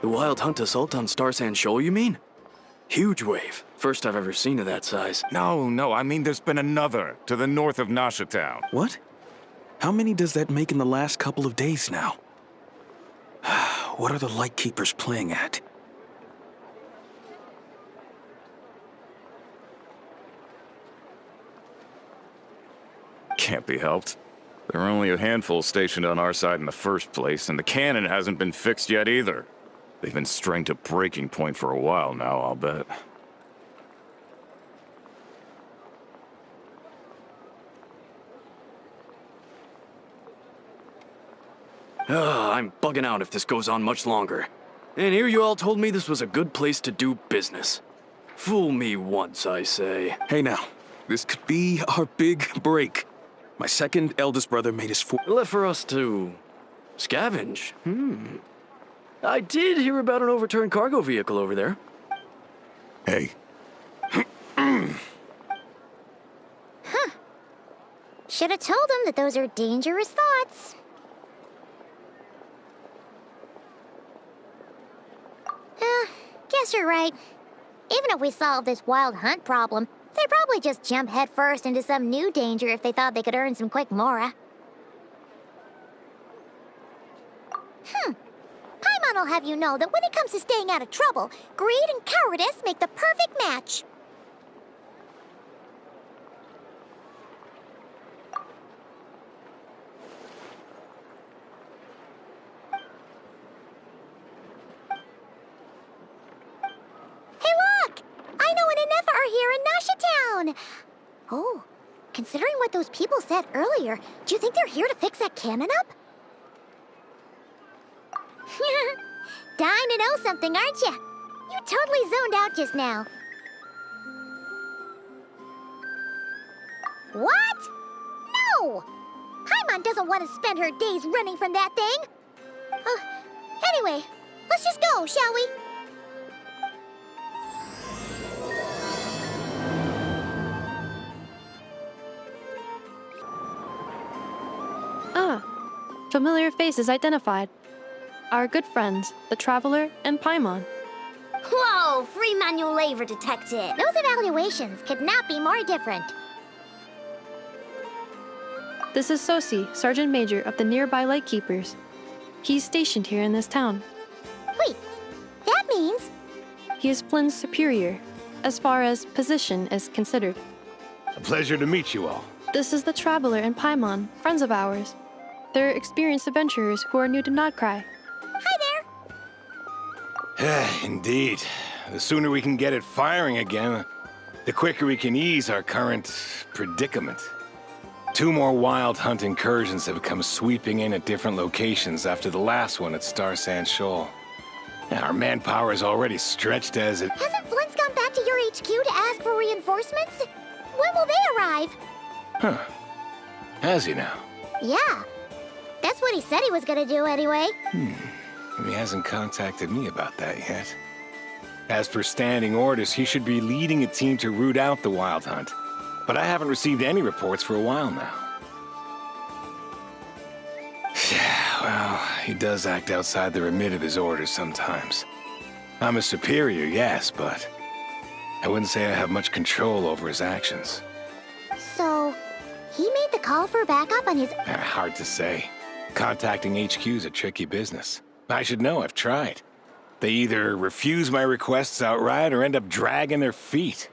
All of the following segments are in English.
The Wild Hunt assault on Star Sand Shoal, you mean? Huge wave. First I've ever seen of that size. No, I mean there's been another to the north of Nasha Town. What? How many does that make in the last couple of days now? What are the Lightkeepers playing at? Can't be helped. There are only a handful stationed on our side in the first place, and the cannon hasn't been fixed yet either. They've been strained to breaking point for a while now, I'll bet. I'm bugging out if this goes on much longer. And here you all told me this was a good place to do business. Fool me once, I say. Hey now, this could be our big break. My second eldest brother made his left for us to scavenge. I did hear about an overturned cargo vehicle over there. Hey. Should have told him that those are dangerous thoughts. Guess you're right. Even if we solve this wild hunt problem, they'd probably just jump headfirst into some new danger if they thought they could earn some quick mora. Paimon will have you know that when it comes to staying out of trouble, greed and cowardice make the perfect match. Oh, considering what those people said earlier, do you think they're here to fix that cannon up? Dying to know something, aren't you? You totally zoned out just now. What? No! Paimon doesn't want to spend her days running from that thing. Anyway, let's just go, shall we? Familiar faces identified. Our good friends, the Traveler and Paimon. Whoa, free manual labor detected. Those evaluations could not be more different. This is Sosi, Sergeant Major of the nearby Lightkeepers. He's stationed here in this town. Wait, that means... He is Flynn's superior, as far as position is considered. A pleasure to meet you all. This is the Traveler and Paimon, friends of ours. They're experienced adventurers who are new to Nodcry. Hi there! Indeed. The sooner we can get it firing again, the quicker we can ease our current predicament. 2 more wild hunt incursions have come sweeping in at different locations after the last one at Star Sand Shoal. Our manpower is already stretched as it... Hasn't Flint's gone back to your HQ to ask for reinforcements? When will they arrive? Huh. Has he now? Yeah. That's what he said he was gonna do anyway. He hasn't contacted me about that yet. As per standing orders, he should be leading a team to root out the wild hunt. But I haven't received any reports for a while now. Well, he does act outside the remit of his orders sometimes. I'm a superior, yes, but I wouldn't say I have much control over his actions. So, he made the call for backup on his... Hard to say. Contacting HQ's a tricky business. I should know, I've tried. They either refuse my requests outright or end up dragging their feet.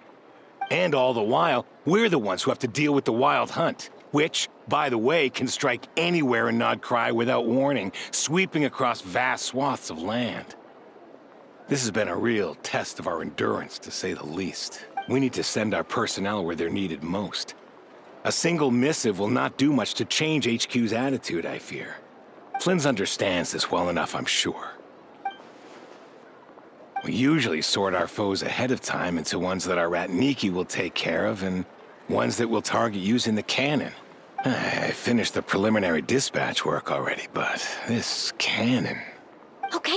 And all the while, we're the ones who have to deal with the wild hunt, which, by the way, can strike anywhere in Nodcry without warning, sweeping across vast swaths of land. This has been a real test of our endurance, to say the least. We need to send our personnel where they're needed most. A single missive will not do much to change HQ's attitude, I fear. Flynn's understands this well enough, I'm sure. We usually sort our foes ahead of time into ones that our Ratniki will take care of and ones that we'll target using the cannon. I finished the preliminary dispatch work already, but this cannon... Okay.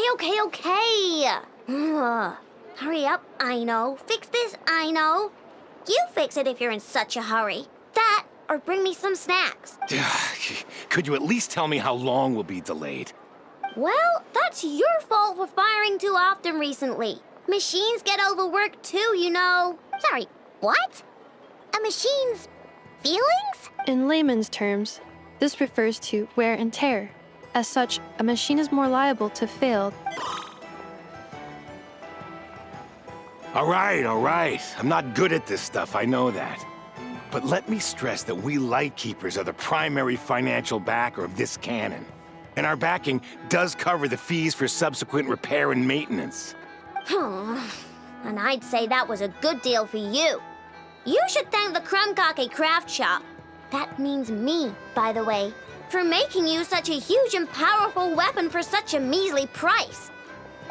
Hurry up, I know. Fix this, I know. You fix it if you're in such a hurry. That, or bring me some snacks. Could you at least tell me how long we'll be delayed? Well, that's your fault for firing too often recently. Machines get overworked too, you know. Sorry, what? A machine's feelings? In layman's terms, this refers to wear and tear. As such, a machine is more liable to fail. All right. I'm not good at this stuff, I know that. But let me stress that we Lightkeepers are the primary financial backer of this cannon. And our backing does cover the fees for subsequent repair and maintenance. And I'd say that was a good deal for you. You should thank the Krumkake Craft Shop. That means me, by the way, for making you such a huge and powerful weapon for such a measly price.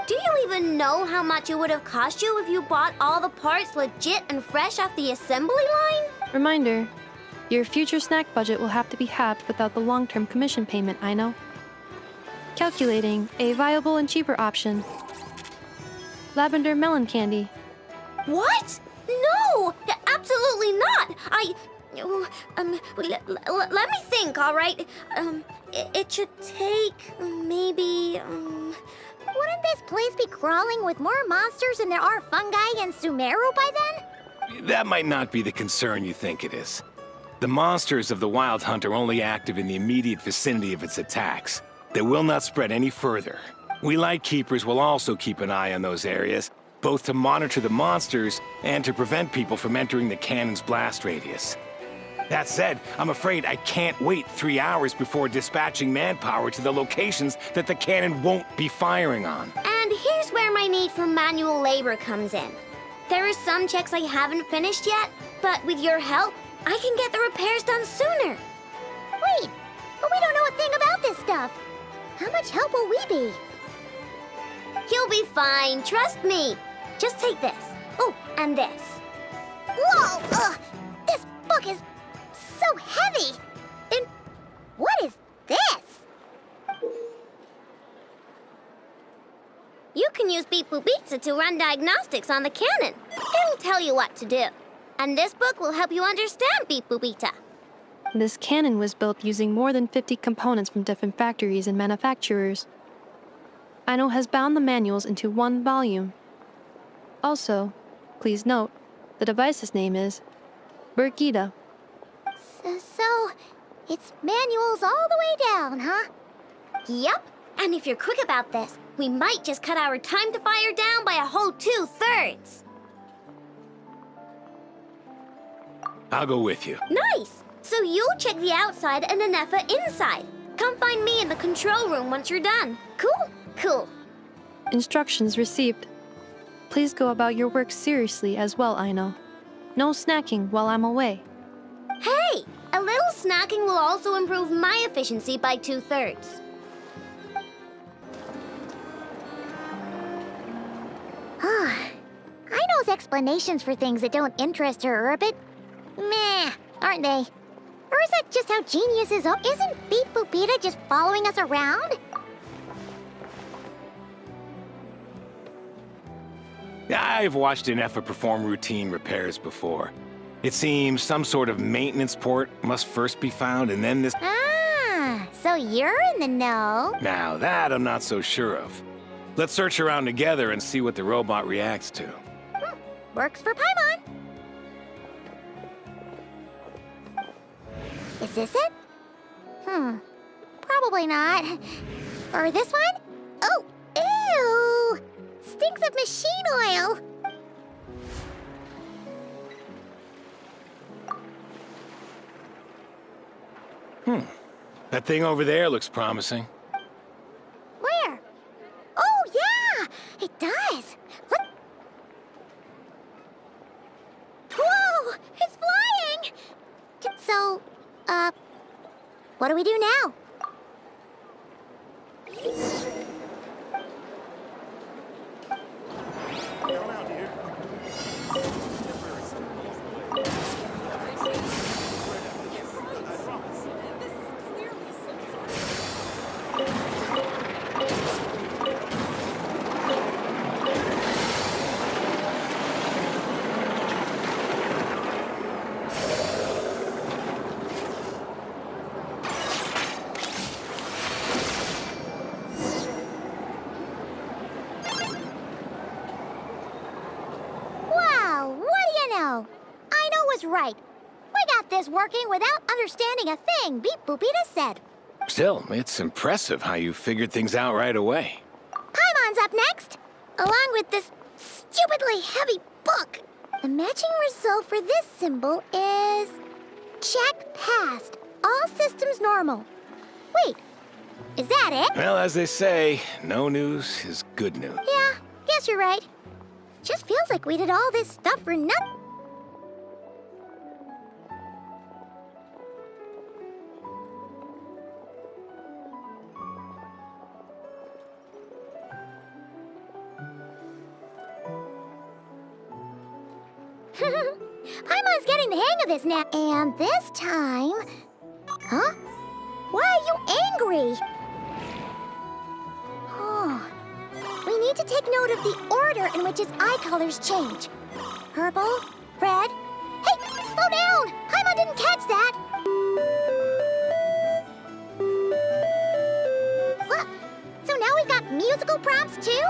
Do you even know how much it would have cost you if you bought all the parts legit and fresh off the assembly line? Reminder, your future snack budget will have to be halved without the long-term commission payment, I know. Calculating a viable and cheaper option. Lavender melon candy. What? No! Absolutely not! Let me think, all right? It should take maybe. Wouldn't this place be crawling with more monsters than there are fungi in Sumeru by then? That might not be the concern you think it is. The monsters of the Wild Hunt are only active in the immediate vicinity of its attacks. They will not spread any further. We Lightkeepers will also keep an eye on those areas, both to monitor the monsters and to prevent people from entering the cannon's blast radius. That said, I'm afraid I can't wait 3 hours before dispatching manpower to the locations that the cannon won't be firing on. And here's where my need for manual labor comes in. There are some checks I haven't finished yet, but with your help, I can get the repairs done sooner. Wait, but we don't know a thing about this stuff. How much help will we be? You'll be fine, trust me. Just take this. Oh, and this. Whoa! This book is so heavy! And what is this? You can use Beep Boop Pizza to run diagnostics on the cannon. It'll tell you what to do. And this book will help you understand Beep Boop Pizza. This cannon was built using more than 50 components from different factories and manufacturers. Aino has bound the manuals into one volume. Also, please note, the device's name is Burkita. So, it's manuals all the way down, huh? Yep, and if you're quick about this, we might just cut our time to fire down by a whole 2/3. I'll go with you. Nice! So you'll check the outside and Anefa inside. Come find me in the control room once you're done. Cool? Cool. Instructions received. Please go about your work seriously as well, Aino. No snacking while I'm away. Hey! A little snacking will also improve my efficiency by 2/3. Aino's explanations for things that don't interest her are a bit meh, aren't they? Or is that just how geniuses are? Isn't Beep Boop Pita just following us around? I've watched Anefa perform routine repairs before. It seems some sort of maintenance port must first be found, and then this... Ah, so you're in the know. Now that I'm not so sure of. Let's search around together and see what the robot reacts to. Works for Paimon. Is this it? Probably not. Or this one? Oh, ew! Stinks of machine oil. That thing over there looks promising. Where? Oh, yeah! It does. Look. Whoa! It's flying! So, what do we do now? right. We got this working without understanding a thing, Beep Boopita said. Still, it's impressive how you figured things out right away. Paimon's up next, along with this stupidly heavy book. The matching result for this symbol is... check passed. All systems normal. Wait, is that it? Well, as they say, no news is good news. Yeah, guess you're right. Just feels like we did all this stuff for nothing. Paimon's getting the hang of this now. And this time... Huh? Why are you angry? Oh. We need to take note of the order in which his eye colors change. Purple, red... Hey, slow down! Paimon didn't catch that! What? So now we've got musical prompts too?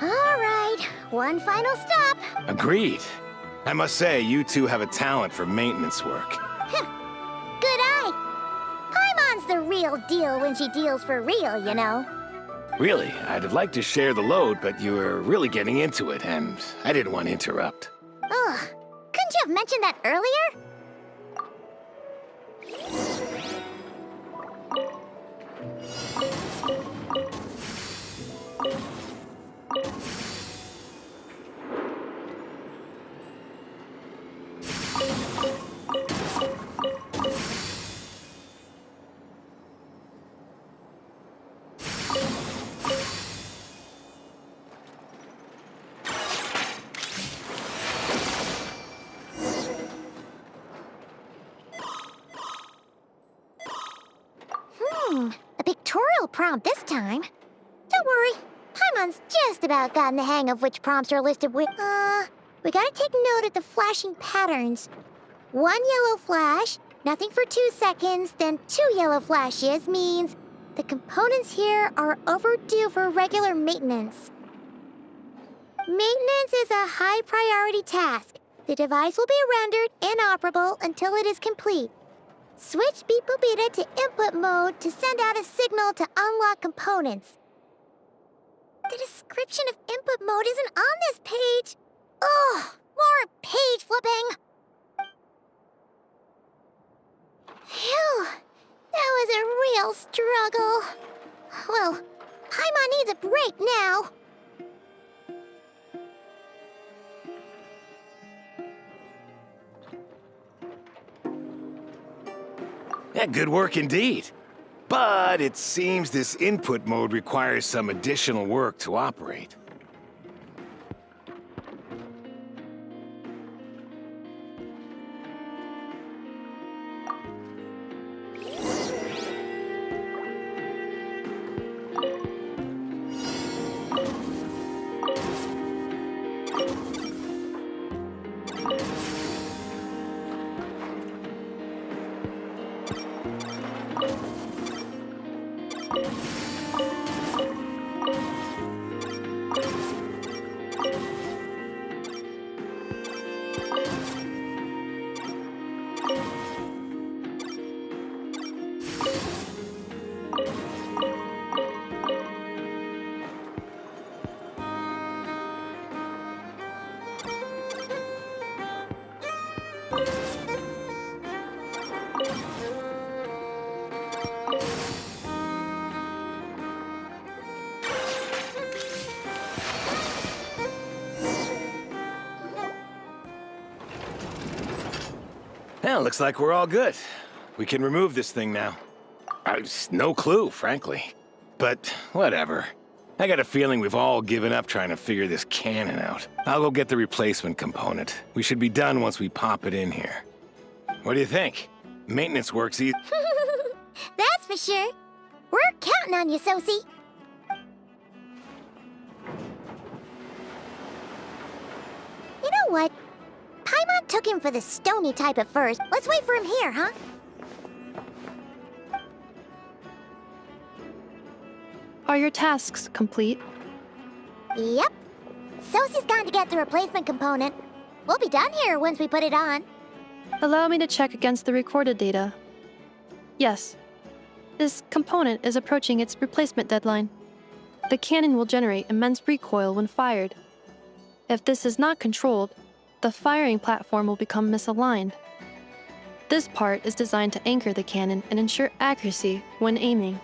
All right, one final stop. Agreed. I must say, you two have a talent for maintenance work. Good eye. Paimon's the real deal when she deals for real, you know. Really, I'd have liked to share the load, but you were really getting into it, and I didn't want to interrupt. Ugh, couldn't you have mentioned that earlier? A pictorial prompt this time. Don't worry, Paimon's just about gotten the hang of which prompts are listed with... we gotta take note of the flashing patterns. 1 yellow flash, nothing for 2 seconds, then 2 yellow flashes means the components here are overdue for regular maintenance. Maintenance is a high priority task. The device will be rendered inoperable until it is complete. Switch Beep Boopita to input mode to send out a signal to unlock components. The description of input mode isn't on this page. Ugh, more page flipping. Phew, that was a real struggle. Well, Paimon needs a break now. Yeah, good work indeed. But it seems this input mode requires some additional work to operate. Well, looks like we're all good. We can remove this thing now. No clue, frankly. But whatever. I got a feeling we've all given up trying to figure this cannon out. I'll go get the replacement component. We should be done once we pop it in here. What do you think? Maintenance works easy. That's for sure. We're counting on you, Sosie. You know what? Paimon took him for the stony type at first. Let's wait for him here, huh? Are your tasks complete? Yep. Sosie's gone to get the replacement component. We'll be done here once we put it on. Allow me to check against the recorded data. Yes. This component is approaching its replacement deadline. The cannon will generate immense recoil when fired. If this is not controlled, the firing platform will become misaligned. This part is designed to anchor the cannon and ensure accuracy when aiming.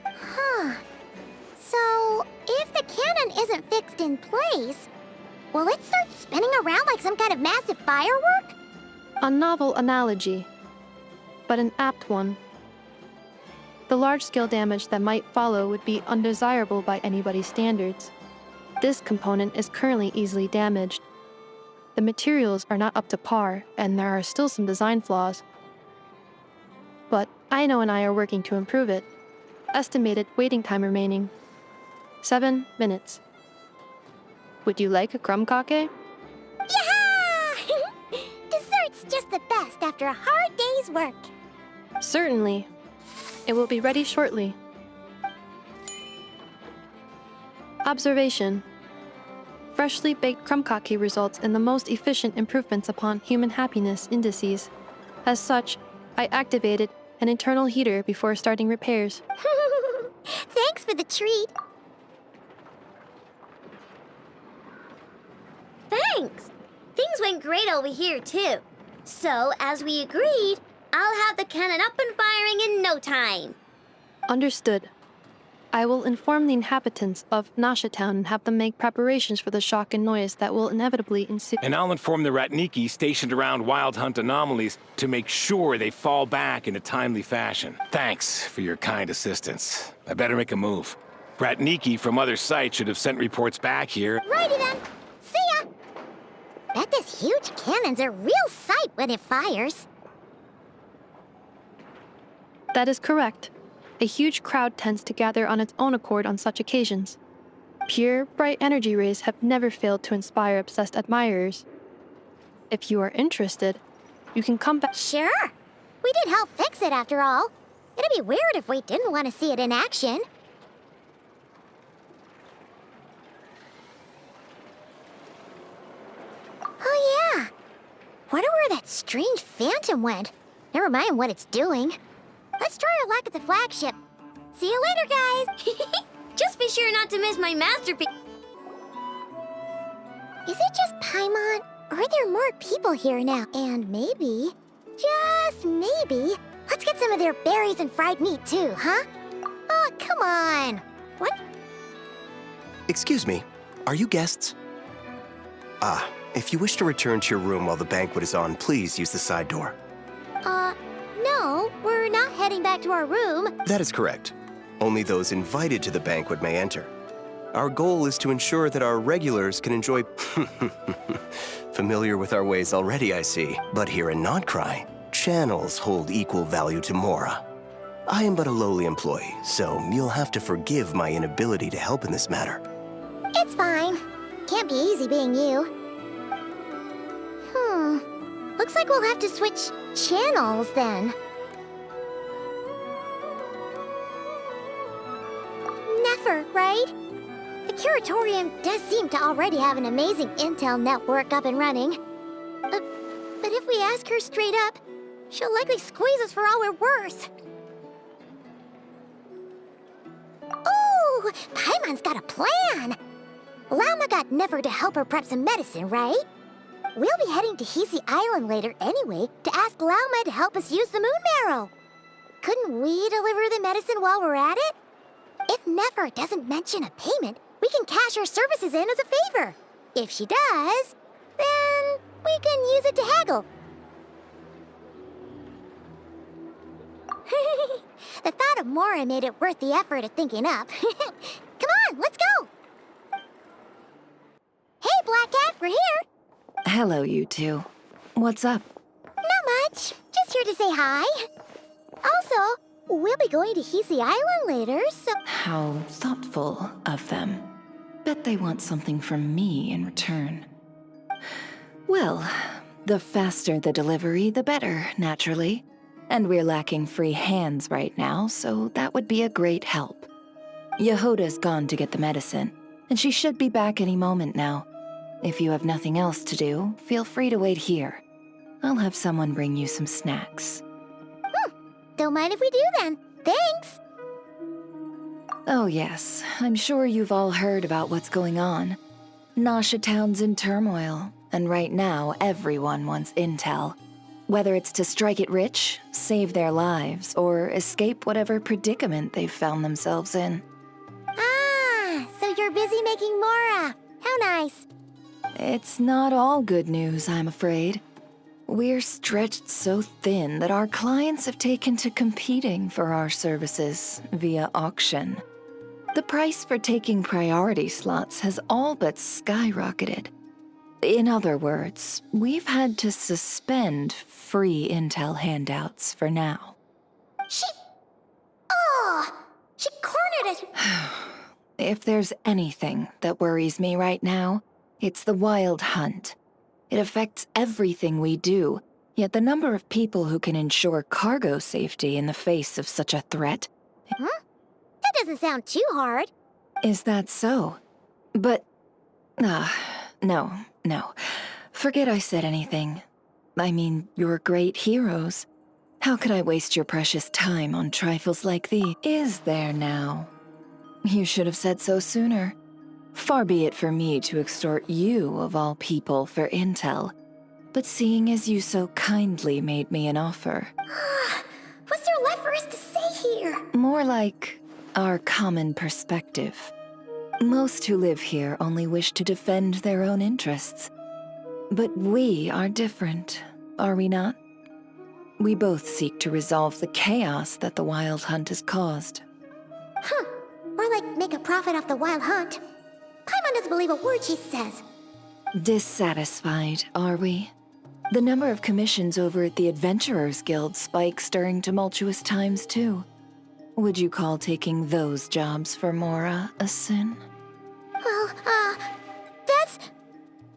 Huh. So, if the cannon isn't fixed in place, will it start spinning around like some kind of massive firework? A novel analogy, but an apt one. The large-scale damage that might follow would be undesirable by anybody's standards. This component is currently easily damaged. The materials are not up to par, and there are still some design flaws. But Aino and I are working to improve it. Estimated waiting time remaining: 7 minutes. Would you like a crumb kake? Yeah! Dessert's just the best after a hard day's work. Certainly. It will be ready shortly. Observation. Freshly baked crumb kake results in the most efficient improvements upon human happiness indices. As such, I activated an internal heater before starting repairs. Thanks for the treat. Thanks! Things went great over here, too. So, as we agreed, I'll have the cannon up and firing in no time. Understood. I will inform the inhabitants of Nasha Town and have them make preparations for the shock and noise that will inevitably ensue. And I'll inform the Ratniki stationed around Wild Hunt anomalies to make sure they fall back in a timely fashion. Thanks for your kind assistance. I better make a move. Ratniki from other sites should have sent reports back here. Righty then. See ya! Bet this huge cannon's a real sight when it fires. That is correct. A huge crowd tends to gather on its own accord on such occasions. Pure, bright energy rays have never failed to inspire obsessed admirers. If you are interested, you can come back. Sure. We did help fix it after all. It'd be weird if we didn't want to see it in action. Oh yeah. Wonder where that strange phantom went. Never mind what it's doing. Let's try our luck at the flagship. See you later, guys! Just be sure not to miss my masterpiece. Is it just Paimon? Or are there more people here now? And maybe, just maybe, let's get some of their berries and fried meat too, huh? Oh, come on! What? Excuse me, are you guests? If you wish to return to your room while the banquet is on, please use the side door. No, we're not heading back to our room. That is correct. Only those invited to the banquet may enter. Our goal is to ensure that our regulars can enjoy... Familiar with our ways already, I see. But here in Notcry, channels hold equal value to Mora. I am but a lowly employee, so you'll have to forgive my inability to help in this matter. It's fine. Can't be easy being you. Looks like we'll have to switch channels then. Never, right? The Curatorium does seem to already have an amazing intel network up and running. But if we ask her straight up, she'll likely squeeze us for all we're worth. Ooh, Paimon's got a plan! Lama got Never to help her prep some medicine, right? We'll be heading to Hisi Island later anyway to ask Lauma to help us use the moon marrow. Couldn't we deliver the medicine while we're at it? If Never doesn't mention a payment, we can cash our services in as a favor. If she does, then we can use it to haggle. The thought of Mora made it worth the effort of thinking up. Come on, let's go! Hey, Black Cat, we're here! Hello, you two. What's up? Not much. Just here to say hi. Also, we'll be going to Hisi Island later, so... How thoughtful of them. Bet they want something from me in return. Well, the faster the delivery, the better, naturally. And we're lacking free hands right now, so that would be a great help. Yehoda's gone to get the medicine. and she should be back any moment now. If you have nothing else to do, feel free to wait here. I'll have someone bring you some snacks. Don't mind if we do then. Thanks! Oh yes, I'm sure you've all heard about what's going on. Nasha Town's in turmoil, and right now everyone wants intel. Whether it's to strike it rich, save their lives, or escape whatever predicament they've found themselves in. Ah, so you're busy making Mora. How nice. It's not all good news, I'm afraid. We're stretched so thin that our clients have taken to competing for our services via auction. The price for taking priority slots has all but skyrocketed. In other words, we've had to suspend free intel handouts for now. She cornered it. If there's anything that worries me right now, it's the wild hunt. It affects everything we do, yet the number of people who can ensure cargo safety in the face of such a threat... Huh? That doesn't sound too hard. Is that so? But... no. Forget I said anything. I mean, you're great heroes. How could I waste your precious time on trifles like these? Is there now? You should have said so sooner. Far be it for me to extort you, of all people, for intel. But seeing as you so kindly made me an offer... What's there left for us to say here? More like our common perspective. Most who live here only wish to defend their own interests. But we are different, are we not? We both seek to resolve the chaos that the Wild Hunt has caused. Huh. Or like make a profit off the Wild Hunt. Paimon doesn't believe a word she says. Dissatisfied, are we? The number of commissions over at the Adventurers Guild spikes during tumultuous times, too. Would you call taking those jobs for Mora a sin? Well, that's...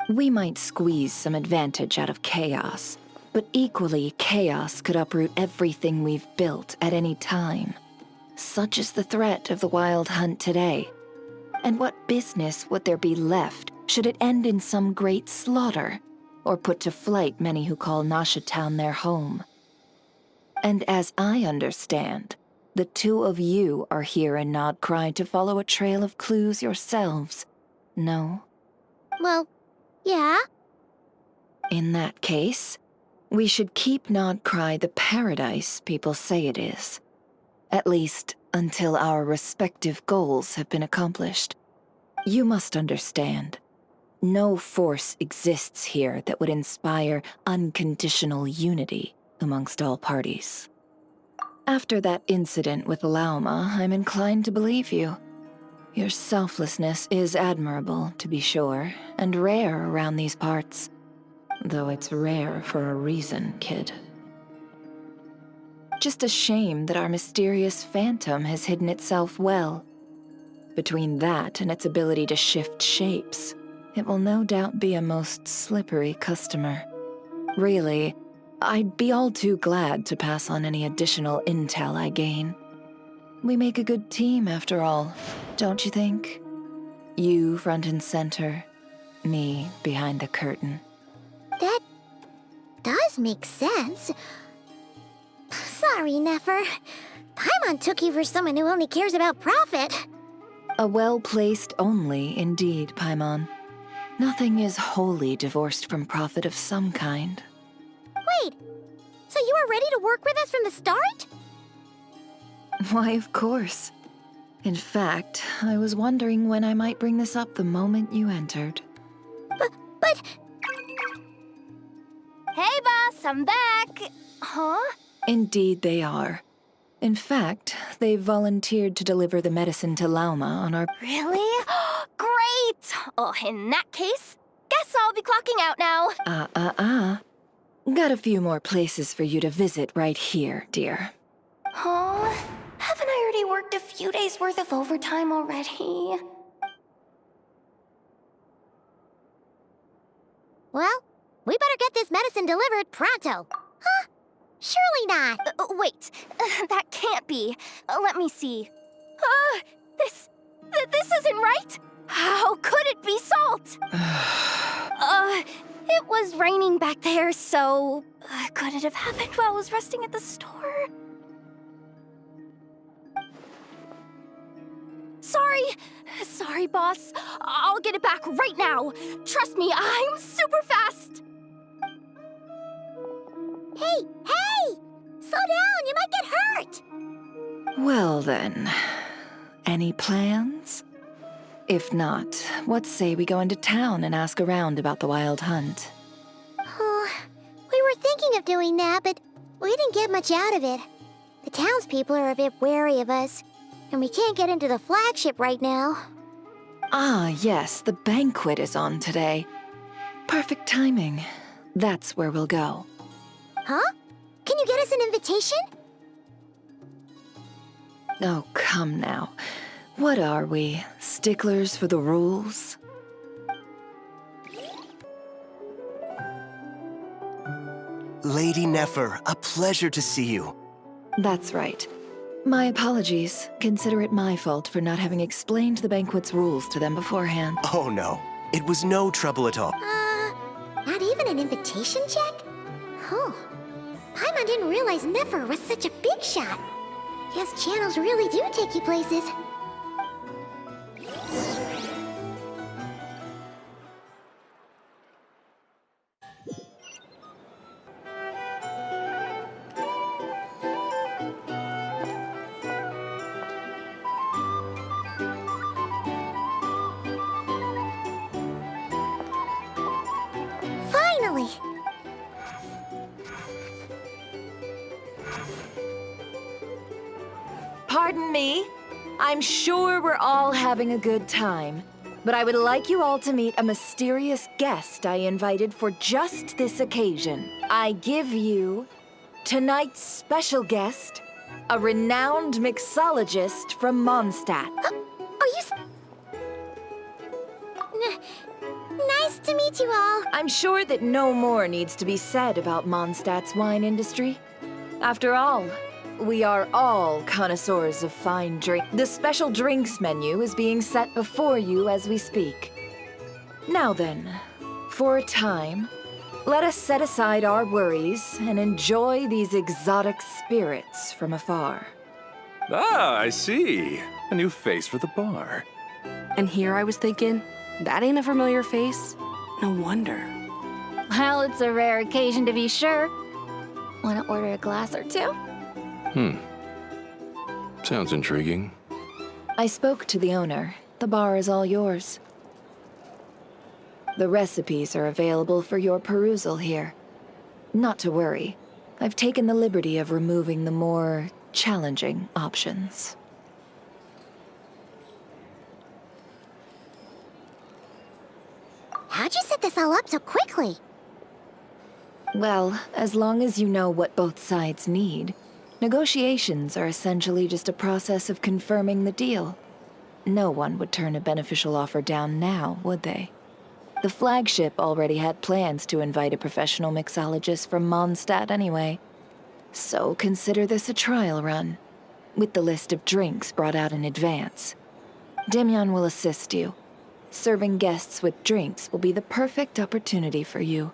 We might squeeze some advantage out of chaos, but equally, chaos could uproot everything we've built at any time. Such is the threat of the Wild Hunt today. And what business would there be left should it end in some great slaughter, or put to flight many who call Nasha Town their home? And as I understand, the two of you are here in Nodcry to follow a trail of clues yourselves, no? Well, yeah. In that case, we should keep Nodcry the paradise people say it is. At least, until our respective goals have been accomplished. You must understand, no force exists here that would inspire unconditional unity amongst all parties. After that incident with Lauma, I'm inclined to believe you. Your selflessness is admirable, to be sure, and rare around these parts. Though it's rare for a reason, kid. Just a shame that our mysterious phantom has hidden itself well. Between that and its ability to shift shapes, it will no doubt be a most slippery customer. Really, I'd be all too glad to pass on any additional intel I gain. We make a good team, after all, don't you think? You front and center, me behind the curtain. That does make sense. Sorry, Nefer. Paimon took you for someone who only cares about profit. A well-placed only, indeed, Paimon. Nothing is wholly divorced from profit of some kind. Wait, so you were ready to work with us from the start? Why, of course. In fact, I was wondering when I might bring this up the moment you entered. But... Hey, boss, I'm back. Huh? Indeed they are. In fact, they've volunteered to deliver the medicine to Lauma on our... Really? Great! Oh, in that case, guess I'll be clocking out now. Got a few more places for you to visit right here, dear. Huh? Haven't I already worked a few days' worth of overtime already? Well, we better get this medicine delivered pronto. Huh? Surely not. Wait, that can't be. Let me see. This isn't right. How could it be salt? It was raining back there, so could it have happened while I was resting at the store? Sorry, boss. I'll get it back right now. Trust me, I'm super fast. Hey! Slow down, you might get hurt! Well then, any plans? If not, what say we go into town and ask around about the wild hunt? Oh, we were thinking of doing that, but we didn't get much out of it. The townspeople are a bit wary of us, and we can't get into the flagship right now. Ah, yes, the banquet is on today. Perfect timing. That's where we'll go. Huh? Can you get us an invitation? Oh, come now. What are we, sticklers for the rules? Lady Nefer, a pleasure to see you. That's right. My apologies. Consider it my fault for not having explained the banquet's rules to them beforehand. Oh no, it was no trouble at all. Not even an invitation check? Oh. Paimon didn't realize Nefer was such a big shot. His channels really do take you places. Finally! Pardon me. I'm sure we're all having a good time, but I would like you all to meet a mysterious guest I invited for just this occasion. I give you tonight's special guest, a renowned mixologist from Mondstadt. Are you nice to meet you all. I'm sure that no more needs to be said about Mondstadt's wine industry. After all, we are all connoisseurs of fine drink. The special drinks menu is being set before you as we speak. Now then, for a time, let us set aside our worries and enjoy these exotic spirits from afar. Ah, I see. A new face for the bar. And here I was thinking, that ain't a familiar face. No wonder. Well, it's a rare occasion to be sure. Want to order a glass or two? Sounds intriguing. I spoke to the owner. The bar is all yours. The recipes are available for your perusal here. Not to worry. I've taken the liberty of removing the more challenging options. How'd you set this all up so quickly? Well, as long as you know what both sides need, negotiations are essentially just a process of confirming the deal. No one would turn a beneficial offer down now, would they? The flagship already had plans to invite a professional mixologist from Mondstadt anyway. So consider this a trial run, with the list of drinks brought out in advance. Demyon will assist you. Serving guests with drinks will be the perfect opportunity for you.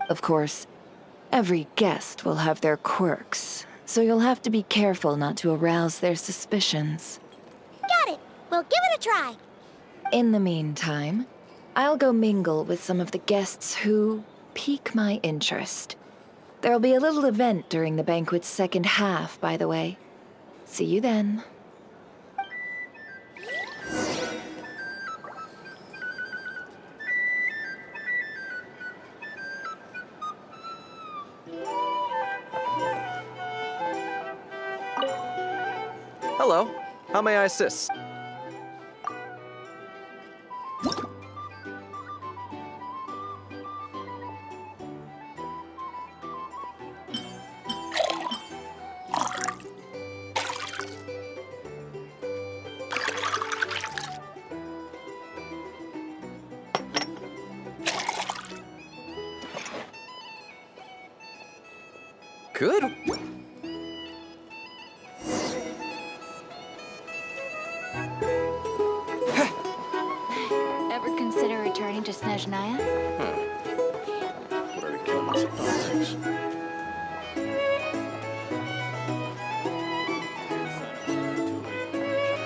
Of course, every guest will have their quirks, so you'll have to be careful not to arouse their suspicions. Got it. We'll give it a try. In the meantime, I'll go mingle with some of the guests who pique my interest. There'll be a little event during the banquet's second half, by the way. See you then. Hello. How may I assist? Good. to Snezhnaya? What are you killing us politics?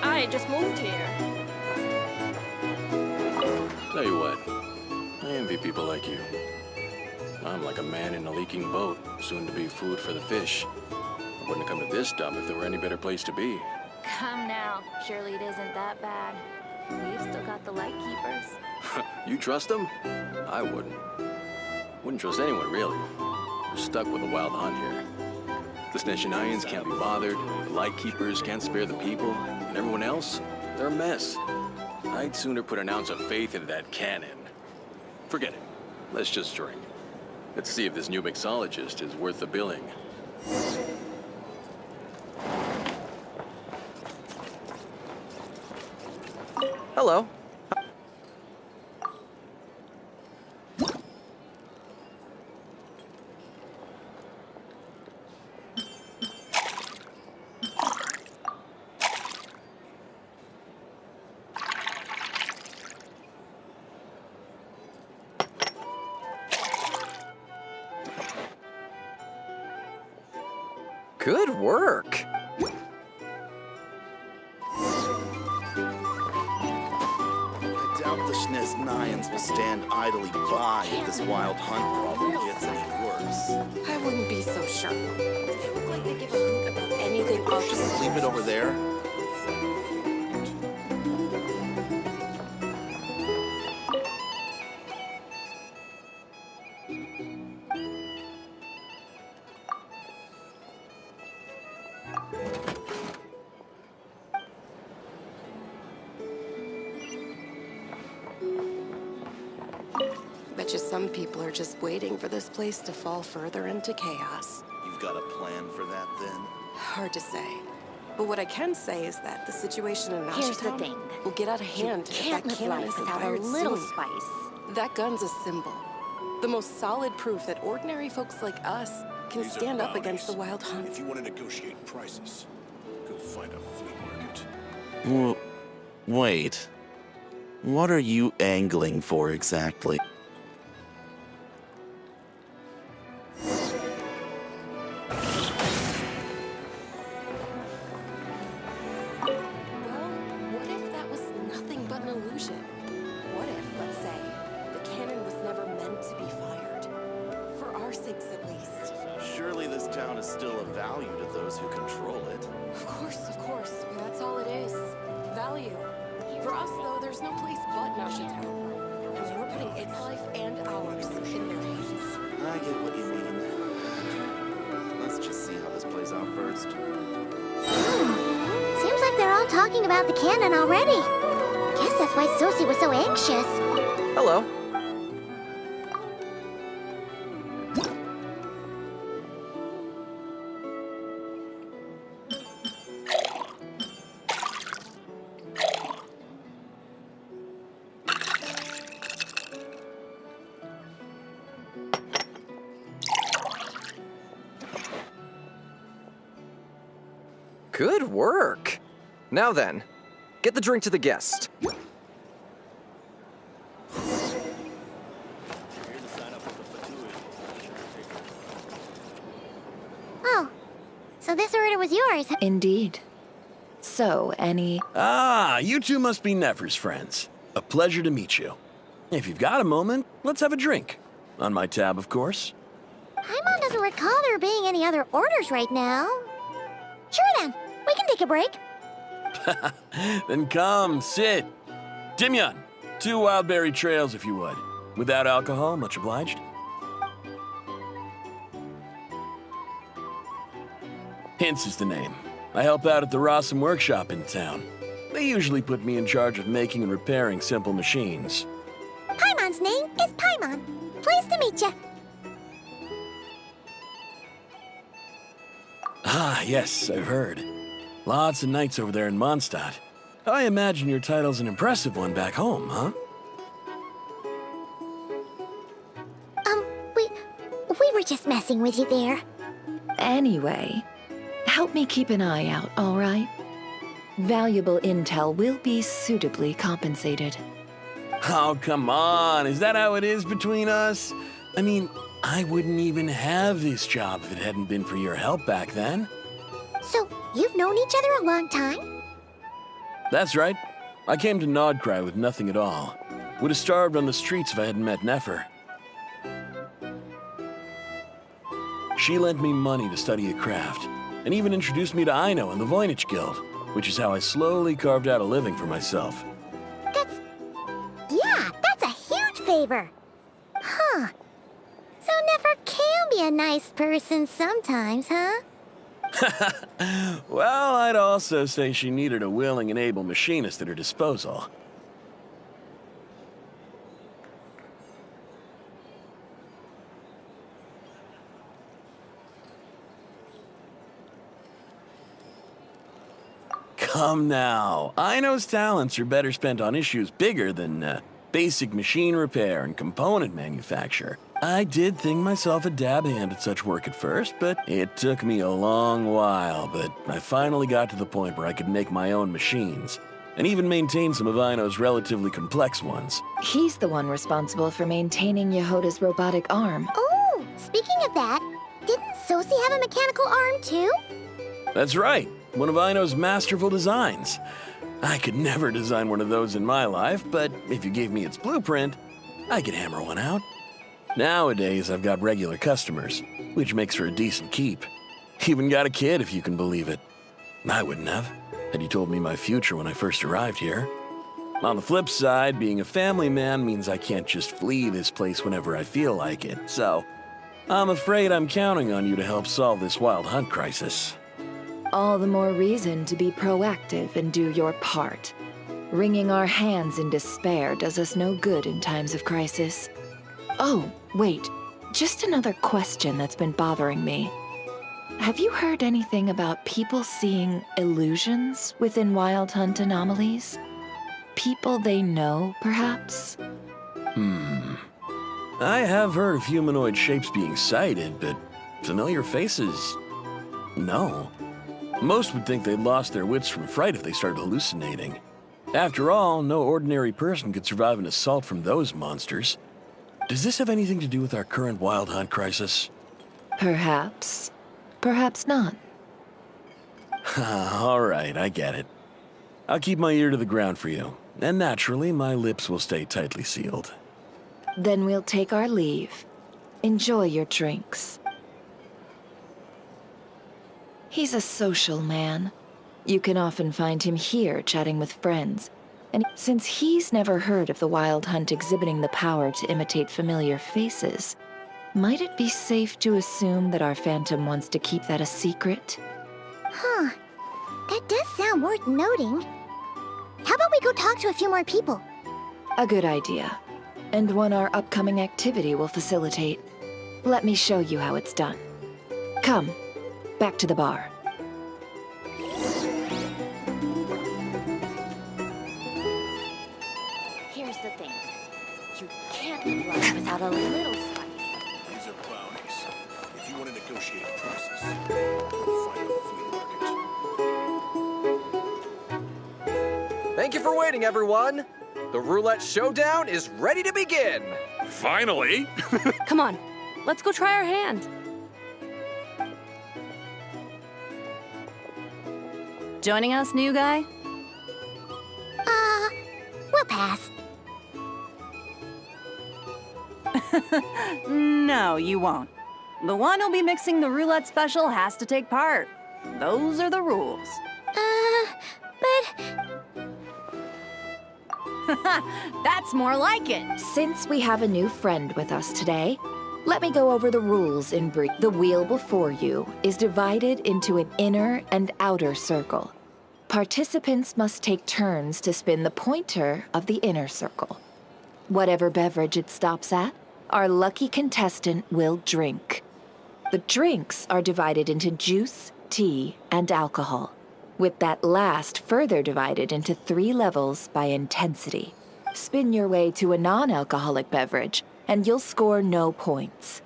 I just moved here. Tell you what, I envy people like you. I'm like a man in a leaking boat, soon to be food for the fish. I wouldn't have come to this dump if there were any better place to be. Come now. Surely it isn't that bad. We've still got the light keepers. You trust them? I wouldn't. Wouldn't trust anyone, really. We're stuck with a wild hunt here. The Snezhnayans can't be bothered, the Lightkeepers can't spare the people, and everyone else, they're a mess. I'd sooner put an ounce of faith into that cannon. Forget it. Let's just drink. Let's see if this new mixologist is worth the billing. Hello. Good work. I doubt the Snezhnayans will stand idly by if this wild hunt problem gets any worse. I wouldn't be so sure. They look like they give a hoot about anything other Just than leave it over there. Bet you some people are just waiting for this place to fall further into chaos. You've got a plan for that, then? Hard to say. But what I can say is that the situation in Here's the Nashtown thing. will get out of hand if that cannon life isn't without a fired little soon. spice. That gun's a symbol. The most solid proof that ordinary folks like us can These are stand up bounties. against the wild hunt. If you want to negotiate prices, go find a flea market. Well, wait. What are you angling for exactly? Well, what if that was nothing but an illusion? What if, let's say, the cannon was never meant to be fired? For our sakes, at least. Surely this town is still of value to those who control it. Of course, that's all it is. Value. For us, though, there's no place but Nashtown. And we're putting its life and ours in their hands. I get what you mean. Let's just see how this plays out first. Seems like they're all talking about the cannon already. Guess that's why Sosie was so anxious. Hello. Good work. Now then, get the drink to the guest. Oh, so this order was yours. Indeed. So, any... Ah, you two must be Nefer's friends. A pleasure to meet you. If you've got a moment, let's have a drink. On my tab, of course. Paimon doesn't recall there being any other orders right now. Sure then, we can take a break. Then come, sit. Dimyon, 2 wildberry trails if you would. Without alcohol, much obliged. Hints is the name. I help out at the Rossum workshop in town. They usually put me in charge of making and repairing simple machines. Paimon's name is Paimon. Pleased to meet you. Ah, yes, I've heard. Lots of nights over there in Mondstadt. I imagine your title's an impressive one back home, huh? We were just messing with you there. Anyway, help me keep an eye out, all right? Valuable intel will be suitably compensated. Oh, come on. Is that how it is between us? I mean, I wouldn't even have this job if it hadn't been for your help back then. So, you've known each other a long time? That's right. I came to Nodcry with nothing at all. Would have starved on the streets if I hadn't met Nefer. She lent me money to study a craft, and even introduced me to Aino and the Voynich Guild, which is how I slowly carved out a living for myself. That's a huge favor. Huh. So Nefer can be a nice person sometimes, huh? Well, I'd also say she needed a willing and able machinist at her disposal. Come now. Aino's talents are better spent on issues bigger than basic machine repair and component manufacture. I did think myself a dab hand at such work at first, but it took me a long while. But I finally got to the point where I could make my own machines, and even maintain some of Aino's relatively complex ones. He's the one responsible for maintaining Yehoda's robotic arm. Oh, speaking of that, didn't Sosi have a mechanical arm too? That's right, one of Aino's masterful designs. I could never design one of those in my life, but if you gave me its blueprint, I could hammer one out. Nowadays, I've got regular customers, which makes for a decent keep. Even got a kid, if you can believe it. I wouldn't have, had you told me my future when I first arrived here. On the flip side, being a family man means I can't just flee this place whenever I feel like it, so I'm afraid I'm counting on you to help solve this wild hunt crisis. All the more reason to be proactive and do your part. Wringing our hands in despair does us no good in times of crisis. Oh, wait. Just another question that's been bothering me. Have you heard anything about people seeing illusions within Wild Hunt anomalies? People they know, perhaps? I have heard of humanoid shapes being sighted, but familiar faces? No. Most would think they'd lost their wits from fright if they started hallucinating. After all, no ordinary person could survive an assault from those monsters. Does this have anything to do with our current Wild Hunt crisis? Perhaps. Perhaps not. All right, I get it. I'll keep my ear to the ground for you, and naturally, my lips will stay tightly sealed. Then we'll take our leave. Enjoy your drinks. He's a social man. You can often find him here chatting with friends. And since he's never heard of the Wild Hunt exhibiting the power to imitate familiar faces, might it be safe to assume that our Phantom wants to keep that a secret? Huh. That does sound worth noting. How about we go talk to a few more people? A good idea. And one our upcoming activity will facilitate. Let me show you how it's done. Come, back to the bar. Here's the thing. You can't live life without a little spice. These are bounties. If you want to negotiate prices, go find a flea market. Thank you for waiting, everyone. The roulette showdown is ready to begin. Finally! Come on, let's go try our hand. Joining us, new guy? We'll pass. No, you won't. The one who'll be mixing the roulette special has to take part. Those are the rules. But... That's more like it. Since we have a new friend with us today, let me go over the rules in brief. The wheel before you is divided into an inner and outer circle. Participants must take turns to spin the pointer of the inner circle. Whatever beverage it stops at, our lucky contestant will drink. The drinks are divided into juice, tea, and alcohol, with that last further divided into 3 levels by intensity. Spin your way to a non-alcoholic beverage, and you'll score no points.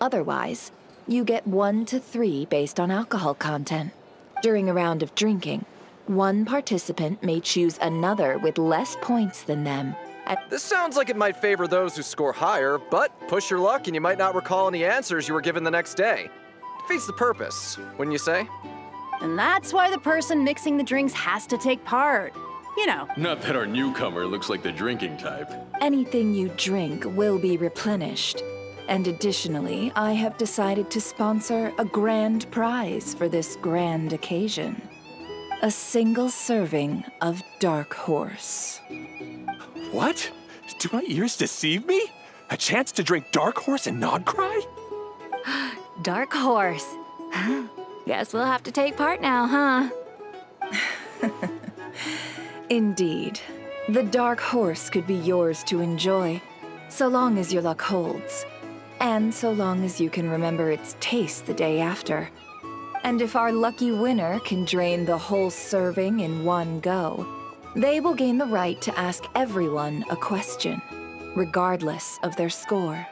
Otherwise, you get 1 to 3 based on alcohol content. During a round of drinking, one participant may choose another with less points than them This sounds like it might favor those who score higher, but push your luck and you might not recall any answers you were given the next day. Defeats the purpose, wouldn't you say? And that's why the person mixing the drinks has to take part. You know. Not that our newcomer looks like the drinking type. Anything you drink will be replenished. And additionally, I have decided to sponsor a grand prize for this grand occasion. A single serving of Dark Horse. What? Do my ears deceive me? A chance to drink Dark Horse and not cry? Dark Horse. Guess we'll have to take part now, huh? Indeed. The Dark Horse could be yours to enjoy, so long as your luck holds. And so long as you can remember its taste the day after. And if our lucky winner can drain the whole serving in one go, they will gain the right to ask everyone a question, regardless of their score.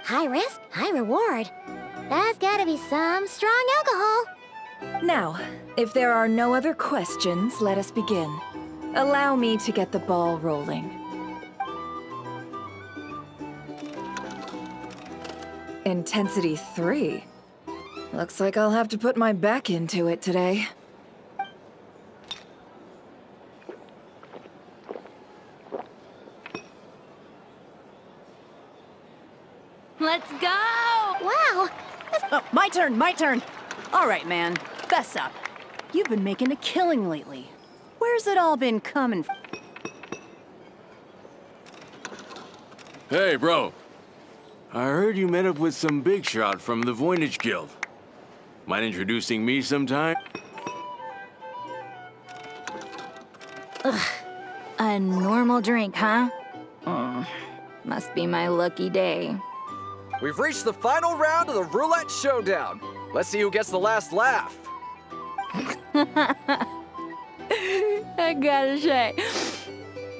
High risk, high reward. That's gotta be some strong alcohol. Now, if there are no other questions, let us begin. Allow me to get the ball rolling. Intensity 3. Looks like I'll have to put my back into it today. Let's go! Wow! Oh, my turn. All right, man. Fess up. You've been making a killing lately. Where's it all been coming from? Hey, bro. I heard you met up with some big shot from the Voynich Guild. Mind introducing me sometime? Ugh. A normal drink, huh? Must be my lucky day. We've reached the final round of the Roulette Showdown. Let's see who gets the last laugh. I gotta say,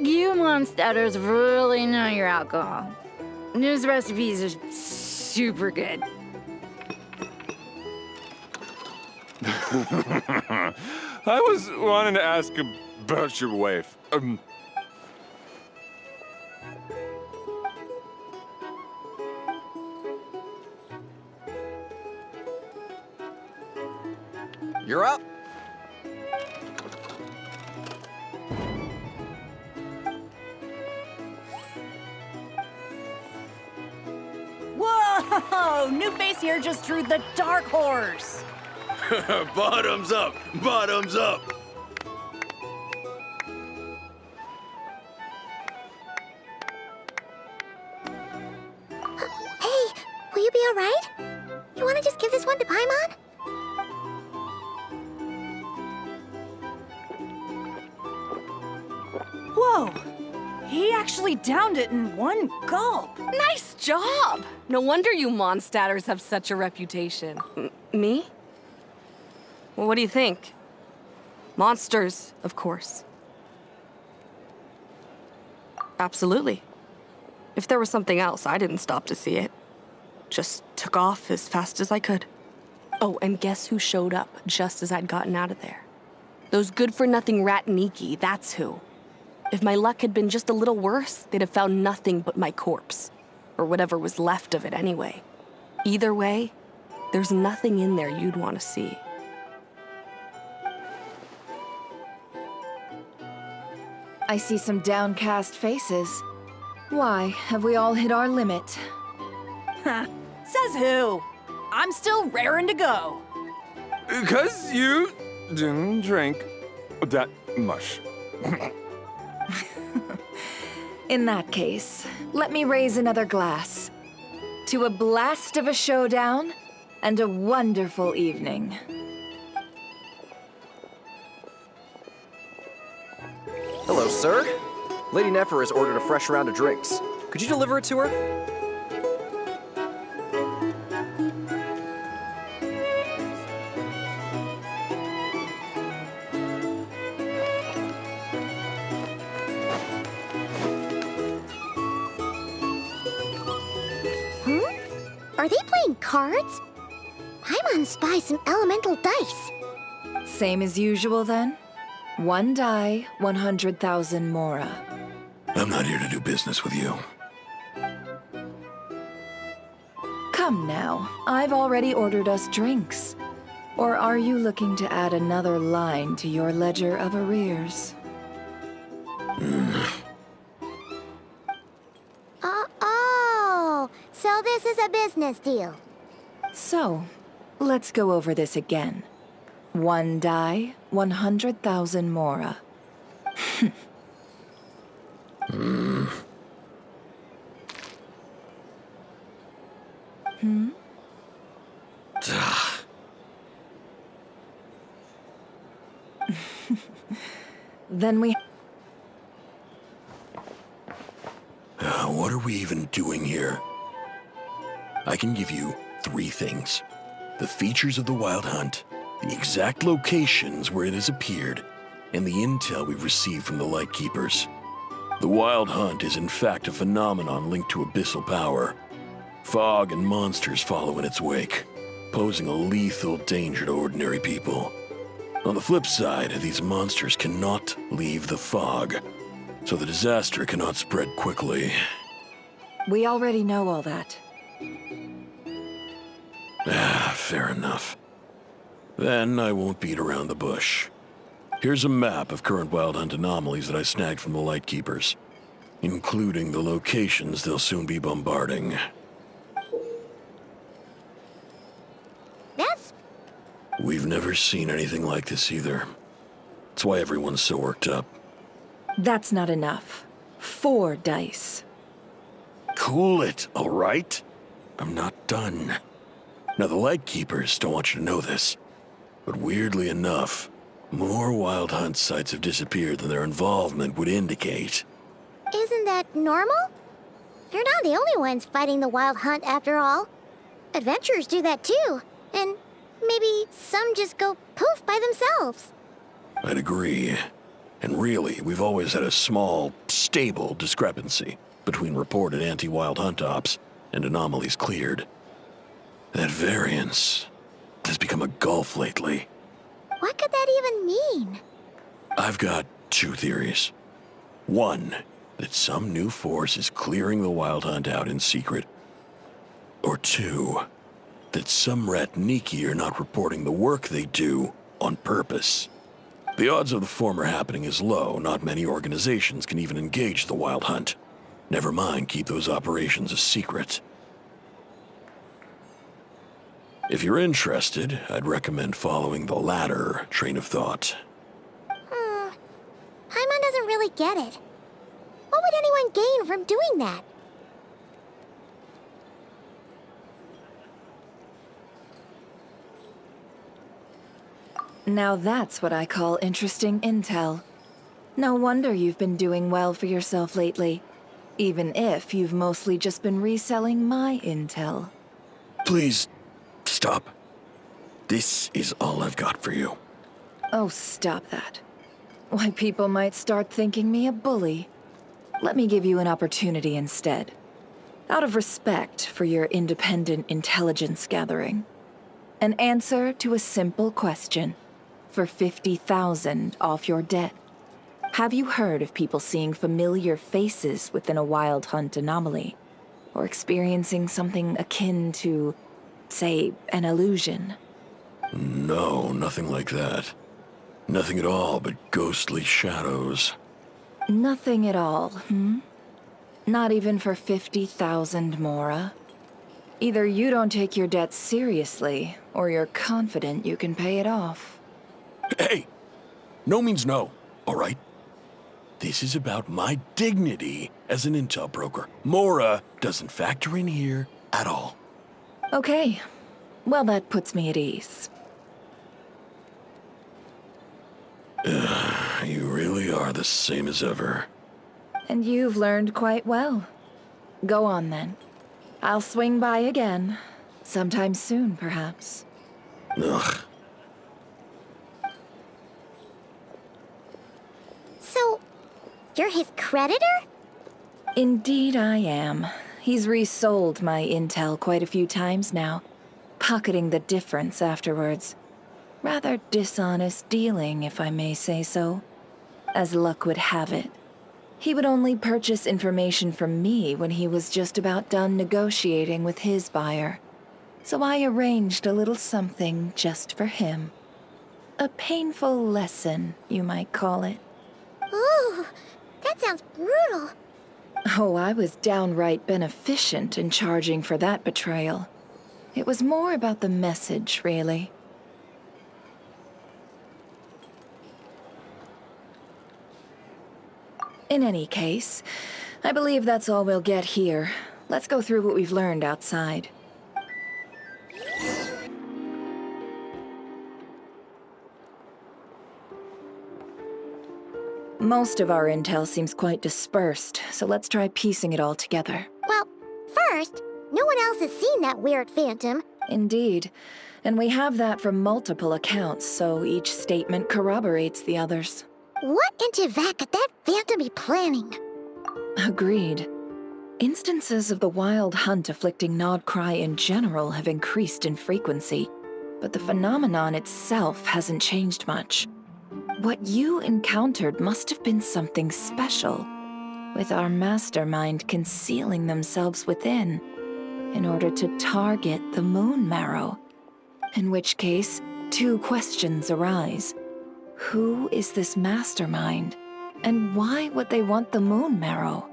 you monsters really know your alcohol. These recipes are super good. I was wanting to ask about your wife. You're up. Whoa! New face here just drew the Dark Horse. Bottoms up! Bottoms up! Hey, will you be alright? You wanna just give this one to Paimon? Whoa! He actually downed it in one gulp. Nice job! No wonder you monstaters have such a reputation. Me? Well, what do you think? Monsters, of course. Absolutely. If there was something else, I didn't stop to see it. Just took off as fast as I could. Oh, and guess who showed up just as I'd gotten out of there? Those good-for-nothing rat Niki, that's who. If my luck had been just a little worse, they'd have found nothing but my corpse. Or whatever was left of it anyway. Either way, there's nothing in there you'd want to see. I see some downcast faces. Why, have we all hit our limit? Says who? I'm still raring to go. 'Cause you didn't drink that much. In that case, let me raise another glass. To a blast of a showdown and a wonderful evening. Hello, sir. Lady Nefer has ordered a fresh round of drinks. Could you deliver it to her? Are they playing cards? Paimon spies some elemental dice. Same as usual then? One die, 100,000 mora. I'm not here to do business with you. Come now, I've already ordered us drinks. Or are you looking to add another line to your ledger of arrears? Oh, so this is a business deal. So, let's go over this again. 1 die, 100,000 mora. Hmm? Then we... What are we even doing here? I can give you 3 things. The features of the Wild Hunt, the exact locations where it has appeared, and the intel we've received from the Lightkeepers. The Wild Hunt is in fact a phenomenon linked to abyssal power. Fog and monsters follow in its wake, posing a lethal danger to ordinary people. On the flip side, these monsters cannot leave the fog, so the disaster cannot spread quickly. We already know all that. Fair enough. Then I won't beat around the bush. Here's a map of current Wild Hunt anomalies that I snagged from the Lightkeepers, including the locations they'll soon be bombarding. We've never seen anything like this either. That's why everyone's so worked up. That's not enough. 4 dice. Cool it, all right? I'm not done. Now, the Lightkeepers don't want you to know this, but weirdly enough, more Wild Hunt sites have disappeared than their involvement would indicate. Isn't that normal? They're not the only ones fighting the Wild Hunt after all. Adventurers do that too, and maybe some just go poof by themselves. I'd agree. And really, we've always had a small, stable discrepancy between reported anti-Wild Hunt ops and anomalies cleared. That variance has become a gulf lately. What could that even mean? I've got 2 theories. 1, that some new force is clearing the Wild Hunt out in secret. Or 2, that some Ratniki are not reporting the work they do on purpose. The odds of the former happening is low. Not many organizations can even engage the Wild Hunt. Never mind keep those operations a secret. If you're interested, I'd recommend following the latter train of thought. Paimon doesn't really get it. What would anyone gain from doing that? Now that's what I call interesting intel. No wonder you've been doing well for yourself lately, even if you've mostly just been reselling my intel. Please, stop. This is all I've got for you. Oh, stop that. Why, people might start thinking me a bully. Let me give you an opportunity instead. Out of respect for your independent intelligence gathering. An answer to a simple question. For 50,000 off your debt. Have you heard of people seeing familiar faces within a Wild Hunt anomaly? Or experiencing something akin to, say, an illusion? No, nothing like that. Nothing at all but ghostly shadows. Nothing at all, hmm? Not even for 50,000 mora? Either you don't take your debt seriously, or you're confident you can pay it off. Hey! No means no, all right? This is about my dignity as an intel broker. Mora doesn't factor in here at all. Okay. Well, that puts me at ease. You really are the same as ever. And you've learned quite well. Go on, then. I'll swing by again. Sometime soon, perhaps. Ugh. So, you're his creditor? Indeed I am. He's resold my intel quite a few times now, pocketing the difference afterwards. Rather dishonest dealing, if I may say so. As luck would have it, He would only purchase information from me when he was just about done negotiating with his buyer. So I arranged a little something just for him. A painful lesson, you might call it. Ooh, that sounds brutal. Oh, I was downright beneficent in charging for that betrayal. It was more about the message, really. In any case, I believe that's all we'll get here. Let's go through what we've learned outside. Most of our intel seems quite dispersed, so let's try piecing it all together. Well, first, no one else has seen that weird phantom. Indeed. And we have that from multiple accounts, so each statement corroborates the others. What in Tibet could that phantom be planning? Agreed. Instances of the wild hunt afflicting Nodcry in general have increased in frequency, but the phenomenon itself hasn't changed much. What you encountered must have been something special, with our mastermind concealing themselves within, in order to target the Moon Marrow. In which case, two questions arise. Who is this mastermind, and why would they want the Moon Marrow?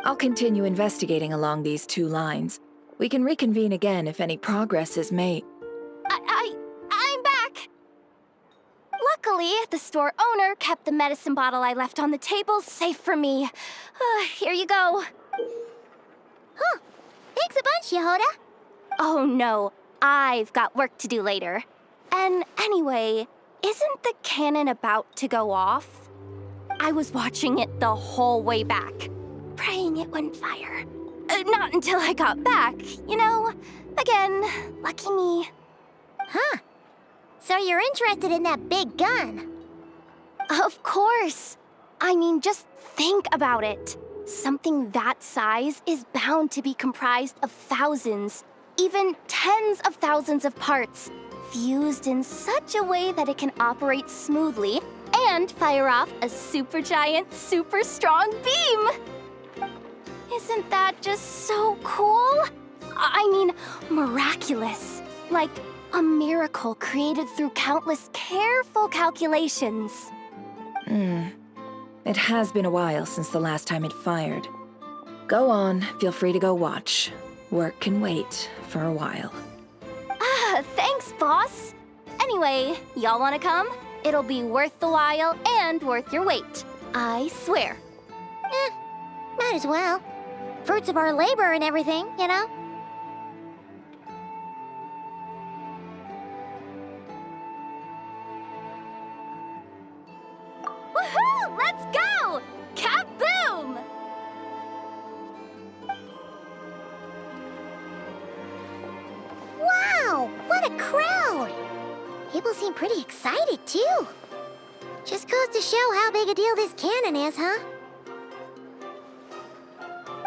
I'll continue investigating along these two lines. We can reconvene again if any progress is made. I'm back! Luckily, the store owner kept the medicine bottle I left on the table safe for me. Here you go. Huh. Thanks a bunch, Yehoda. Oh no, I've got work to do later. And anyway, isn't the cannon about to go off? I was watching it the whole way back, praying it wouldn't fire. Not until I got back, you know? Again, lucky me. Huh. So you're interested in that big gun? Of course. I mean, just think about it. Something that size is bound to be comprised of thousands, even tens of thousands of parts, fused in such a way that it can operate smoothly and fire off a supergiant, super strong beam! Isn't that just so cool? I mean, miraculous. Like a miracle created through countless careful calculations. It has been a while since the last time it fired. Go on, feel free to go watch. Work can wait for a while. Thanks, boss. Anyway, y'all wanna come? It'll be worth the while and worth your wait. I swear. Might as well. Fruits of our labor and everything, you know? Woohoo! Let's go! Kaboom! Wow! What a crowd! People seem pretty excited, too. Just goes to show how big a deal this cannon is, huh?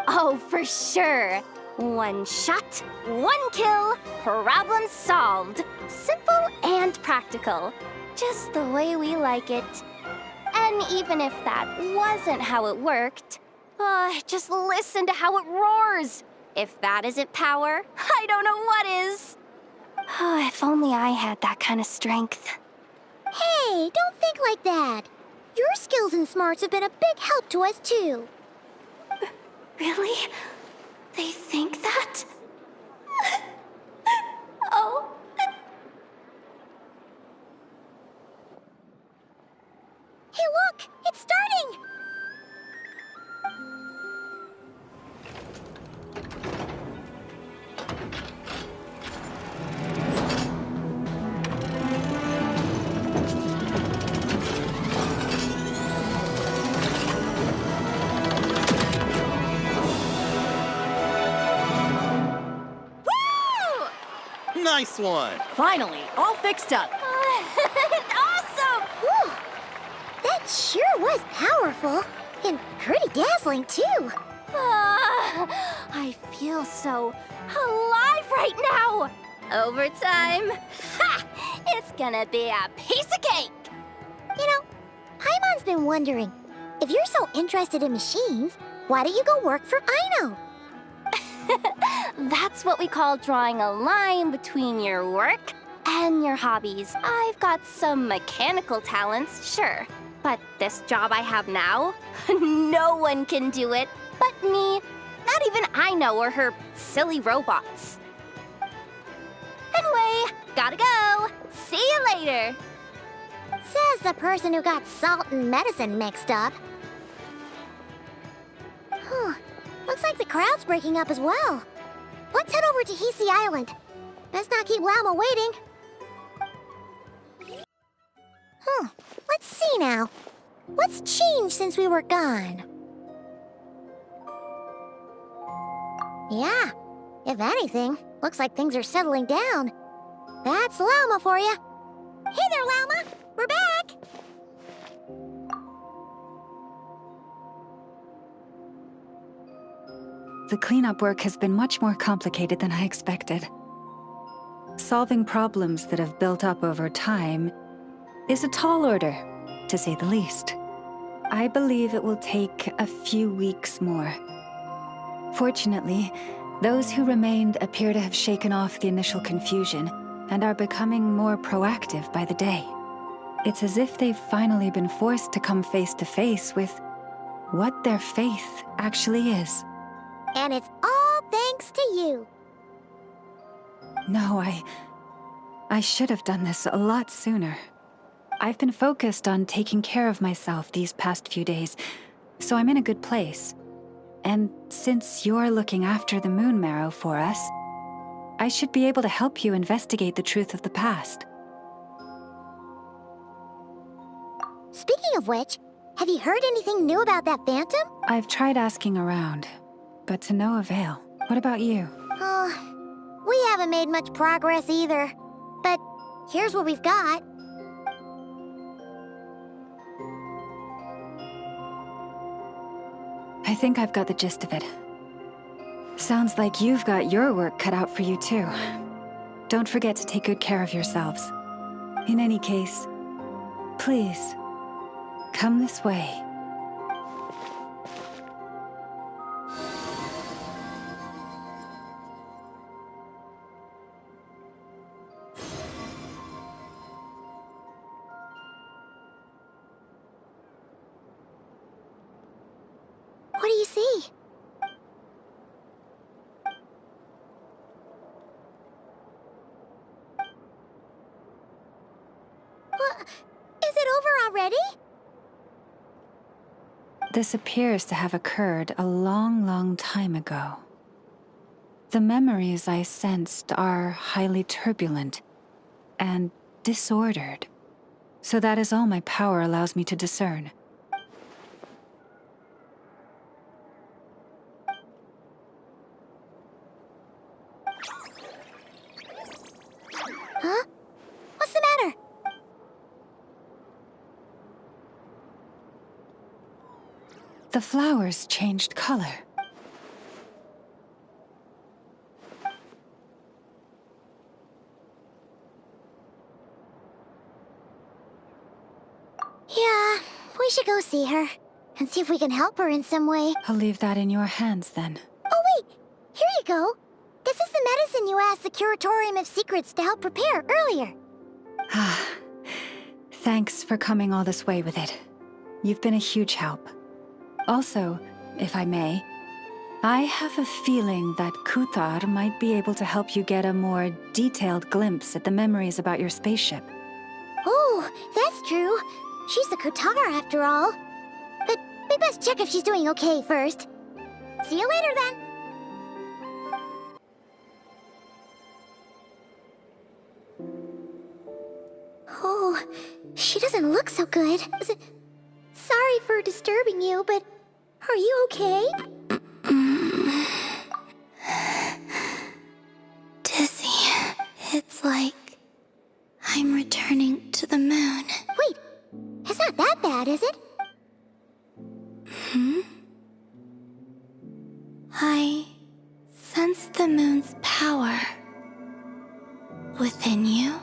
Oh, for sure. One shot, one kill, problem solved. Simple and practical. Just the way we like it. And even if that wasn't how it worked, just listen to how it roars. If that isn't power, I don't know what is. If only I had that kind of strength. Hey, don't think like that. Your skills and smarts have been a big help to us, too. Really? They think that? Oh. Hey, look! It's starting! Nice one! Finally, all fixed up. Awesome! Whew. That sure was powerful. And pretty dazzling, too. I feel so alive right now. Overtime? Ha! It's gonna be a piece of cake! You know, Paimon's been wondering, if you're so interested in machines, why don't you go work for Aino? That's what we call drawing a line between your work and your hobbies. I've got some mechanical talents, sure. But this job I have now, no one can do it but me. Not even Aino or her silly robots. Anyway, gotta go. See you later. Says the person who got salt and medicine mixed up. Looks like the crowd's breaking up as well. Let's head over to Hisi Island. Best not keep Llama waiting. Let's see now. What's changed since we were gone? Yeah, if anything, looks like things are settling down. That's Llama for you. Hey there, Llama! We're back! The cleanup work has been much more complicated than I expected. Solving problems that have built up over time is a tall order, to say the least. I believe it will take a few weeks more. Fortunately, those who remained appear to have shaken off the initial confusion and are becoming more proactive by the day. It's as if they've finally been forced to come face to face with what their faith actually is. And it's all thanks to you. No, I should have done this a lot sooner. I've been focused on taking care of myself these past few days, so I'm in a good place. And since you're looking after the Moon Marrow for us, I should be able to help you investigate the truth of the past. Speaking of which, have you heard anything new about that Phantom? I've tried asking around, but to no avail. What about you? We haven't made much progress either. But here's what we've got. I think I've got the gist of it. Sounds like you've got your work cut out for you too. Don't forget to take good care of yourselves. In any case, please, come this way. What do you see? What? Is it over already? This appears to have occurred a long, long time ago. The memories I sensed are highly turbulent and disordered. So that is all my power allows me to discern. Huh? What's the matter? The flowers changed color. Yeah, we should go see her and see if we can help her in some way. I'll leave that in your hands then. Oh wait, here you go. This is the medicine you asked the Curatorium of Secrets to help prepare earlier. Ah, thanks for coming all this way with it. You've been a huge help. Also, if I may, I have a feeling that Kuthar might be able to help you get a more detailed glimpse at the memories about your spaceship. Oh, that's true. She's the Kutar after all. But we best check if she's doing okay first. See you later then. Oh, she doesn't look so good. Sorry for disturbing you, but are you okay? Dizzy. It's like I'm returning to the moon. Wait, it's not that bad, is it? I sense the moon's power. within you?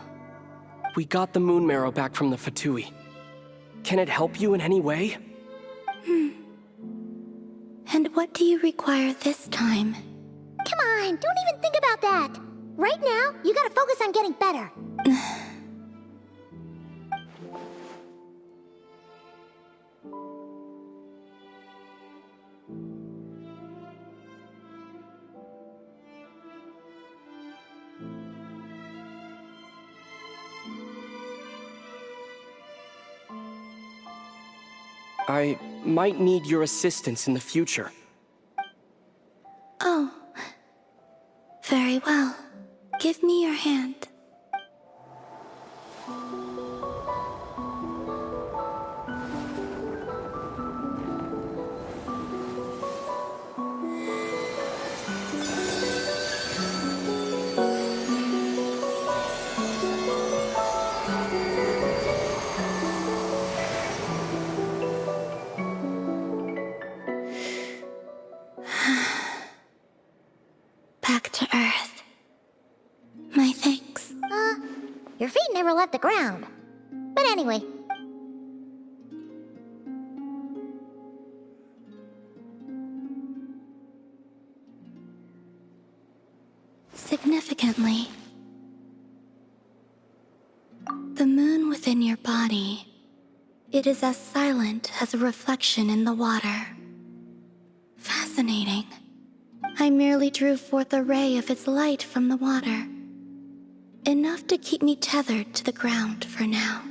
We got the moon marrow back from the Fatui. Can it help you in any way? And what do you require this time? Come on, don't even think about that. Right now, you gotta focus on getting better. I might need your assistance in the future. Oh. Very well. Give me your hand. Back to Earth. My thanks. Your feet never left the ground. But anyway. Significantly, the moon within your body, it is as silent as a reflection in the water. Fascinating. I merely drew forth a ray of its light from the water. Enough to keep me tethered to the ground for now.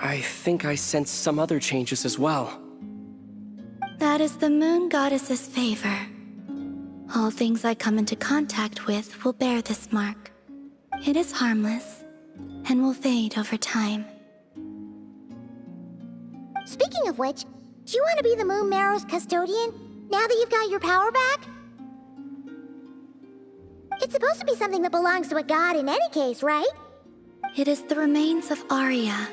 I think I sense some other changes as well. That is the moon goddess's favor. All things I come into contact with will bear this mark. It is harmless, and will fade over time. Speaking of which, do you want to be the Moon Marrow's custodian, now that you've got your power back? It's supposed to be something that belongs to a god in any case, right? It is the remains of Arya,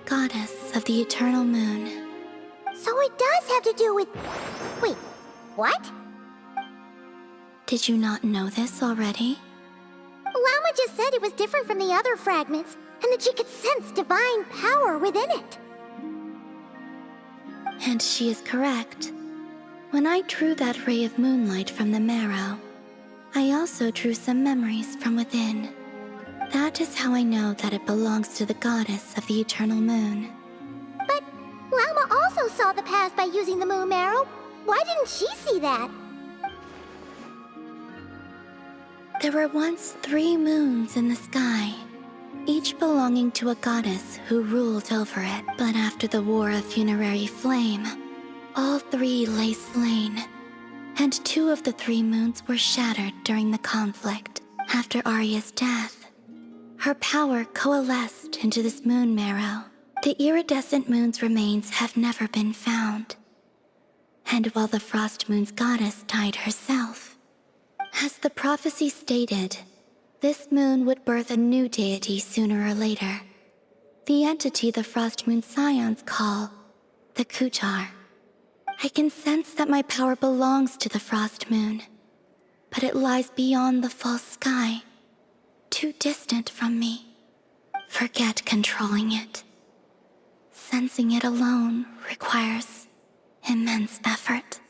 goddess of the eternal moon. So it does have to do with... Wait, what? Did you not know this already? Lama just said it was different from the other fragments, and that she could sense divine power within it. And she is correct. When I drew that ray of moonlight from the marrow, I also drew some memories from within. That is how I know that it belongs to the goddess of the eternal moon. But Lama also saw the past by using the moon marrow. Why didn't she see that? There were once 3 moons in the sky, each belonging to a goddess who ruled over it. But after the War of Funerary Flame, all 3 lay slain, and 2 of the 3 moons were shattered during the conflict. After Arya's death, her power coalesced into this moon marrow. The iridescent moon's remains have never been found. And while the Frost Moon's goddess died herself, as the prophecy stated, this moon would birth a new deity sooner or later. The entity the Frost Moon Scions call the Kutar. I can sense that my power belongs to the Frost Moon, but it lies beyond the false sky, too distant from me. Forget controlling it. Sensing it alone requires immense effort.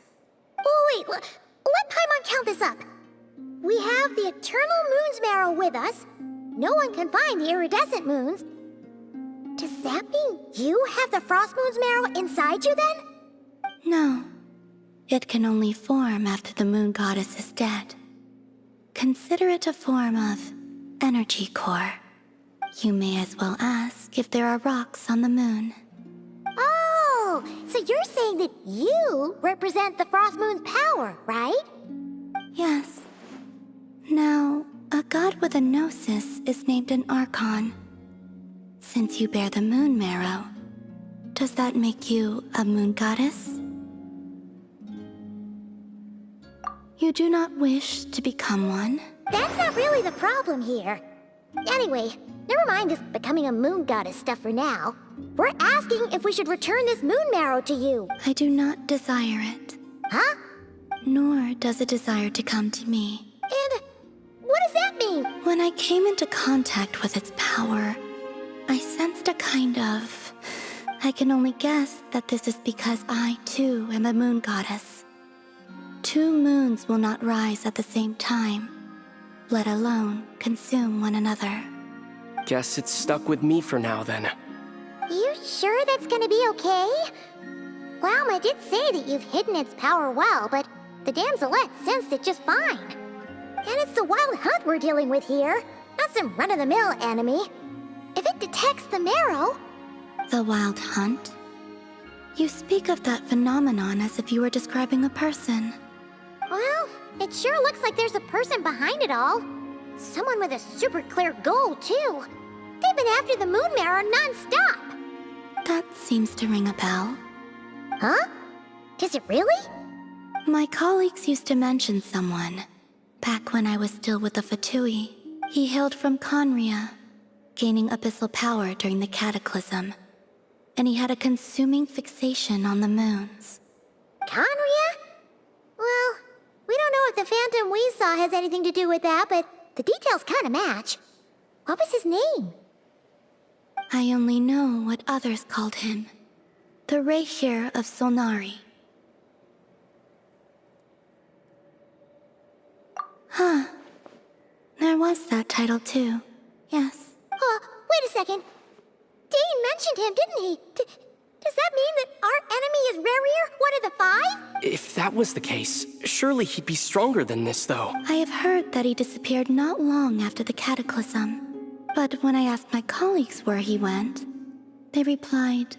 Oh wait, let Paimon count this up. We have the Eternal Moon's marrow with us. No one can find the iridescent moons. Does that mean you have the Frost Moon's marrow inside you then? No. It can only form after the moon goddess is dead. Consider it a form of energy core. You may as well ask if there are rocks on the moon. Oh, so you're saying that you represent the Frost Moon's power, right? Yes. Now, a god with a gnosis is named an Archon. Since you bear the moon marrow, does that make you a moon goddess? You do not wish to become one? That's not really the problem here. Anyway, never mind this becoming a moon goddess stuff for now. We're asking if we should return this moon marrow to you. I do not desire it. Huh? Nor does it desire to come to me. And what does that mean? When I came into contact with its power, I sensed a kind of... I can only guess that this is because I, too, am a moon goddess. 2 moons will not rise at the same time, let alone consume one another. Guess it's stuck with me for now, then. You sure that's gonna be okay? Glauma did say that you've hidden its power well, but the damselette sensed it just fine. And it's the wild hunt we're dealing with here, not some run-of-the-mill enemy. If it detects the marrow... The wild hunt? You speak of that phenomenon as if you were describing a person. Well, it sure looks like there's a person behind it all. Someone with a super clear goal, too. They've been after the moon marrow non-stop. That seems to ring a bell. Huh? Does it really? My colleagues used to mention someone. Back when I was still with the Fatui. He hailed from Conria, gaining abyssal power during the Cataclysm. And he had a consuming fixation on the moons. Conria? Well, we don't know if the phantom we saw has anything to do with that, but the details kinda match. What was his name? I only know what others called him. The Rehir of Solnari. Huh. There was that title too. Yes. Wait a second. Dane mentioned him, didn't he? Does that mean that our enemy is Rerir, one of the 5? If that was the case, surely he'd be stronger than this, though. I have heard that he disappeared not long after the Cataclysm. But when I asked my colleagues where he went, they replied...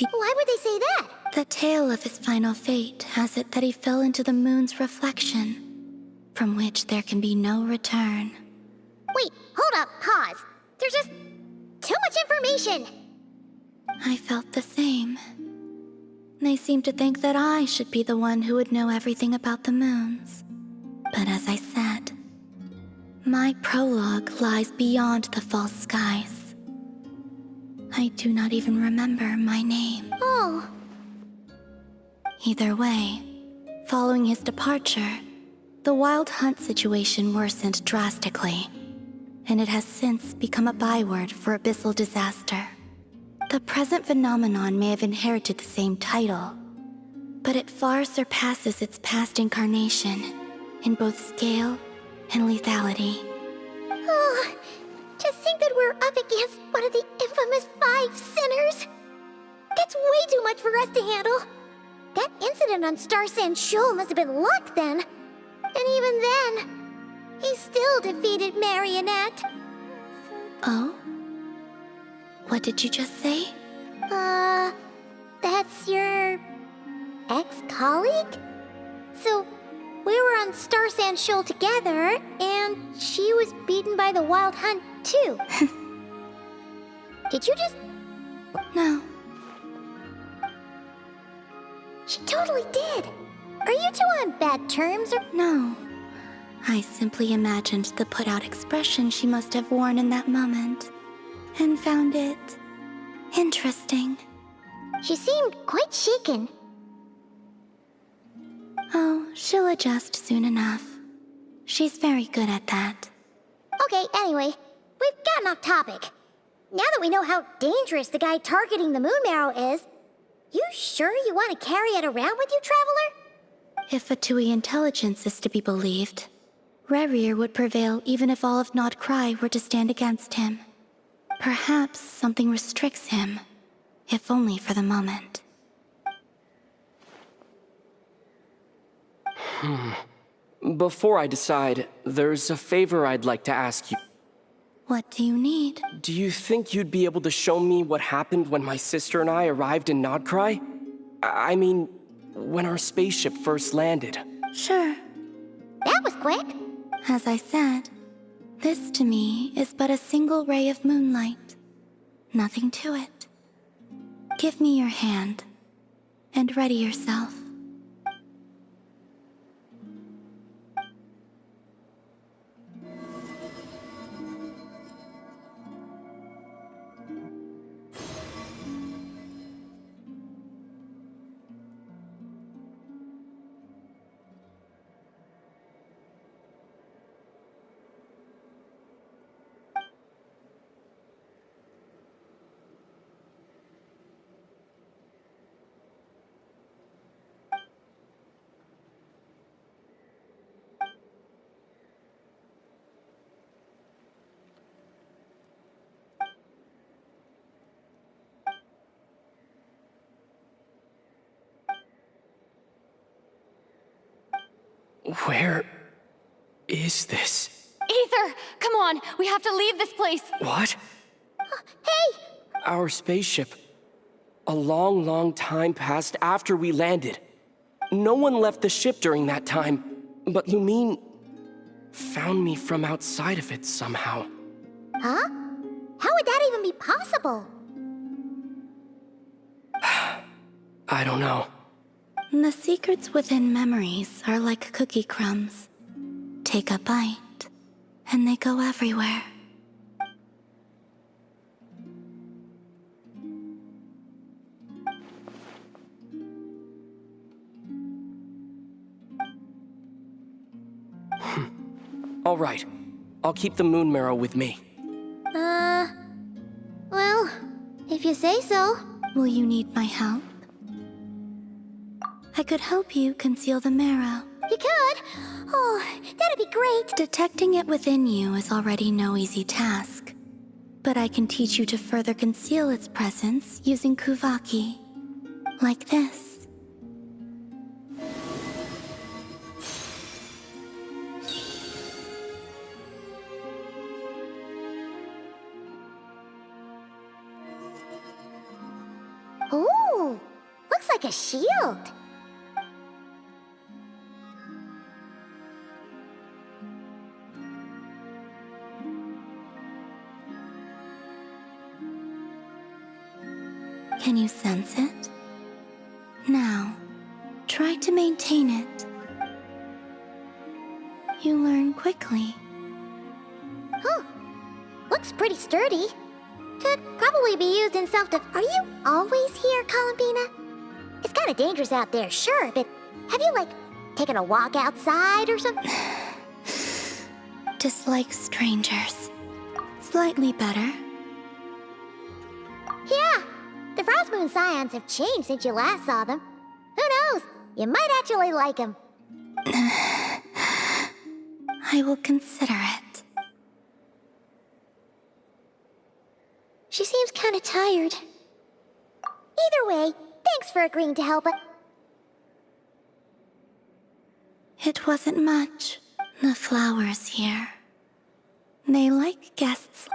Why would they say that? The tale of his final fate has it that he fell into the moon's reflection, from which there can be no return. Wait, hold up, pause. There's just too much information. I felt the same. They seemed to think that I should be the one who would know everything about the moons. But as I said, my prologue lies beyond the false skies. I do not even remember my name. Oh. Either way, following his departure, the wild hunt situation worsened drastically, and it has since become a byword for abyssal disaster. The present phenomenon may have inherited the same title, but it far surpasses its past incarnation in both scale and lethality. Oh, to think that we're up against one of the infamous 5 sinners. That's way too much for us to handle. That incident on Star Sand Shoal must have been luck then. And even then, he still defeated Marionette. Oh? What did you just say? That's your... ex-colleague? So, we were on Star Sand Shoal together, and she was beaten by the Wild Hunt, too. Did you just... No. She totally did. Are you two on bad terms, or... No. I simply imagined the put-out expression she must have worn in that moment, and found it... interesting. She seemed quite shaken. Oh, she'll adjust soon enough. She's very good at that. Okay, anyway, we've gotten off topic. Now that we know how dangerous the guy targeting the moon marrow is, you sure you want to carry it around with you, Traveler? If Fatui intelligence is to be believed, Rerir would prevail even if all of Nod Cry were to stand against him. Perhaps something restricts him, if only for the moment. Before I decide, there's a favor I'd like to ask you. What do you need? Do you think you'd be able to show me what happened when my sister and I arrived in Nodcry? I mean, when our spaceship first landed. Sure. That was quick. As I said, this to me is but a single ray of moonlight. Nothing to it. Give me your hand, and ready yourself. Where is this? Aether, come on, we have to leave this place. What? Hey! Our spaceship. A long, long time passed after we landed. No one left the ship during that time, but Lumine found me from outside of it somehow. Huh? How would that even be possible? I don't know. The secrets within memories are like cookie crumbs. Take a bite, and they go everywhere. All right. I'll keep the moon marrow with me. Well, if you say so. Will you need my help? I could help you conceal the marrow. You could? Oh, that'd be great. Detecting it within you is already no easy task. But I can teach you to further conceal its presence using Kuvaki. Like this. Ooh, looks like a shield. Can you sense it? Now, try to maintain it. You learn quickly. Huh. Looks pretty sturdy. Could probably be used in self-defense. Are you always here, Columbina? It's kind of dangerous out there, sure, but have you, like, taken a walk outside or something? Dislike strangers. Slightly better. Yeah, the Frost Moon Scions have changed since you last saw them. Who knows? You might actually like them. I will consider it. She seems kind of tired. Either way, thanks for agreeing to help us. It wasn't much. The flowers here. They like guests.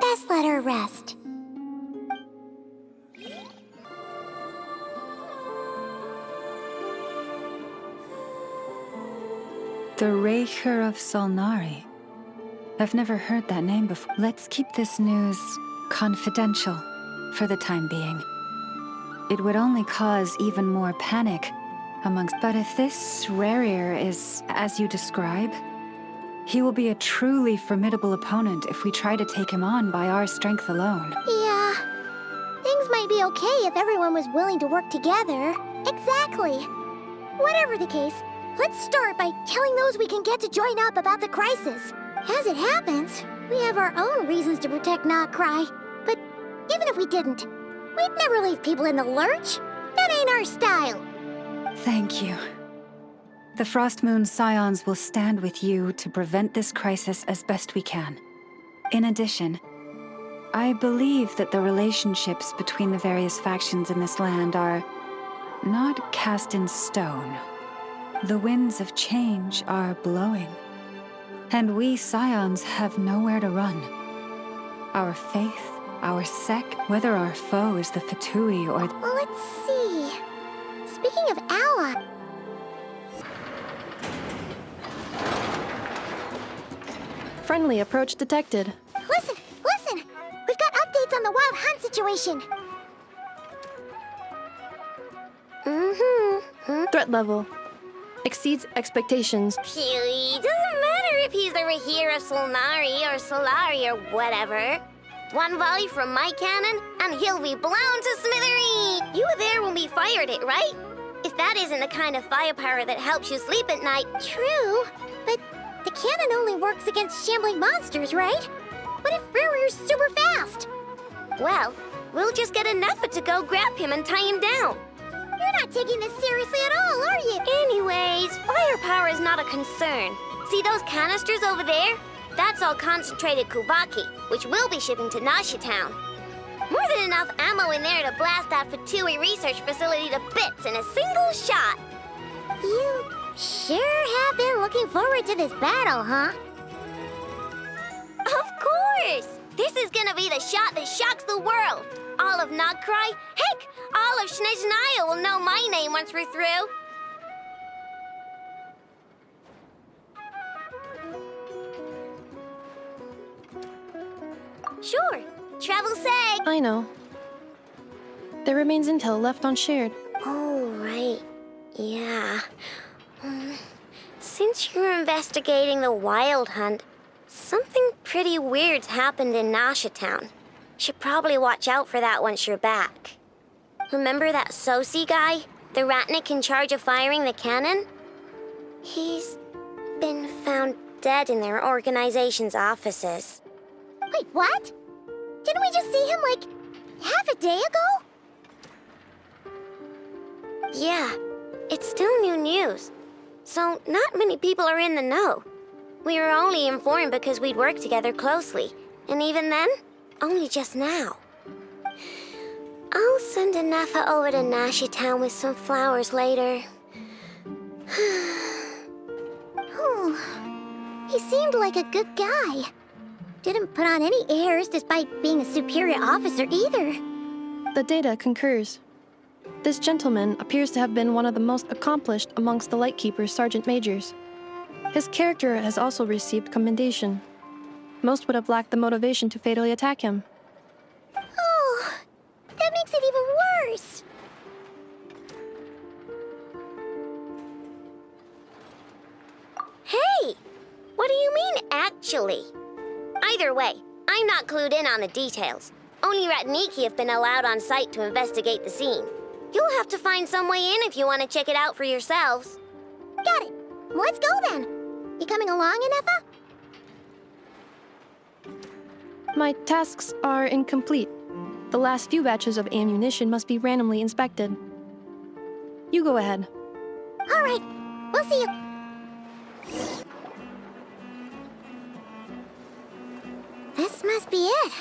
Best let her rest. The Raker of Solnari. I've never heard that name before. Let's keep this news confidential for the time being. It would only cause even more panic amongst... But if this Rarier is as you describe, he will be a truly formidable opponent if we try to take him on by our strength alone. Yeah. Things might be okay if everyone was willing to work together. Exactly. Whatever the case, let's start by telling those we can get to join up about the crisis. As it happens, we have our own reasons to protect Notcry. But even if we didn't, we'd never leave people in the lurch. That ain't our style. Thank you. The Frost Moon Scions will stand with you to prevent this crisis as best we can. In addition, I believe that the relationships between the various factions in this land are not cast in stone. The winds of change are blowing, and we Scions have nowhere to run. Our faith, our sect, whether our foe is the Fatui or... Let's see. Speaking of ally... Friendly approach detected. Listen! We've got updates on the Wild Hunt situation. Threat level exceeds expectations. Phew, doesn't matter if he's the Rahira Solnari or Solari or whatever. One volley from my cannon, and he'll be blown to smithereens. You were there when we fired it, right? If that isn't the kind of firepower that helps you sleep at night... True, but the cannon only works against shambling monsters, right? What if Rirrir's super fast? Well, we'll just get Nefa to go grab him and tie him down. You're not taking this seriously at all, are you? Anyways, firepower is not a concern. See those canisters over there? That's all concentrated Kuvaki, which we'll be shipping to Nasha Town. More than enough ammo in there to blast that Fatui research facility to bits in a single shot. You sure have been looking forward to this battle, huh? Of course! This is gonna be the shot that shocks the world. All of Nagcry, heck, all of Snezhnaya will know my name once we're through. Sure, travel seg. I know. There remains intel left unshared. Oh, right. Yeah. Since you're investigating the Wild Hunt, something pretty weird's happened in Nasha Town. Should probably watch out for that once you're back. Remember that Sosi guy? The Ratnik in charge of firing the cannon? He's been found dead in their organization's offices. Wait, what? Didn't we just see him, like, half a day ago? Yeah, it's still new news. So not many people are in the know. We were only informed because we'd worked together closely. And even then, only just now. I'll send Nefa over to Nasha Town with some flowers later. Oh, he seemed like a good guy. Didn't put on any airs despite being a superior officer either. The data concurs. This gentleman appears to have been one of the most accomplished amongst the Lightkeeper's sergeant majors. His character has also received commendation. Most would have lacked the motivation to fatally attack him. Oh, that makes it even worse. Hey! What do you mean, actually? Either way, I'm not clued in on the details. Only Ratniki have been allowed on site to investigate the scene. You'll have to find some way in if you want to check it out for yourselves. Got it. Let's go then. You coming along, Nefa? My tasks are incomplete. The last few batches of ammunition must be randomly inspected. You go ahead. All right. We'll see you. This must be it.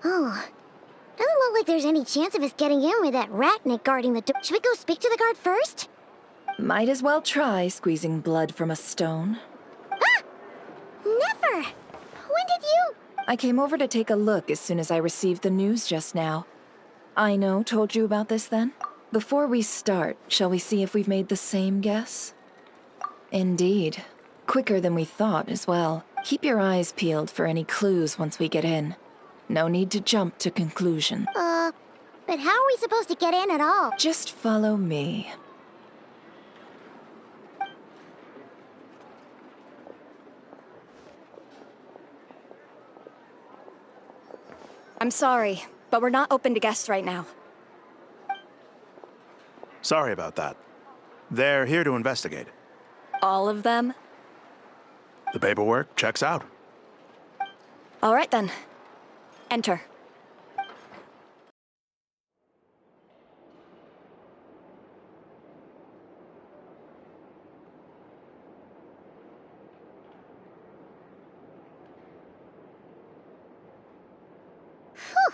Oh, doesn't look like there's any chance of us getting in with that Ratnik guarding the door. Should we go speak to the guard first? Might as well try squeezing blood from a stone. Ah! Never! When did you? I came over to take a look as soon as I received the news just now. Aino told you about this then? Before we start, shall we see if we've made the same guess? Indeed. Quicker than we thought as well. Keep your eyes peeled for any clues once we get in. No need to jump to conclusion. But how are we supposed to get in at all? Just follow me. I'm sorry, but we're not open to guests right now. Sorry about that. They're here to investigate. All of them? The paperwork checks out. All right then. Enter. Whew.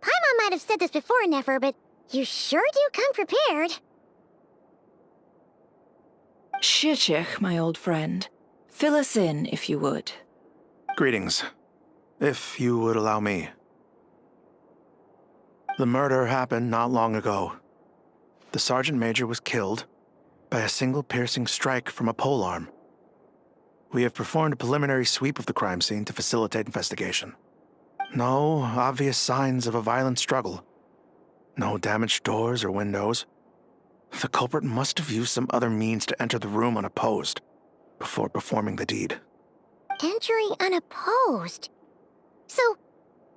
Paimon might have said this before, Nefer, but you sure do come prepared. Shishich, my old friend. Fill us in, if you would. Greetings. If you would allow me. The murder happened not long ago. The Sergeant Major was killed by a single piercing strike from a polearm. We have performed a preliminary sweep of the crime scene to facilitate investigation. No obvious signs of a violent struggle. No damaged doors or windows. The culprit must have used some other means to enter the room unopposed before performing the deed. Entering unopposed? So,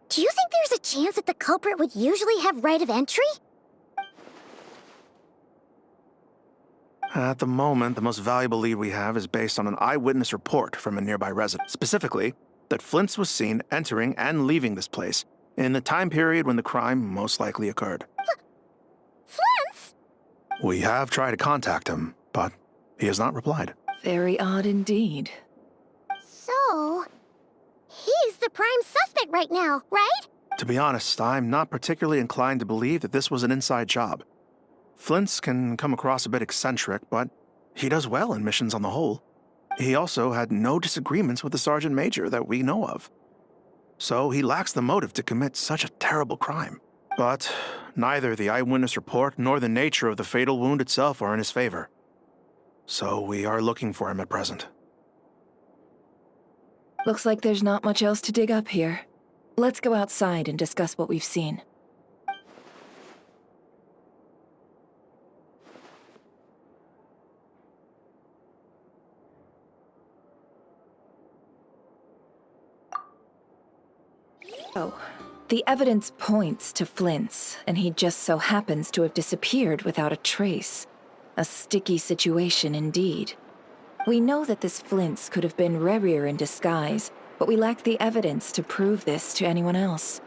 do you think there's a chance that the culprit would usually have right of entry? At the moment, the most valuable lead we have is based on an eyewitness report from a nearby resident. Specifically, that Flint's was seen entering and leaving this place in the time period when the crime most likely occurred. Flint's? We have tried to contact him, but he has not replied. Very odd indeed. So, he's the prime suspect right now, right? To be honest, I'm not particularly inclined to believe that this was an inside job. Flint's can come across a bit eccentric, but he does well in missions on the whole. He also had no disagreements with the Sergeant Major that we know of. So he lacks the motive to commit such a terrible crime. But neither the eyewitness report nor the nature of the fatal wound itself are in his favor. So we are looking for him at present. Looks like there's not much else to dig up here. Let's go outside and discuss what we've seen. Oh, the evidence points to Flint's, and he just so happens to have disappeared without a trace. A sticky situation indeed. We know that this Flint's could have been Rerir in disguise, but we lack the evidence to prove this to anyone else.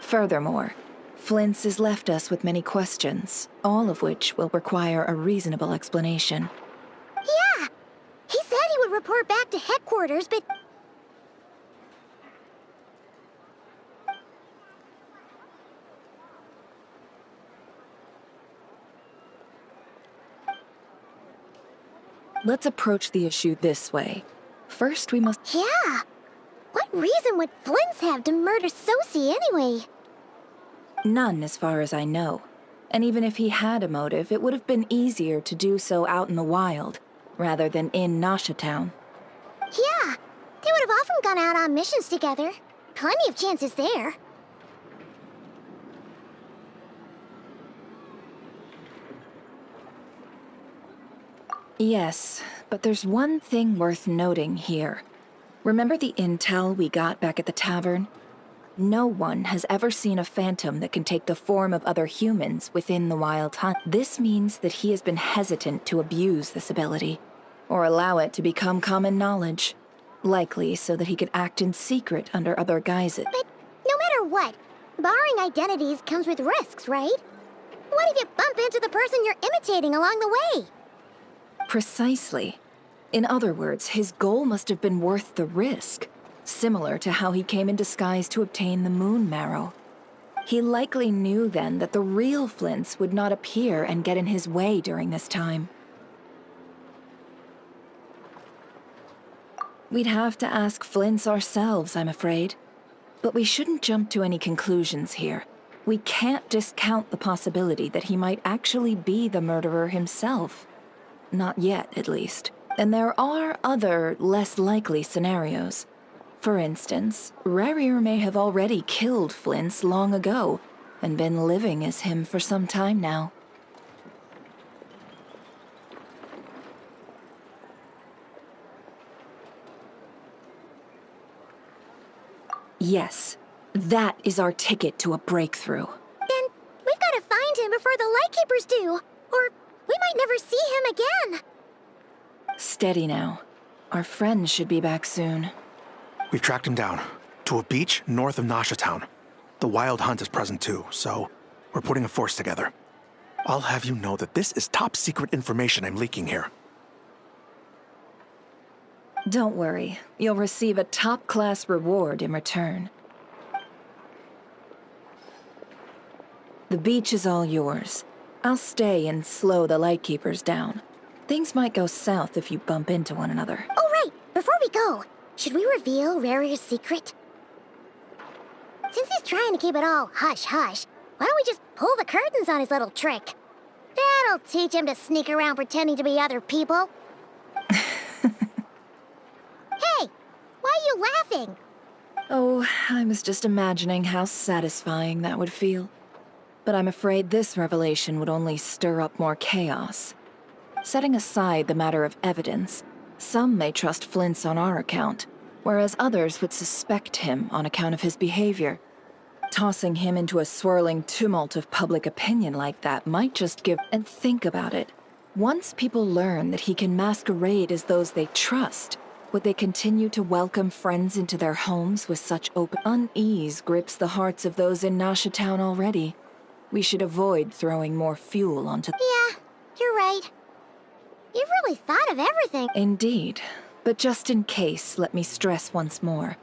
Furthermore, Flint's has left us with many questions, all of which will require a reasonable explanation. Yeah! He said he would report back to headquarters, but... Let's approach the issue this way. First, we must... Yeah! What reason would Flint's have to murder Sosie anyway? None, as far as I know. And even if he had a motive, it would have been easier to do so out in the wild, rather than in Nasha Town. Yeah! They would have often gone out on missions together. Plenty of chances there. Yes, but there's one thing worth noting here. Remember the intel we got back at the tavern? No one has ever seen a phantom that can take the form of other humans within the Wild Hunt. This means that he has been hesitant to abuse this ability, or allow it to become common knowledge. Likely so that he could act in secret under other guises. But no matter what, borrowing identities comes with risks, right? What if you bump into the person you're imitating along the way? Precisely. In other words, his goal must have been worth the risk, similar to how he came in disguise to obtain the moon marrow. He likely knew then that the real Flint's would not appear and get in his way during this time. We'd have to ask Flint's ourselves, I'm afraid. But we shouldn't jump to any conclusions here. We can't discount the possibility that he might actually be the murderer himself. Not yet, at least. And there are other, less likely scenarios. For instance, Rerir may have already killed Flint's long ago, and been living as him for some time now. Yes, that is our ticket to a breakthrough. Then we've got to find him before the Lightkeepers do, or we might never see him again. Steady now. Our friend should be back soon. We've tracked him down to a beach north of Nasha Town. The Wild Hunt is present too, so we're putting a force together. I'll have you know that this is top secret information I'm leaking here. Don't worry. You'll receive a top-class reward in return. The beach is all yours. I'll stay and slow the Lightkeepers down. Things might go south if you bump into one another. Oh, right! Before we go, should we reveal Rerir's secret? Since he's trying to keep it all hush-hush, why don't we just pull the curtains on his little trick? That'll teach him to sneak around pretending to be other people. Hey! Why are you laughing? Oh, I was just imagining how satisfying that would feel. But I'm afraid this revelation would only stir up more chaos. Setting aside the matter of evidence, some may trust Flint's on our account, whereas others would suspect him on account of his behavior. Tossing him into a swirling tumult of public opinion like that might just give... And think about it. Once people learn that he can masquerade as those they trust, Would they continue to welcome friends into their homes with such open unease grips the hearts of those in Nasha Town already? We should avoid throwing more fuel onto... Yeah, you're right. You've really thought of everything. Indeed. But just in case, let me stress once more.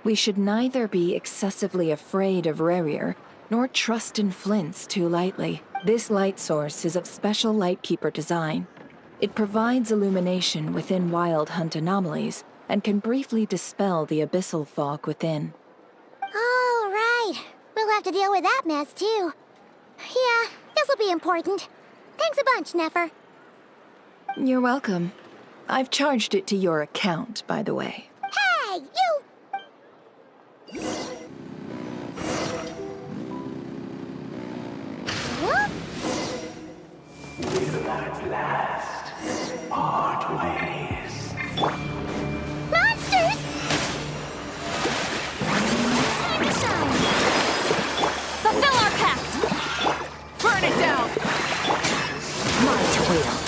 We should neither be excessively afraid of Rerir, nor trust in flints too lightly. This light source is of special Lightkeeper design. It provides illumination within Wild Hunt anomalies, and can briefly dispel the abyssal fog within. Oh, right. We'll have to deal with that mess, too. Yeah, this'll be important. Thanks a bunch, Nefer. You're welcome. I've charged it to your account, by the way. Hey, you! What? Will at last part ways. Monsters! Time to shine! Fulfill our pact! Burn it down! Might wield.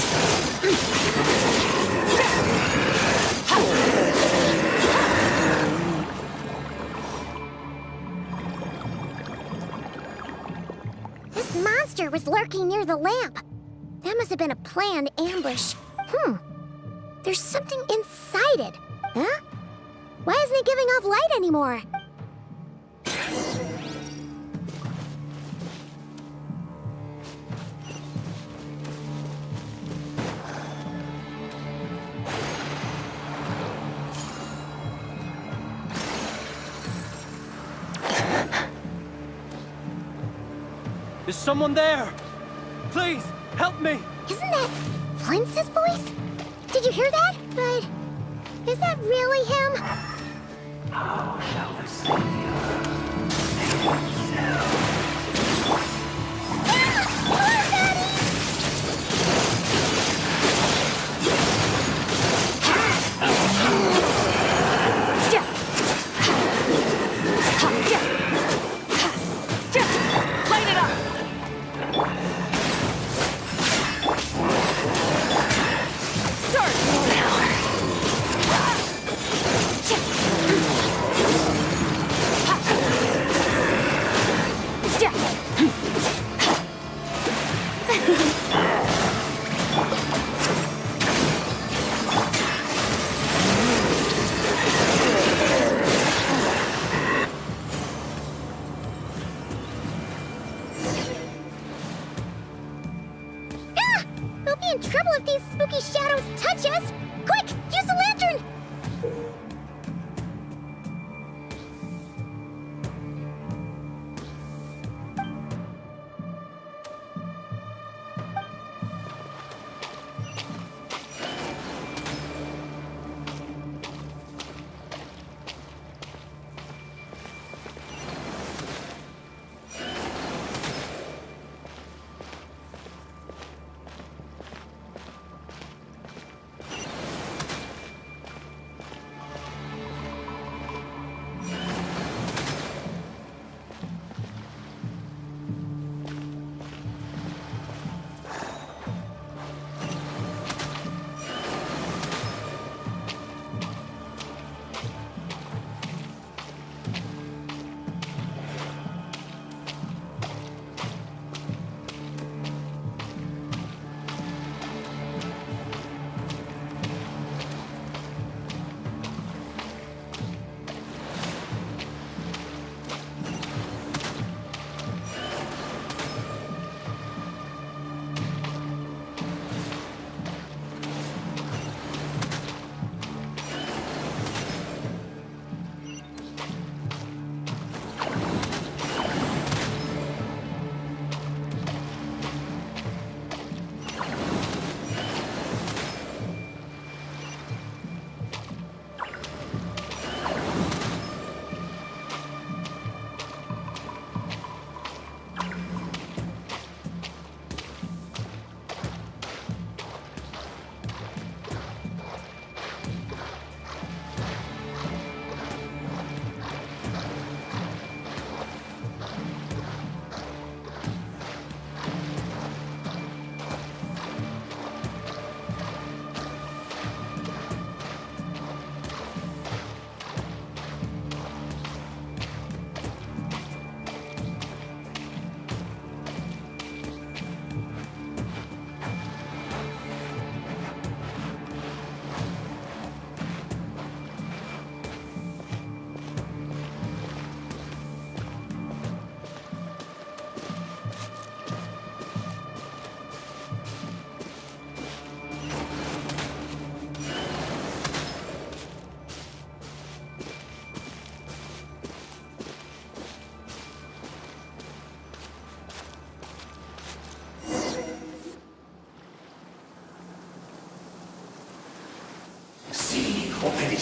This monster was lurking near the lamp. That must have been a planned ambush. There's something inside it. Huh? Why isn't it giving off light anymore? Is someone there? Please, help me! Isn't that Flint's voice? Did you hear that? But is that really him? How shall the Savior save himself? Light it up! Start! We'll be in trouble if these spooky shadows touch us! Quick, use the lantern!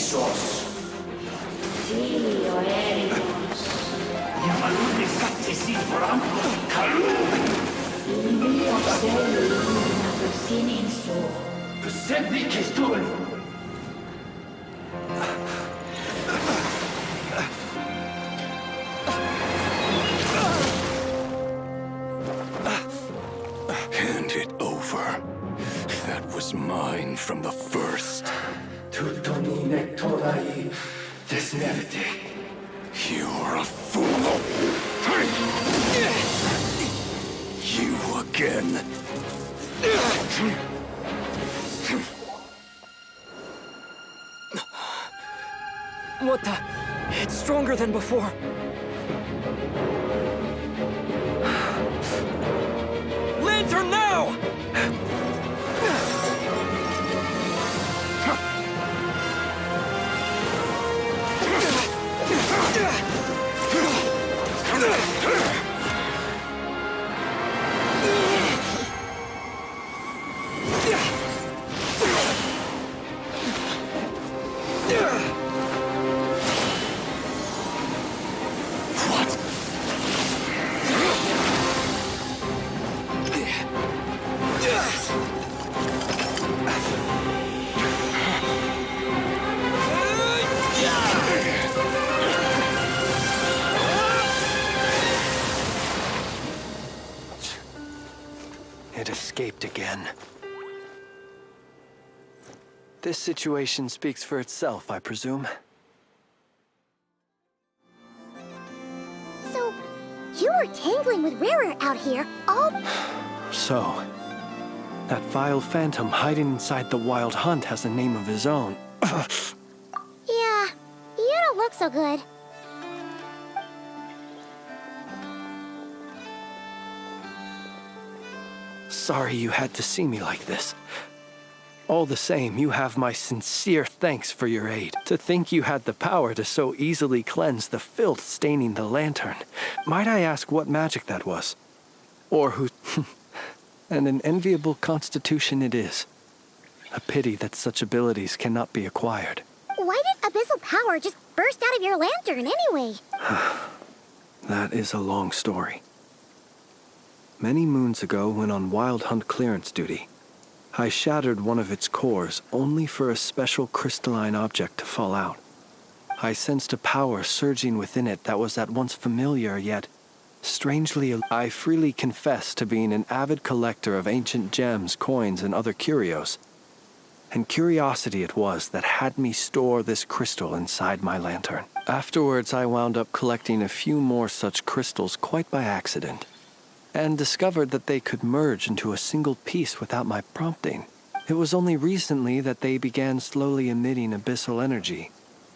Ixos. Yamalune satsisi porambos kalu. Persebi kestul. Hand it over. That was mine from the first. Tutoni nektorai desmerte. You're a fool. You again. What the? It's stronger than before. Lantern now! It escaped again. This situation speaks for itself, I presume. So, you were tangling with Rarer out here, all... So, that vile phantom hiding inside the Wild Hunt has a name of his own. Yeah, you don't look so good. Sorry you had to see me like this. All the same, you have my sincere thanks for your aid. To think you had the power to so easily cleanse the filth staining the lantern. Might I ask what magic that was? Or who... And an enviable constitution it is. A pity that such abilities cannot be acquired. Why did abyssal power just burst out of your lantern anyway? That is a long story. Many moons ago, when on Wild Hunt clearance duty, I shattered one of its cores only for a special crystalline object to fall out. I sensed a power surging within it that was at once familiar yet strangely. I freely confess to being an avid collector of ancient gems, coins, and other curios. And curiosity it was that had me store this crystal inside my lantern. Afterwards, I wound up collecting a few more such crystals quite by accident, and discovered that they could merge into a single piece without my prompting. It was only recently that they began slowly emitting abyssal energy,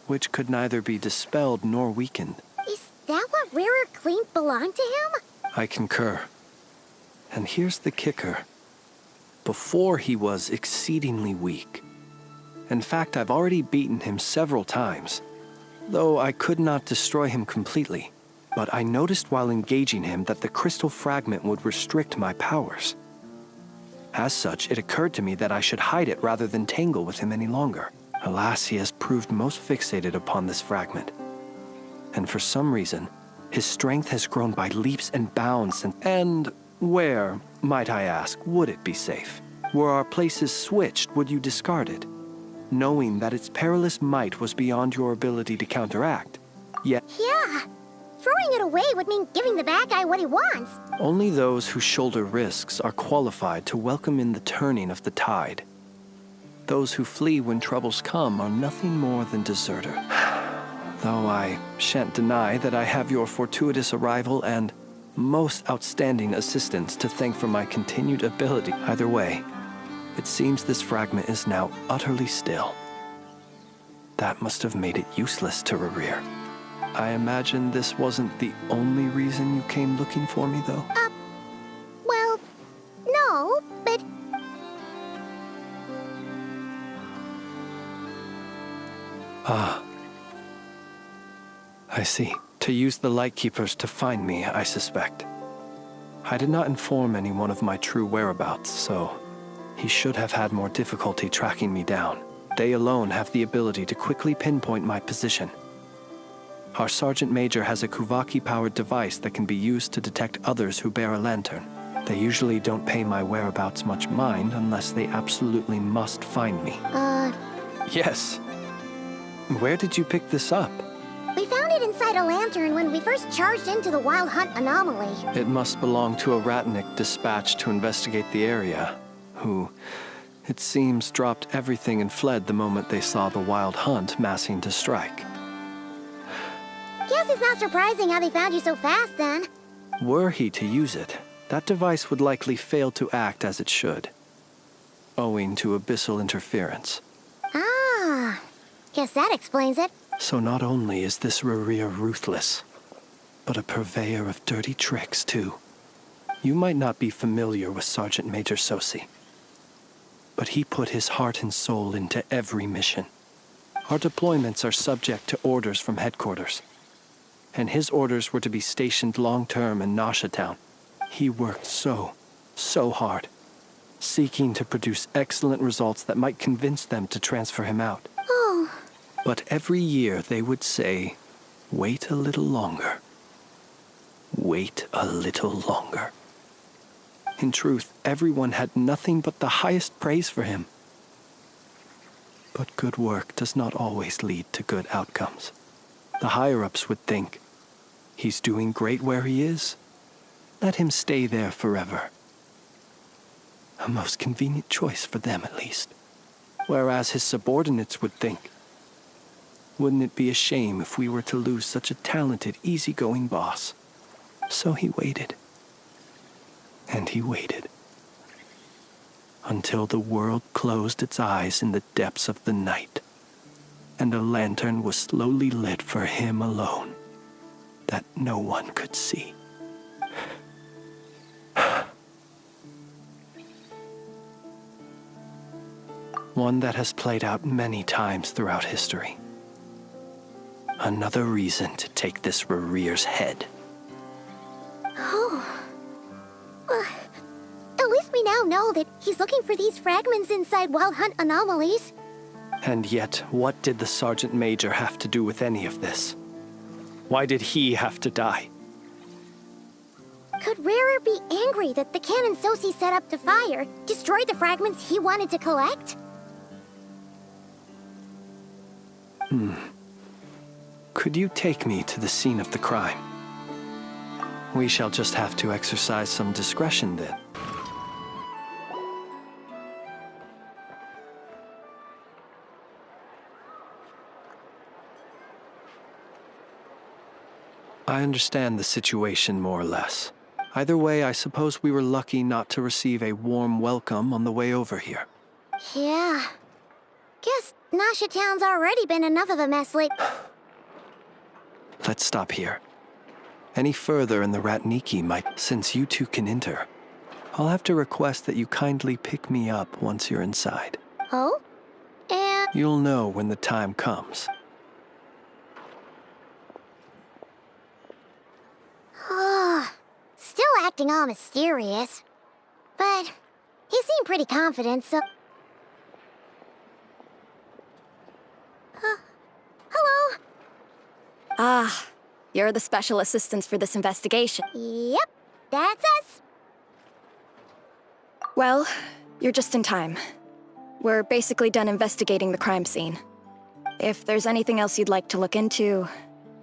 which could neither be dispelled nor weakened. Is that what Rarer claimed belonged to him? I concur. And here's the kicker. Before, he was exceedingly weak. In fact, I've already beaten him several times, though I could not destroy him completely. But I noticed while engaging him that the crystal fragment would restrict my powers. As such, it occurred to me that I should hide it rather than tangle with him any longer. Alas, he has proved most fixated upon this fragment. And for some reason, his strength has grown by leaps and bounds. And where, might I ask, would it be safe? Were our places switched, would you discard it, knowing that its perilous might was beyond your ability to counteract? Yet... Yeah. Throwing it away would mean giving the bad guy what he wants. Only those who shoulder risks are qualified to welcome in the turning of the tide. Those who flee when troubles come are nothing more than deserters. Though I shan't deny that I have your fortuitous arrival and most outstanding assistance to thank for my continued ability. Either way, it seems this fragment is now utterly still. That must have made it useless to Rarer. I imagine this wasn't the only reason you came looking for me, though? Well, no, but... Ah. I see. To use the Lightkeepers to find me, I suspect. I did not inform anyone of my true whereabouts, so he should have had more difficulty tracking me down. They alone have the ability to quickly pinpoint my position. Our Sergeant Major has a Kuvaki-powered device that can be used to detect others who bear a lantern. They usually don't pay my whereabouts much mind unless they absolutely must find me. Yes. Where did you pick this up? We found it inside a lantern when we first charged into the Wild Hunt anomaly. It must belong to a Ratnik dispatched to investigate the area, who, it seems, dropped everything and fled the moment they saw the Wild Hunt massing to strike. Guess it's not surprising how they found you so fast, then. Were he to use it, that device would likely fail to act as it should, owing to abyssal interference. Ah, guess that explains it. So not only is this Rerir ruthless, but a purveyor of dirty tricks, too. You might not be familiar with Sergeant Major Sosi, but he put his heart and soul into every mission. Our deployments are subject to orders from headquarters, and his orders were to be stationed long-term in Nasha Town. He worked so hard, seeking to produce excellent results that might convince them to transfer him out. Oh. But every year they would say, wait a little longer. Wait a little longer. In truth, everyone had nothing but the highest praise for him. But good work does not always lead to good outcomes. The higher-ups would think, he's doing great where he is. Let him stay there forever. A most convenient choice for them, at least. Whereas his subordinates would think, wouldn't it be a shame if we were to lose such a talented, easygoing boss? So he waited. And he waited. Until the world closed its eyes in the depths of the night, and a lantern was slowly lit for him alone, that no one could see. One that has played out many times throughout history. Another reason to take this Rerir's head. Oh. At least we now know that he's looking for these fragments inside Wild Hunt anomalies. And yet, what did the Sergeant Major have to do with any of this? Why did he have to die? Could Rarer be angry that the cannon Sosi set up to fire destroyed the fragments he wanted to collect? Could you take me to the scene of the crime? We shall just have to exercise some discretion then. I understand the situation more or less. Either way, I suppose we were lucky not to receive a warm welcome on the way over here. Yeah. Guess Nasha Town's already been enough of a mess lately. Let's stop here. Any further and the Ratniki might, since you two can enter. I'll have to request that you kindly pick me up once you're inside. Oh? And... You'll know when the time comes. Still acting all mysterious. But he seemed pretty confident, so... Hello? Ah, you're the special assistants for this investigation. Yep, that's us. Well, you're just in time. We're basically done investigating the crime scene. If there's anything else you'd like to look into,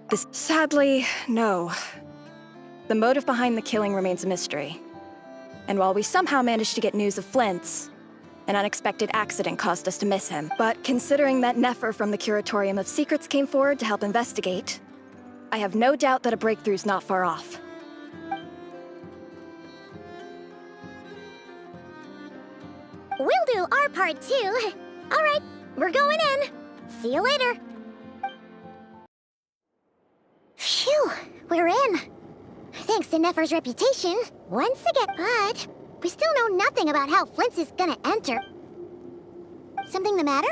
this... Sadly, no. The motive behind the killing remains a mystery. And while we somehow managed to get news of Flint's, an unexpected accident caused us to miss him. But considering that Nefer from the Curatorium of Secrets came forward to help investigate, I have no doubt that a breakthrough's not far off. We'll do our part too. All right, we're going in. See you later. Phew, we're in. Thanks to Nefer's reputation, once again. But we still know nothing about how Flint's is gonna enter. Something the matter?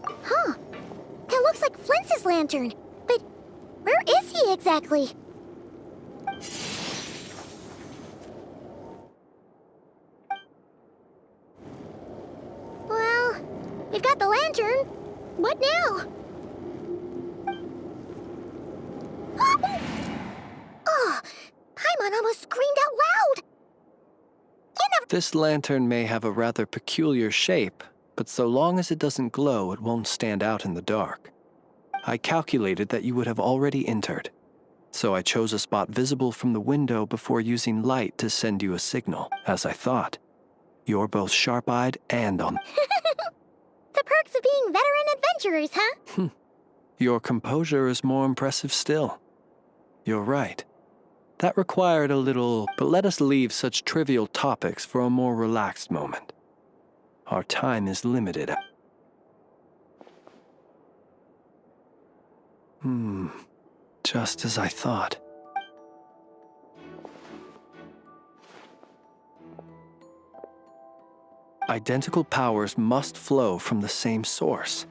Huh. That looks like Flint's lantern. But where is he exactly? lantern. What now? Oh, Paimon almost screamed out loud. This lantern may have a rather peculiar shape, but so long as it doesn't glow, it won't stand out in the dark. I calculated that you would have already entered, so I chose a spot visible from the window before using light to send you a signal, as I thought. You're both sharp-eyed and on. The perks of being veteran adventurers, huh? Your composure is more impressive still. You're right. That required a little, but let us leave such trivial topics for a more relaxed moment. Our time is limited. Just as I thought. Identical powers must flow from the same source.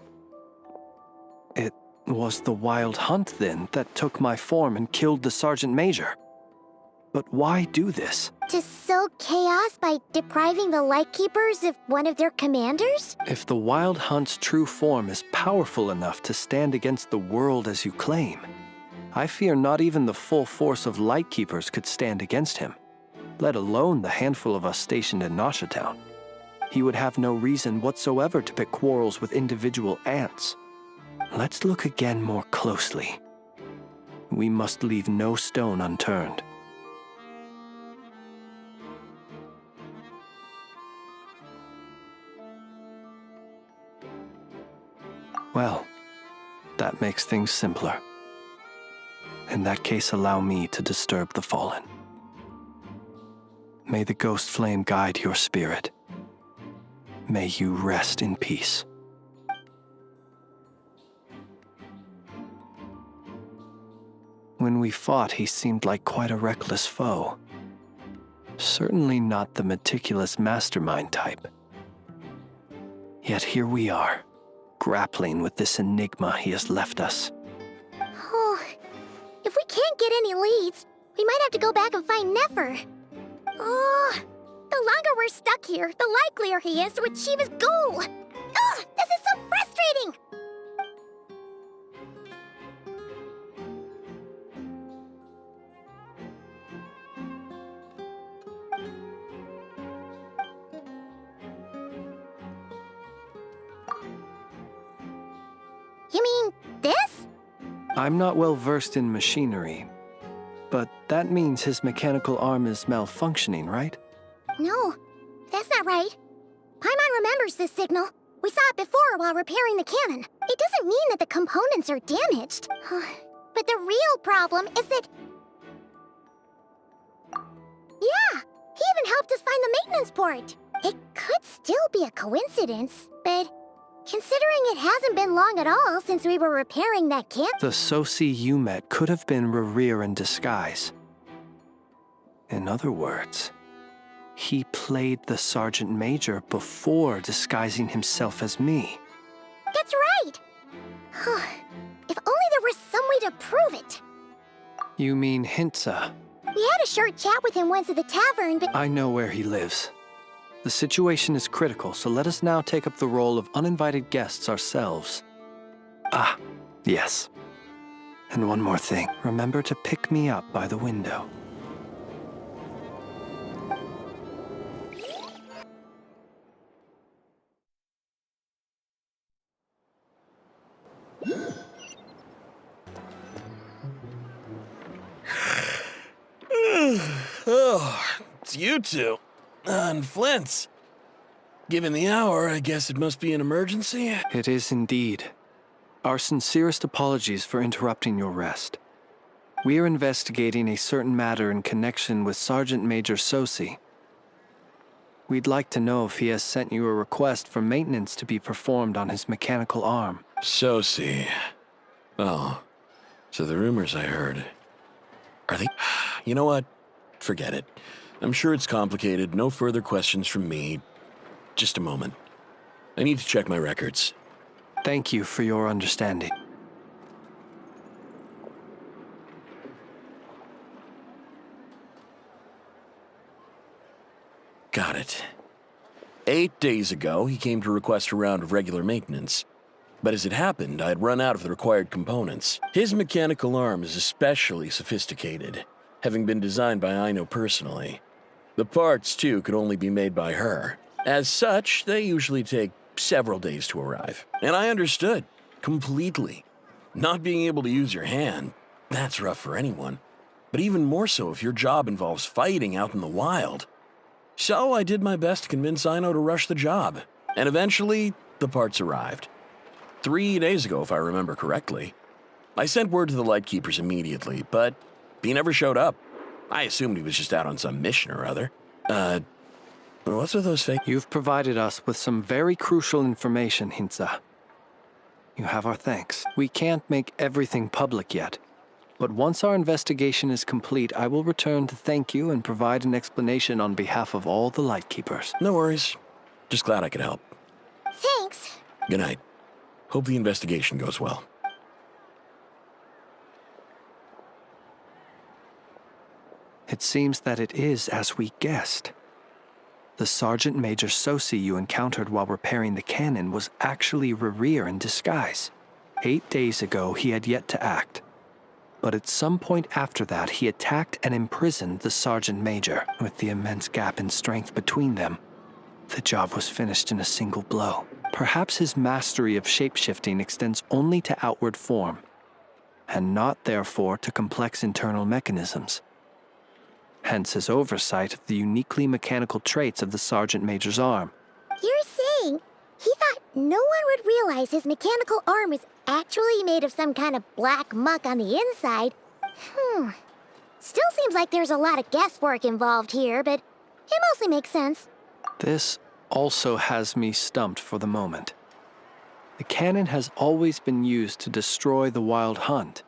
It was the Wild Hunt, then, that took my form and killed the Sergeant Major. But why do this? To sow chaos by depriving the Lightkeepers of one of their commanders? If the Wild Hunt's true form is powerful enough to stand against the world as you claim, I fear not even the full force of Lightkeepers could stand against him, let alone the handful of us stationed in Nasha Town. He would have no reason whatsoever to pick quarrels with individual ants. Let's look again more closely. We must leave no stone unturned. Well, that makes things simpler. In that case, allow me to disturb the fallen. May the ghost flame guide your spirit. May you rest in peace. When we fought, he seemed like quite a reckless foe. Certainly not the meticulous mastermind type. Yet here we are, grappling with this enigma he has left us. Oh, if we can't get any leads, we might have to go back and find Nefer. Oh, the longer we're stuck here, the likelier he is to achieve his goal. Ugh, this is so frustrating! You mean this? I'm not well versed in machinery, but that means his mechanical arm is malfunctioning, right? No, that's not right. Paimon remembers this signal. We saw it before while repairing the cannon. It doesn't mean that the components are damaged. But the real problem is that... Yeah, he even helped us find the maintenance port. It could still be a coincidence, but considering it hasn't been long at all since we were repairing that cannon... The Soci you met could have been Rerir in disguise. In other words, he played the Sergeant Major before disguising himself as me. That's right! If only there were some way to prove it. You mean Hintsa? We had a short chat with him once at the tavern, but... I know where he lives. The situation is critical, so let us now take up the role of uninvited guests ourselves. Ah, yes. And one more thing. Remember to pick me up by the window. Oh, it's you two. And Flint's. Given the hour, I guess it must be an emergency? It is indeed. Our sincerest apologies for interrupting your rest. We are investigating a certain matter in connection with Sergeant Major Soci. We'd like to know if he has sent you a request for maintenance to be performed on his mechanical arm. Soci. Oh, so the rumors I heard. Are they... You know what? Forget it. I'm sure it's complicated. No further questions from me. Just a moment. I need to check my records. Thank you for your understanding. Got it. 8 days ago, he came to request a round of regular maintenance. But as it happened, I'd run out of the required components. His mechanical arm is especially sophisticated, having been designed by Aino personally. The parts, too, could only be made by her. As such, they usually take several days to arrive. And I understood, completely. Not being able to use your hand, that's rough for anyone. But even more so if your job involves fighting out in the wild. So I did my best to convince Aino to rush the job. And eventually, the parts arrived. 3 days ago, if I remember correctly. I sent word to the Lightkeepers immediately, but he never showed up. I assumed he was just out on some mission or other. What's with those fake— You've provided us with some very crucial information, Hintsa. You have our thanks. We can't make everything public yet, but once our investigation is complete, I will return to thank you and provide an explanation on behalf of all the Lightkeepers. No worries. Just glad I could help. Thanks. Good night. Hope the investigation goes well. It seems that it is as we guessed. The Sergeant Major Sosi you encountered while repairing the cannon was actually Rerir in disguise. 8 days ago, he had yet to act. But at some point after that, he attacked and imprisoned the Sergeant Major. With the immense gap in strength between them, the job was finished in a single blow. Perhaps his mastery of shapeshifting extends only to outward form, and not therefore to complex internal mechanisms. Hence his oversight of the uniquely mechanical traits of the Sergeant Major's arm. You're saying he thought no one would realize his mechanical arm is actually made of some kind of black muck on the inside? Still seems like there's a lot of guesswork involved here, but it mostly makes sense. This also has me stumped for the moment. The cannon has always been used to destroy the Wild Hunt,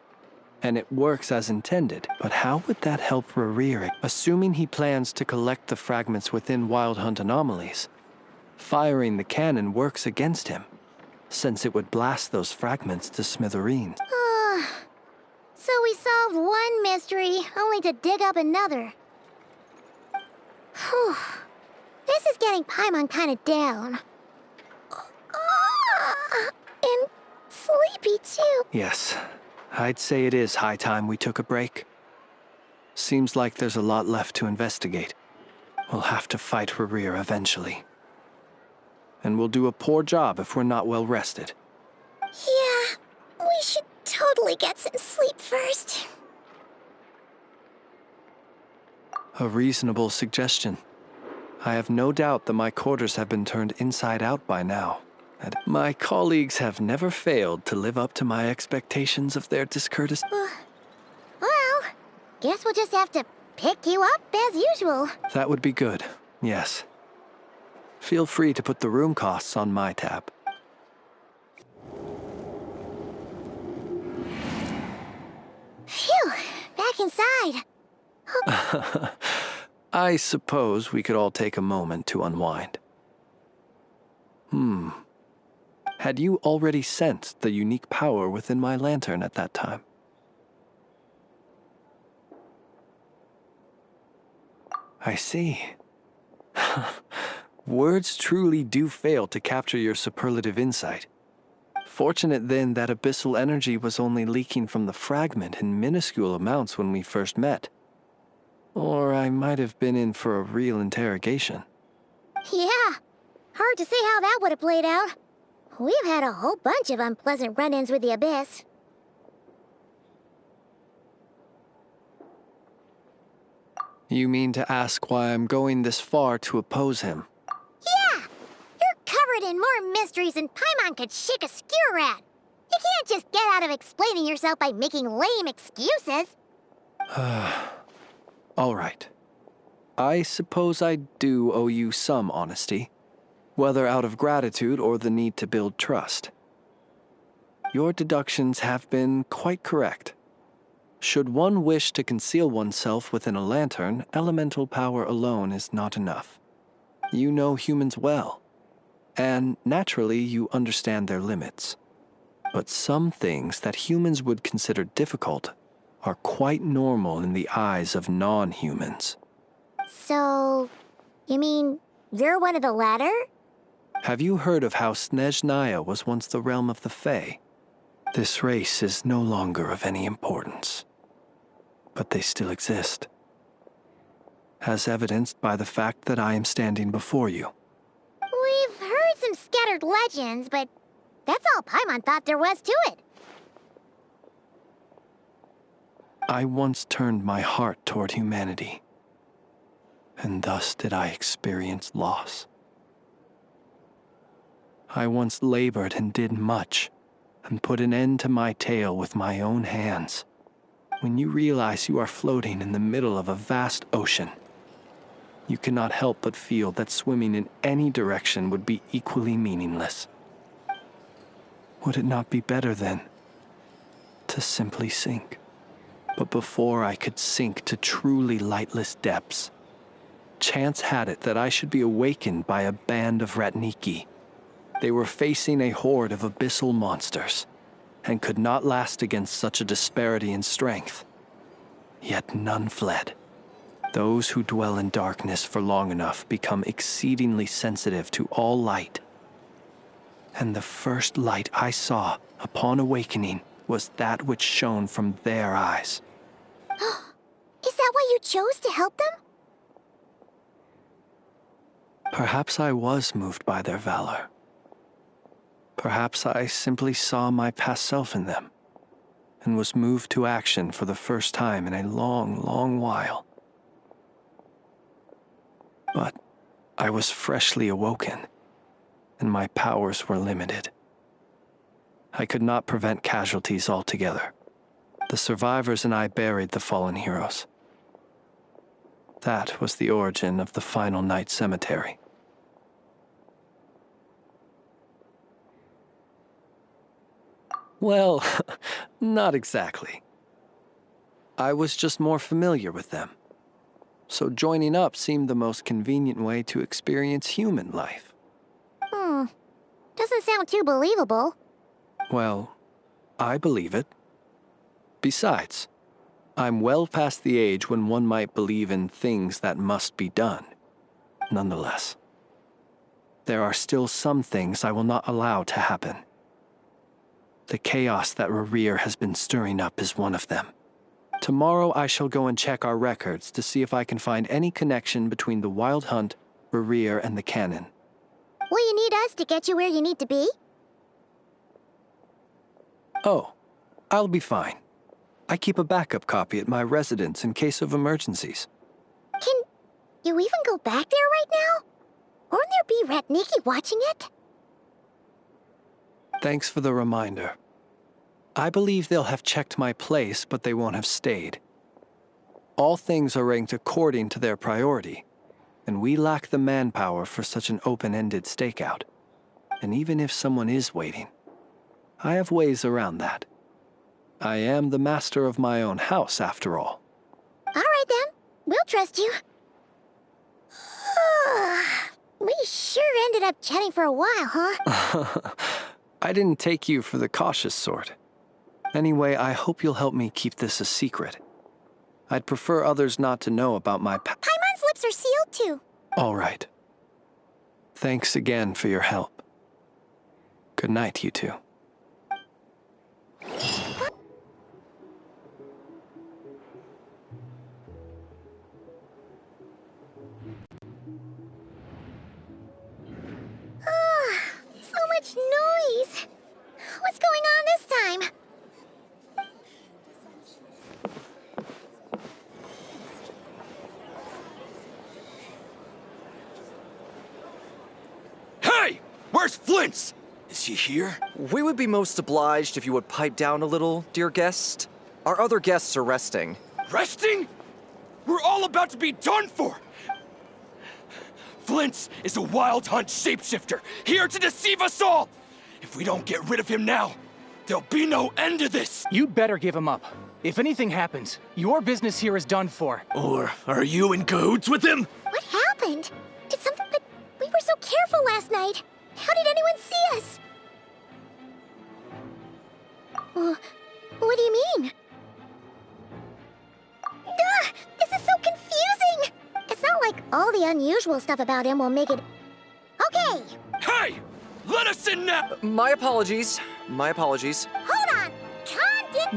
and it works as intended. But how would that help Rerir, assuming he plans to collect the fragments within Wild Hunt anomalies? Firing the cannon works against him, since it would blast those fragments to smithereens. So we solved one mystery, only to dig up another. Whew. This is getting Paimon kind of down. And sleepy, too. Yes, I'd say it is high time we took a break. Seems like there's a lot left to investigate. We'll have to fight Rerir eventually. And we'll do a poor job if we're not well rested. Yeah, we should totally get some sleep first. A reasonable suggestion. I have no doubt that my quarters have been turned inside out by now. And my colleagues have never failed to live up to my expectations of their discourtesy. Well, guess we'll just have to pick you up as usual. That would be good, yes. Feel free to put the room costs on my tab. Phew, back inside. I suppose we could all take a moment to unwind. Had you already sensed the unique power within my lantern at that time? I see. Words truly do fail to capture your superlative insight. Fortunate then that abyssal energy was only leaking from the fragment in minuscule amounts when we first met. Or I might have been in for a real interrogation. Yeah, hard to say how that would have played out. We've had a whole bunch of unpleasant run-ins with the Abyss. You mean to ask why I'm going this far to oppose him? Yeah! You're covered in more mysteries than Paimon could shake a skewer at. You can't just get out of explaining yourself by making lame excuses. All right. I suppose I do owe you some honesty, whether out of gratitude or the need to build trust. Your deductions have been quite correct. Should one wish to conceal oneself within a lantern, elemental power alone is not enough. You know humans well, and naturally you understand their limits. But some things that humans would consider difficult are quite normal in the eyes of non-humans. So, you mean you're one of the latter? Have you heard of how Snezhnaya was once the realm of the Fae? This race is no longer of any importance, but they still exist, as evidenced by the fact that I am standing before you. We've heard some scattered legends, but that's all Paimon thought there was to it. I once turned my heart toward humanity, and thus did I experience loss. I once labored and did much, and put an end to my tale with my own hands. When you realize you are floating in the middle of a vast ocean, you cannot help but feel that swimming in any direction would be equally meaningless. Would it not be better, then, to simply sink? But before I could sink to truly lightless depths, chance had it that I should be awakened by a band of Ratniki. They were facing a horde of abyssal monsters, and could not last against such a disparity in strength. Yet none fled. Those who dwell in darkness for long enough become exceedingly sensitive to all light. And the first light I saw upon awakening was that which shone from their eyes. Is that why you chose to help them? Perhaps I was moved by their valor. Perhaps I simply saw my past self in them, and was moved to action for the first time in a long, long while. But I was freshly awoken, and my powers were limited. I could not prevent casualties altogether. The survivors and I buried the fallen heroes. That was the origin of the final night cemetery. Well, not exactly. I was just more familiar with them, so joining up seemed the most convenient way to experience human life. Doesn't sound too believable. Well, I believe it. Besides, I'm well past the age when one might believe in things that must be done. Nonetheless, there are still some things I will not allow to happen. The chaos that Rerir has been stirring up is one of them. Tomorrow I shall go and check our records to see if I can find any connection between the Wild Hunt, Rerir, and the Canon. Will you need us to get you where you need to be? Oh, I'll be fine. I keep a backup copy at my residence in case of emergencies. Can you even go back there right now? Won't there be Ratniki watching it? Thanks for the reminder. I believe they'll have checked my place, but they won't have stayed. All things are ranked according to their priority, and we lack the manpower for such an open-ended stakeout. And even if someone is waiting, I have ways around that. I am the master of my own house, after all. All right, then. We'll trust you. We sure ended up chatting for a while, huh? I didn't take you for the cautious sort. Anyway, I hope you'll help me keep this a secret. I'd prefer others not to know about my Paimon's lips are sealed, too. All right. Thanks again for your help. Good night, you two. So much noise. What's going on this time? Hey! Where's Flint's? Is he here? We would be most obliged if you would pipe down a little, dear guest. Our other guests are resting. Resting? We're all about to be done for! Flint's is a Wild Hunt shapeshifter, here to deceive us all! If we don't get rid of him now, there'll be no end to this! You'd better give him up. If anything happens, your business here is done for. Or are you in cahoots with him? What happened? Did something... But we were so careful last night. How did anyone see us? What do you mean? This is so confusing! It's not like all the unusual stuff about him will make it... Okay! Hey! Let us in now! My apologies. My apologies. Hold on!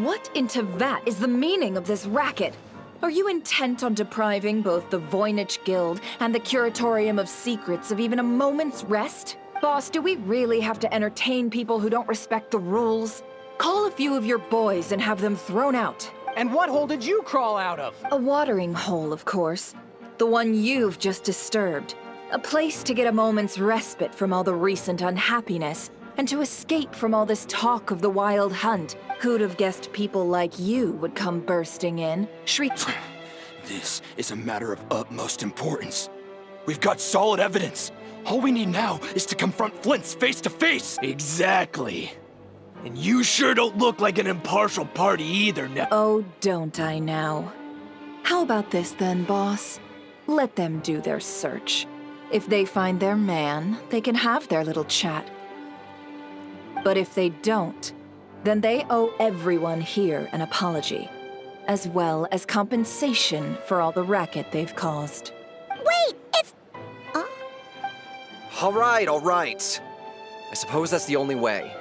What in Tevat is the meaning of this racket? Are you intent on depriving both the Voynich Guild and the Curatorium of Secrets of even a moment's rest? Boss, do we really have to entertain people who don't respect the rules? Call a few of your boys and have them thrown out. And what hole did you crawl out of? A watering hole, of course. The one you've just disturbed. A place to get a moment's respite from all the recent unhappiness, and to escape from all this talk of the Wild Hunt. Who'd have guessed people like you would come bursting in, shrieking? This is a matter of utmost importance. We've got solid evidence. All we need now is to confront Flint's face to face. Exactly. And you sure don't look like an impartial party either now. Oh, don't I now? How about this then, boss? Let them do their search. If they find their man, they can have their little chat. But if they don't, then they owe everyone here an apology, as well as compensation for all the racket they've caused. Wait, it's... All right, all right. I suppose that's the only way.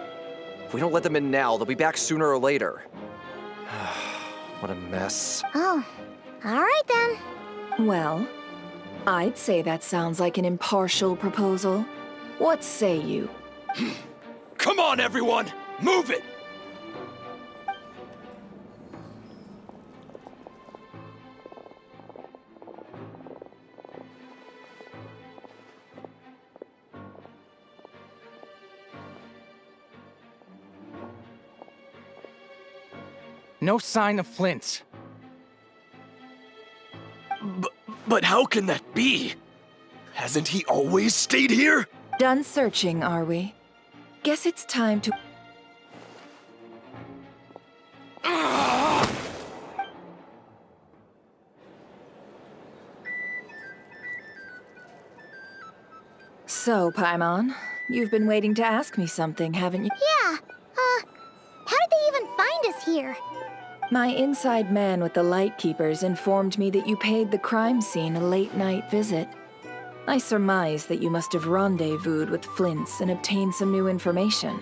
If we don't let them in now, they'll be back sooner or later. What a mess. Oh, all right then. Well, I'd say that sounds like an impartial proposal. What say you? Come on, everyone! Move it! No sign of Flint. But how can that be? Hasn't he always stayed here? Done searching, are we? Guess it's time to... So, Paimon, you've been waiting to ask me something, haven't you? Yeah, how did they even find us here? My inside man with the Lightkeepers informed me that you paid the crime scene a late-night visit. I surmise that you must have rendezvoused with Flint's and obtained some new information.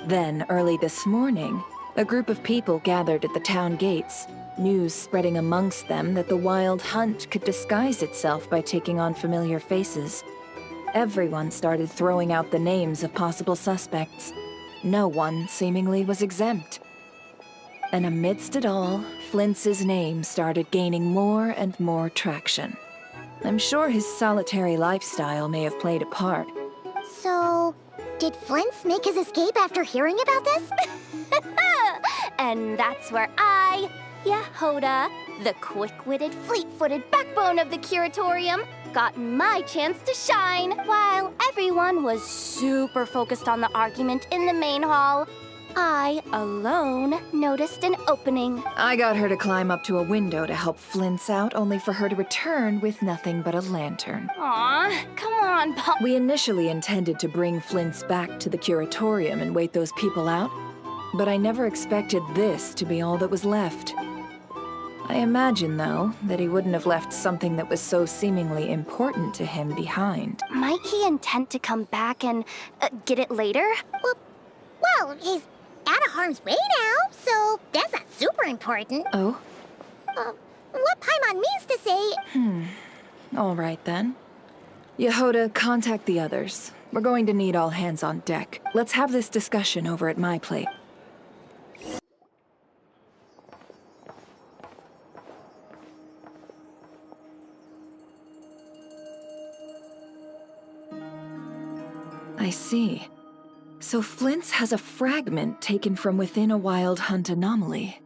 Then, early this morning, a group of people gathered at the town gates, news spreading amongst them that the Wild Hunt could disguise itself by taking on familiar faces. Everyone started throwing out the names of possible suspects. No one, seemingly, was exempt. And amidst it all, Flint's name started gaining more and more traction. I'm sure his solitary lifestyle may have played a part. So, did Flint's make his escape after hearing about this? And that's where I, Yehoda, the quick-witted, fleet-footed backbone of the Curatorium, got my chance to shine. While everyone was super focused on the argument in the main hall, I, alone, noticed an opening. I got her to climb up to a window to help Flint's out, only for her to return with nothing but a lantern. Aw, come on, Pop. We initially intended to bring Flint's back to the Curatorium and wait those people out, but I never expected this to be all that was left. I imagine, though, that he wouldn't have left something that was so seemingly important to him behind. Might he intend to come back and get it later? Well, he's out of harm's way now, so that's not super important. Oh? What Paimon means to say... All right, then. Yehoda, contact the others. We're going to need all hands on deck. Let's have this discussion over at my place. I see. So Flint's has a fragment taken from within a Wild Hunt anomaly.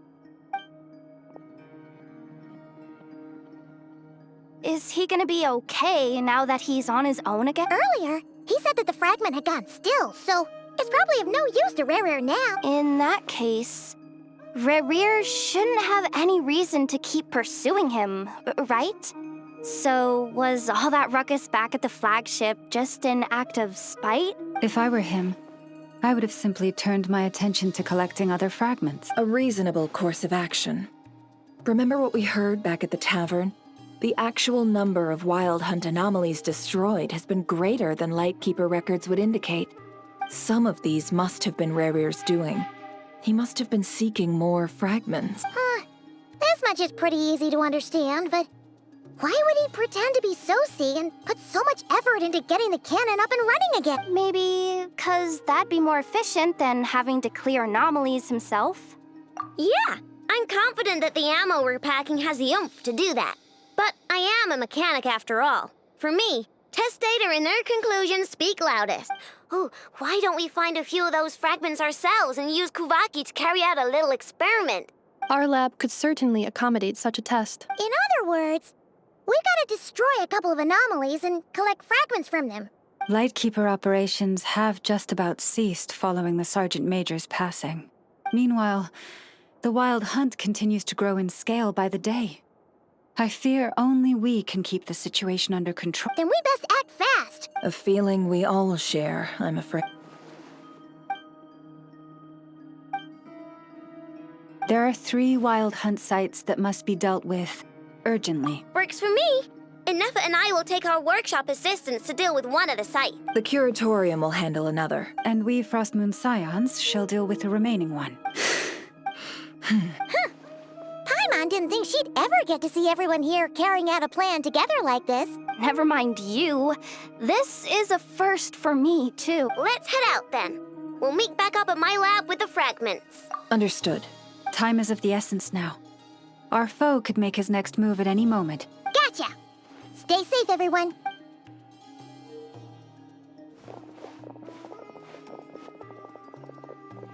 Is he gonna be okay now that he's on his own again? Earlier, he said that the fragment had gone still, so it's probably of no use to Rerir now. In that case, Rerir shouldn't have any reason to keep pursuing him, right? So was all that ruckus back at the flagship just an act of spite? If I were him, I would have simply turned my attention to collecting other fragments. A reasonable course of action. Remember what we heard back at the tavern? The actual number of Wild Hunt anomalies destroyed has been greater than Lightkeeper records would indicate. Some of these must have been Rarir's doing. He must have been seeking more fragments. This much is pretty easy to understand, but why would he pretend to be Soci and put so much effort into getting the cannon up and running again? Maybe 'cause that'd be more efficient than having to clear anomalies himself? Yeah, I'm confident that the ammo we're packing has the oomph to do that. But I am a mechanic after all. For me, test data and their conclusions speak loudest. Oh, why don't we find a few of those fragments ourselves and use Kuvaki to carry out a little experiment? Our lab could certainly accommodate such a test. In other words, we gotta destroy a couple of anomalies and collect fragments from them. Lightkeeper operations have just about ceased following the Sergeant Major's passing. Meanwhile, the Wild Hunt continues to grow in scale by the day. I fear only we can keep the situation under control. Then we best act fast. A feeling we all share, I'm afraid. There are 3 Wild Hunt sites that must be dealt with urgently. Works for me. Enough and I will take our workshop assistants to deal with one at a site. The Curatorium will handle another. And we Frostmoon Scions shall deal with the remaining one. Paimon didn't think she'd ever get to see everyone here carrying out a plan together like this. Never mind you. This is a first for me, too. Let's head out then. We'll meet back up at my lab with the fragments. Understood. Time is of the essence now. Our foe could make his next move at any moment. Gotcha! Stay safe, everyone.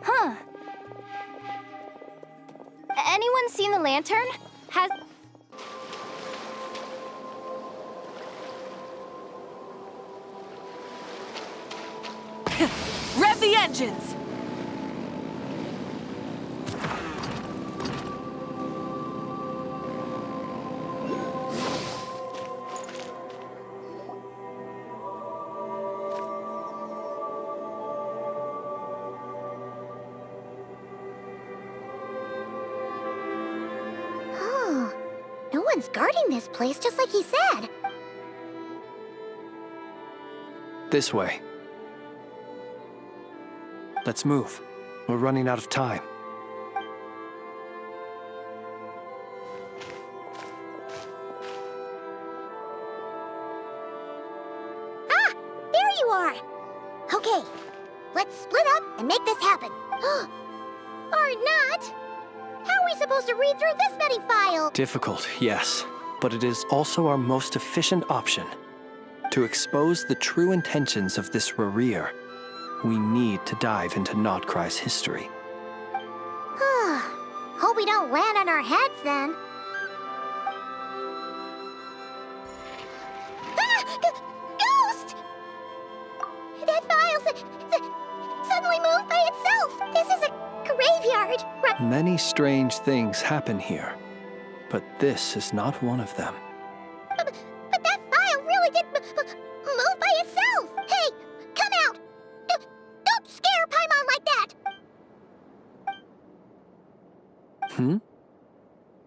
Huh. Anyone seen the lantern? Has... Rev the engines! No one's guarding this place, just like he said. This way. Let's move. We're running out of time. Ah! There you are! Okay, let's split up and make this happen. Or not! How are we supposed to read through this many files? Difficult, yes, but it is also our most efficient option. To expose the true intentions of this Rarir, we need to dive into Nodcry's history. Hope we don't land on our heads then. Ghost! That file suddenly moved by itself. This is a graveyard. Many strange things happen here, but this is not one of them. But that file really did move by itself. Hey, come out! Don't scare Paimon like that.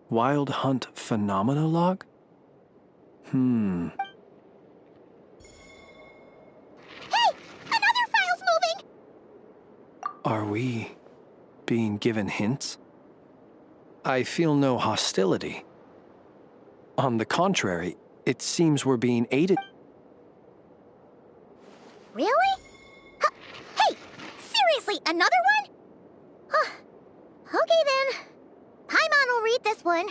Wild Hunt Phenomenologue? Hey, another file's moving. Are we being given hints? I feel no hostility. On the contrary, it seems we're being aided. Really? Hey, seriously, another one? Okay then. Paimon will read this one.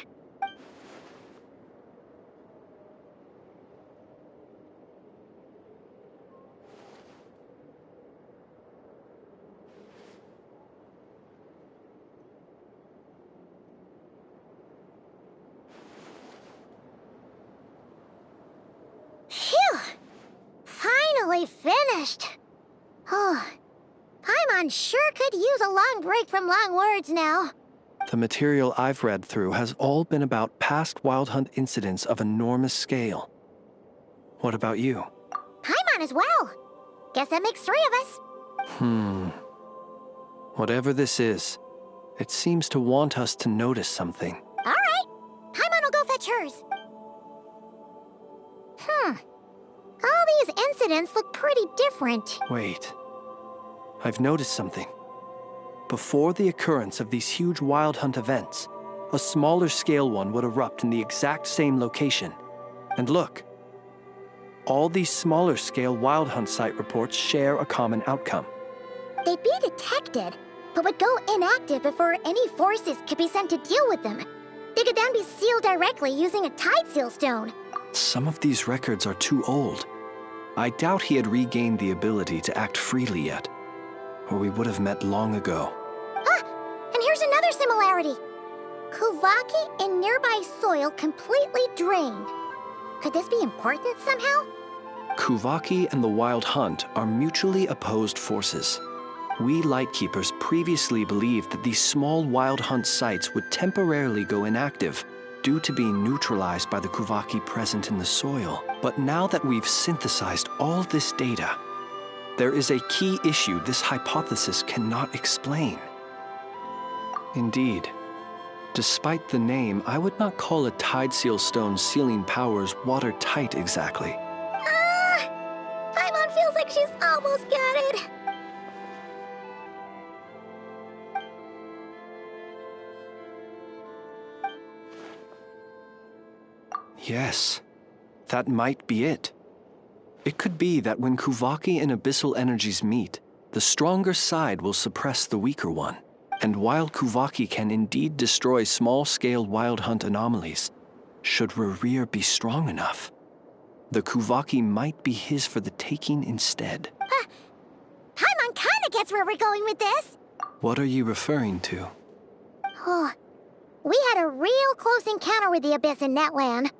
Phew! Finally finished. Oh, Paimon sure could use a long break from long words now. The material I've read through has all been about past Wild Hunt incidents of enormous scale. What about you? Paimon as well. Guess that makes 3 of us. Whatever this is, it seems to want us to notice something. All right. Paimon will go fetch hers. All these incidents look pretty different. Wait. I've noticed something. Before the occurrence of these huge Wild Hunt events, a smaller scale one would erupt in the exact same location. And look, all these smaller scale Wild Hunt site reports share a common outcome. They'd be detected, but would go inactive before any forces could be sent to deal with them. They could then be sealed directly using a tide seal stone. Some of these records are too old. I doubt he had regained the ability to act freely yet, or we would have met long ago. Ah! And here's another similarity. Kuvaki in nearby soil completely drained. Could this be important somehow? Kuvaki and the Wild Hunt are mutually opposed forces. We Lightkeepers previously believed that these small Wild Hunt sites would temporarily go inactive due to being neutralized by the Kuvaki present in the soil. But now that we've synthesized all this data, there is a key issue this hypothesis cannot explain. Indeed, despite the name, I would not call a tide seal stone's sealing powers watertight exactly. Paimon feels like she's almost got it. Yes, that might be it. It could be that when Kuvaki and abyssal energies meet, the stronger side will suppress the weaker one. And while Kuvaki can indeed destroy small-scale Wild Hunt anomalies, should Rerir be strong enough, the Kuvaki might be his for the taking instead. Paimon kinda gets where we're going with this. What are you referring to? Oh, we had a real close encounter with the Abyss in Netland.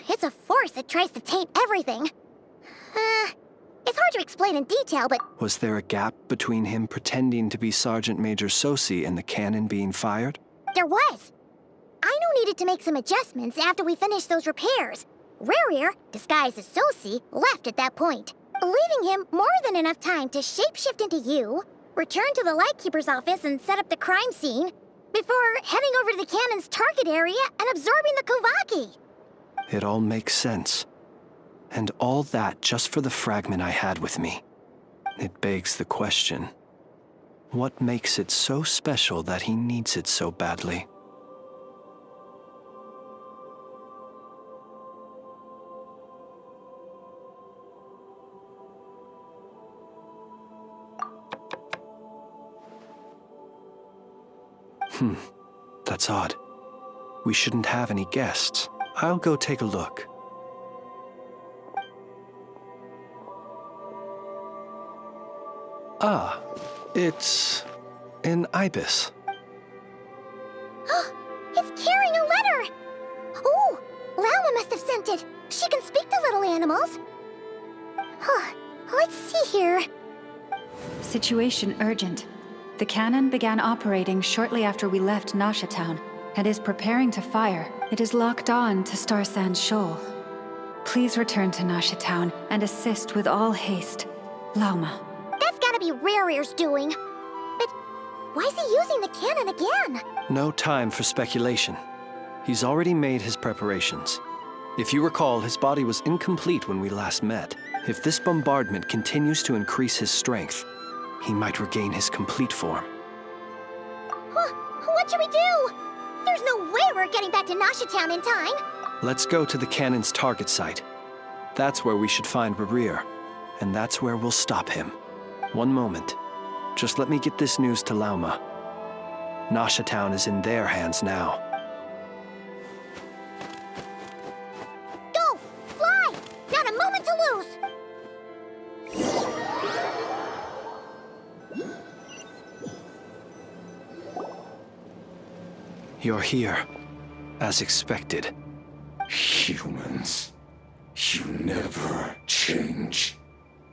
It's a force that tries to taint everything. It's hard to explain in detail, but... Was there a gap between him pretending to be Sergeant Major Sosi and the cannon being fired? There was. Aino needed to make some adjustments after we finished those repairs. Rerir, disguised as Sosi, left at that point, leaving him more than enough time to shapeshift into you, return to the Lightkeeper's office and set up the crime scene, before heading over to the cannon's target area and absorbing the Kuvaki. It all makes sense. And all that just for the fragment I had with me. It begs the question, what makes it so special that he needs it so badly? That's odd. We shouldn't have any guests. I'll go take a look. Ah, it's an ibis. It's carrying a letter! Oh, Lala must have sent it. She can speak to little animals. Let's see here. Situation urgent. The cannon began operating shortly after we left Nasha Town and is preparing to fire. It is locked on to Star Sand Shoal. Please return to Nasha Town and assist with all haste. Lauma. That's gotta be Rerir's doing. But why is he using the cannon again? No time for speculation. He's already made his preparations. If you recall, his body was incomplete when we last met. If this bombardment continues to increase his strength, he might regain his complete form. What should we do? There's no way we're getting back to Nasha Town in time. Let's go to the cannon's target site. That's where we should find Rerir, and that's where we'll stop him. One moment. Just let me get this news to Lauma. Nasha Town is in their hands now. Go! Fly! Not a moment to lose! You're here, as expected. Humans, you never change.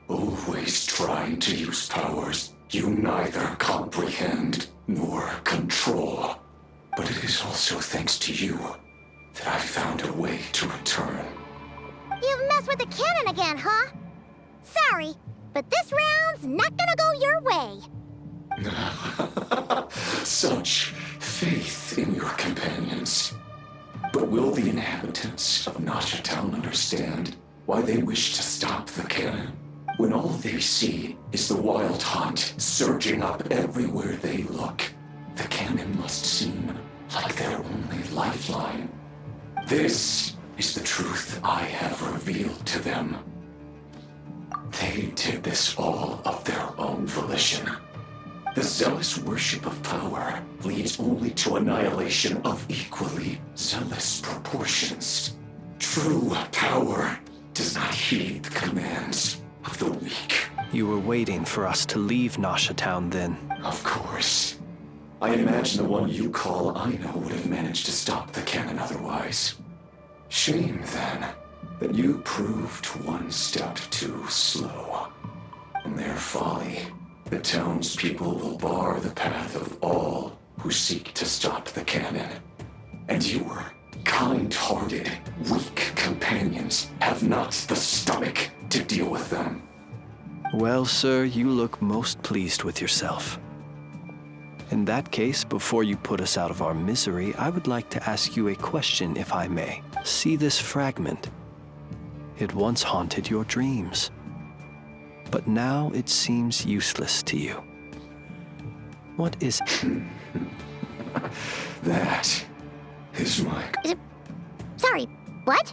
Always trying to use powers you neither comprehend nor control. But it is also thanks to you that I found a way to return. You've messed with the cannon again, huh? Sorry, but this round's not gonna go your way. Such faith in your companions. But will the inhabitants of Nasha Town understand why they wish to stop the cannon? When all they see is the wild hunt surging up everywhere they look, the cannon must seem like their only lifeline. This is the truth I have revealed to them. They did this all of their own volition. The zealous worship of power leads only to annihilation of equally zealous proportions. True power does not heed the commands of the weak. You were waiting for us to leave Nasha Town then. Of course. I imagine the one you call Aino would have managed to stop the cannon otherwise. Shame, then, that you proved one step too slow. In their folly, the townspeople will bar the path of all who seek to stop the cannon. And your kind-hearted, weak companions have not the stomach to deal with them. Well, sir, you look most pleased with yourself. In that case, before you put us out of our misery, I would like to ask you a question, if I may. See this fragment? It once haunted your dreams, but now it seems useless to you. What is it? That is my... Sorry, what?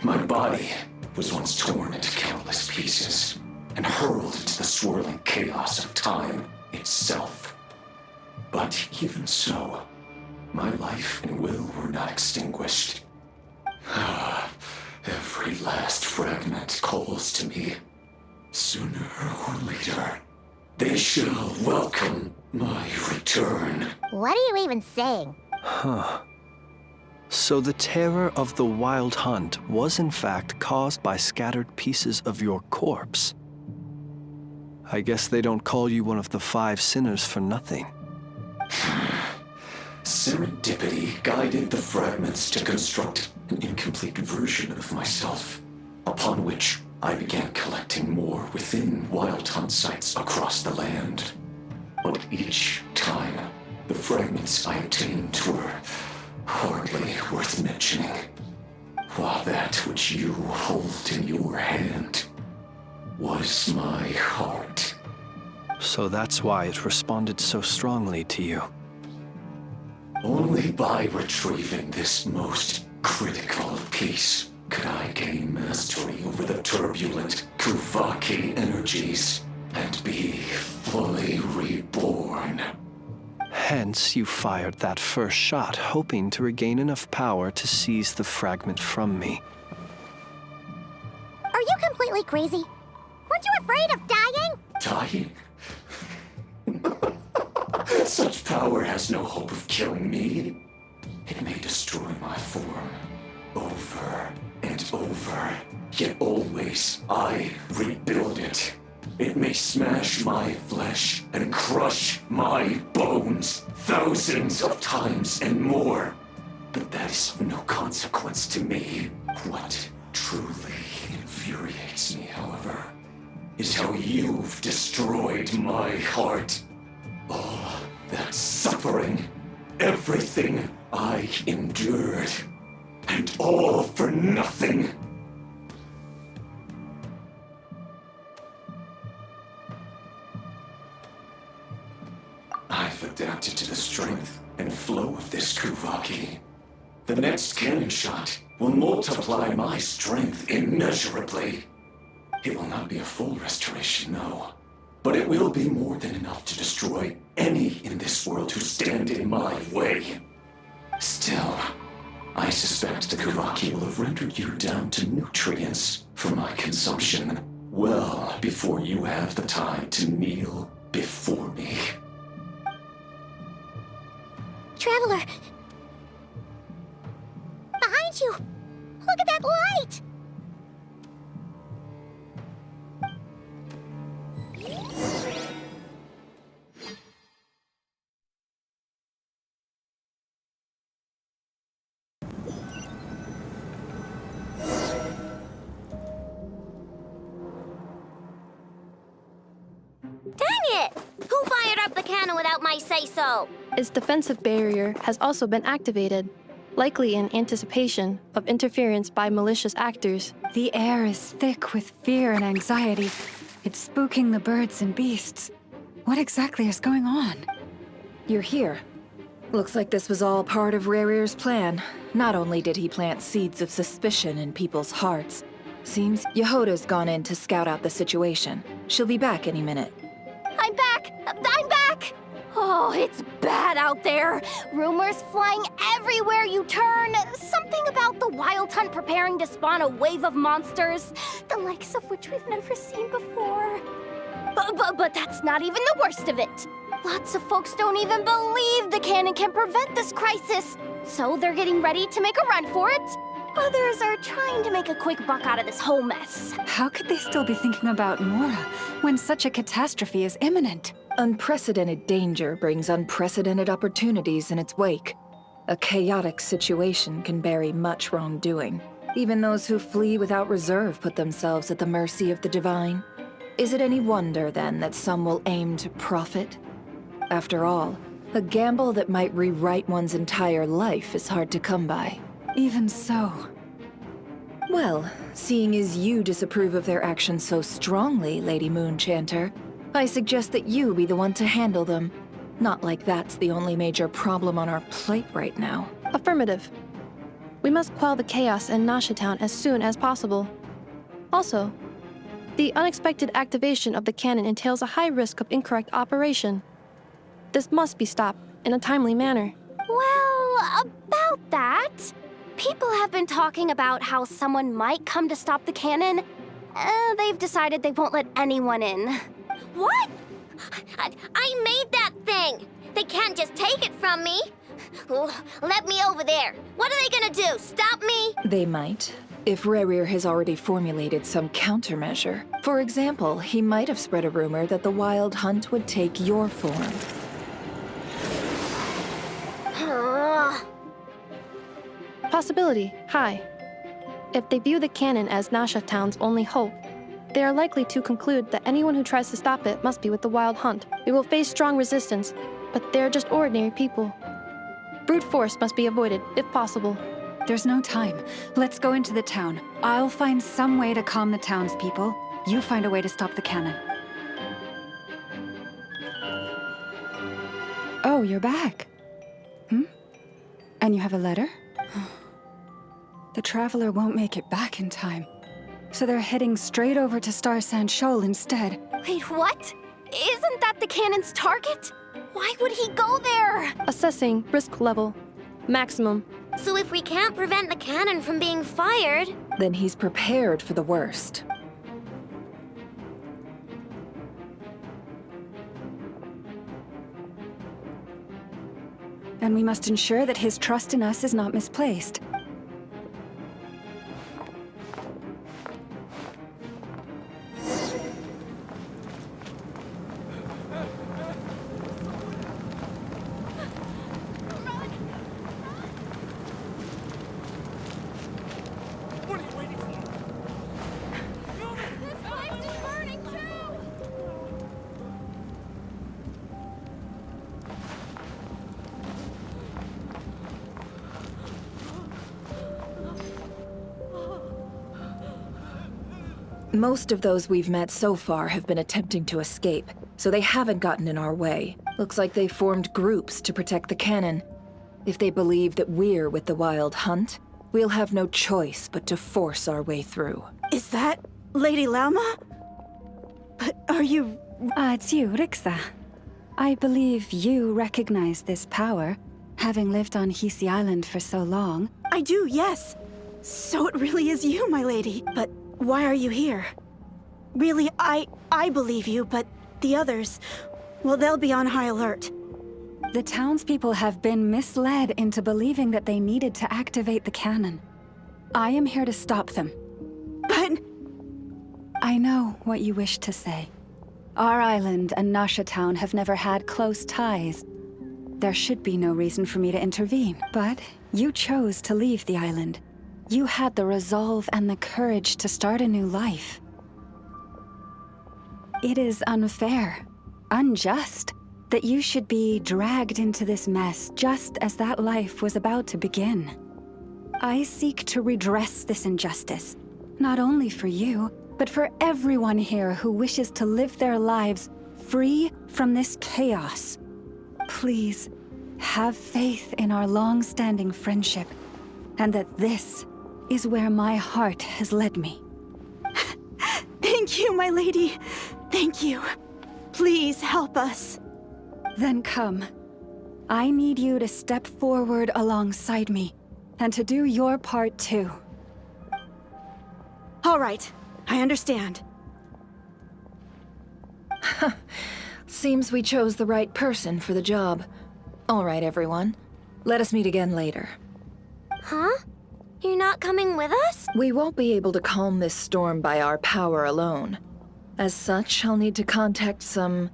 My body was once torn into countless pieces and hurled into the swirling chaos of time itself. But even so, my life and will were not extinguished. Every last fragment calls to me. Sooner or later, they shall welcome my return. What are you even saying? Huh. So the terror of the wild hunt was in fact caused by scattered pieces of your corpse. I guess they don't call you one of the 5 sinners for nothing. Serendipity guided the fragments to construct an incomplete version of myself, upon which I began collecting more within wild hunt sites across the land. But each time, the fragments I obtained were hardly worth mentioning, while that which you hold in your hand was my heart. So that's why it responded so strongly to you. Only by retrieving this most critical piece could I gain mastery over the turbulent Kuvaki energies and be fully reborn. Hence, you fired that first shot, hoping to regain enough power to seize the fragment from me. Are you completely crazy? Weren't you afraid of dying? Dying? Such power has no hope of killing me. It may destroy my form over and over, yet always I rebuild it. It may smash my flesh and crush my bones thousands of times and more. But that is of no consequence to me. What truly infuriates me, however, is how you've destroyed my heart. All that suffering, everything I endured, and all for nothing. I've adapted to the strength and flow of this Kuvaki. The next cannon shot will multiply my strength immeasurably. It will not be a full restoration, no. But it will be more than enough to destroy any in this world who stand in my way. Still, I suspect the Kuvaki will have rendered you down to nutrients for my consumption well before you have the time to kneel before me. Traveler! Behind you! Look at that light! Dang it! Who fired up the cannon without my say-so? Its defensive barrier has also been activated, likely in anticipation of interference by malicious actors. The air is thick with fear and anxiety. It's spooking the birds and beasts. What exactly is going on? You're here. Looks like this was all part of Rarir's plan. Not only did he plant seeds of suspicion in people's hearts, seems Yehoda's gone in to scout out the situation. She'll be back any minute. I'm back! I'm back! Oh, it's bad out there. Rumors flying everywhere you turn. Something about the Wild Hunt preparing to spawn a wave of monsters, the likes of which we've never seen before. But that's not even the worst of it. Lots of folks don't even believe the cannon can prevent this crisis, so they're getting ready to make a run for it. Others are trying to make a quick buck out of this whole mess. How could they still be thinking about Mora when such a catastrophe is imminent? Unprecedented danger brings unprecedented opportunities in its wake. A chaotic situation can bury much wrongdoing. Even those who flee without reserve put themselves at the mercy of the divine. Is it any wonder, then, that some will aim to profit? After all, a gamble that might rewrite one's entire life is hard to come by. Even so. Well, seeing as you disapprove of their actions so strongly, Lady Moonchanter, I suggest that you be the one to handle them. Not like that's the only major problem on our plate right now. Affirmative. We must quell the chaos in Nasha Town as soon as possible. Also, the unexpected activation of the cannon entails a high risk of incorrect operation. This must be stopped in a timely manner. Well, about that, people have been talking about how someone might come to stop the cannon. They've decided they won't let anyone in. What? I made that thing! They can't just take it from me! Let me over there! What are they gonna do? Stop me? They might, if Rarir has already formulated some countermeasure. For example, he might have spread a rumor that the Wild Hunt would take your form. Possibility high. If they view the cannon as Nasha Town's only hope, they are likely to conclude that anyone who tries to stop it must be with the Wild Hunt. We will face strong resistance, but they're just ordinary people. Brute force must be avoided, if possible. There's no time. Let's go into the town. I'll find some way to calm the townspeople. You find a way to stop the cannon. Oh, you're back. And you have a letter? The Traveler won't make it back in time. So they're heading straight over to Star Sand Shoal instead. Wait, what? Isn't that the cannon's target? Why would he go there? Assessing risk level. Maximum. So if we can't prevent the cannon from being fired... Then he's prepared for the worst. And we must ensure that his trust in us is not misplaced. Most of those we've met so far have been attempting to escape, so they haven't gotten in our way. Looks like they formed groups to protect the cannon. If they believe that we're with the Wild Hunt, we'll have no choice but to force our way through. Is that Lady Lauma? But are you... It's you, Rixa. I believe you recognize this power, having lived on Hisi Island for so long. I do, yes. So it really is you, my lady. But why are you here? Really, I believe you, but the others, well, they'll be on high alert. The townspeople have been misled into believing that they needed to activate the cannon. I am here to stop them. But... I know what you wish to say. Our island and Nasha Town have never had close ties. There should be no reason for me to intervene, but you chose to leave the island. You had the resolve and the courage to start a new life. It is unfair, unjust, that you should be dragged into this mess just as that life was about to begin. I seek to redress this injustice, not only for you, but for everyone here who wishes to live their lives free from this chaos. Please, have faith in our long-standing friendship, and that this is where my heart has led me. Thank you, my lady. Thank you. Please help us. Then come. I need you to step forward alongside me, and to do your part too. All right, I understand. Seems we chose the right person for the job. All right, everyone. Let us meet again later. Huh? You're not coming with us? We won't be able to calm this storm by our power alone. As such, I'll need to contact some...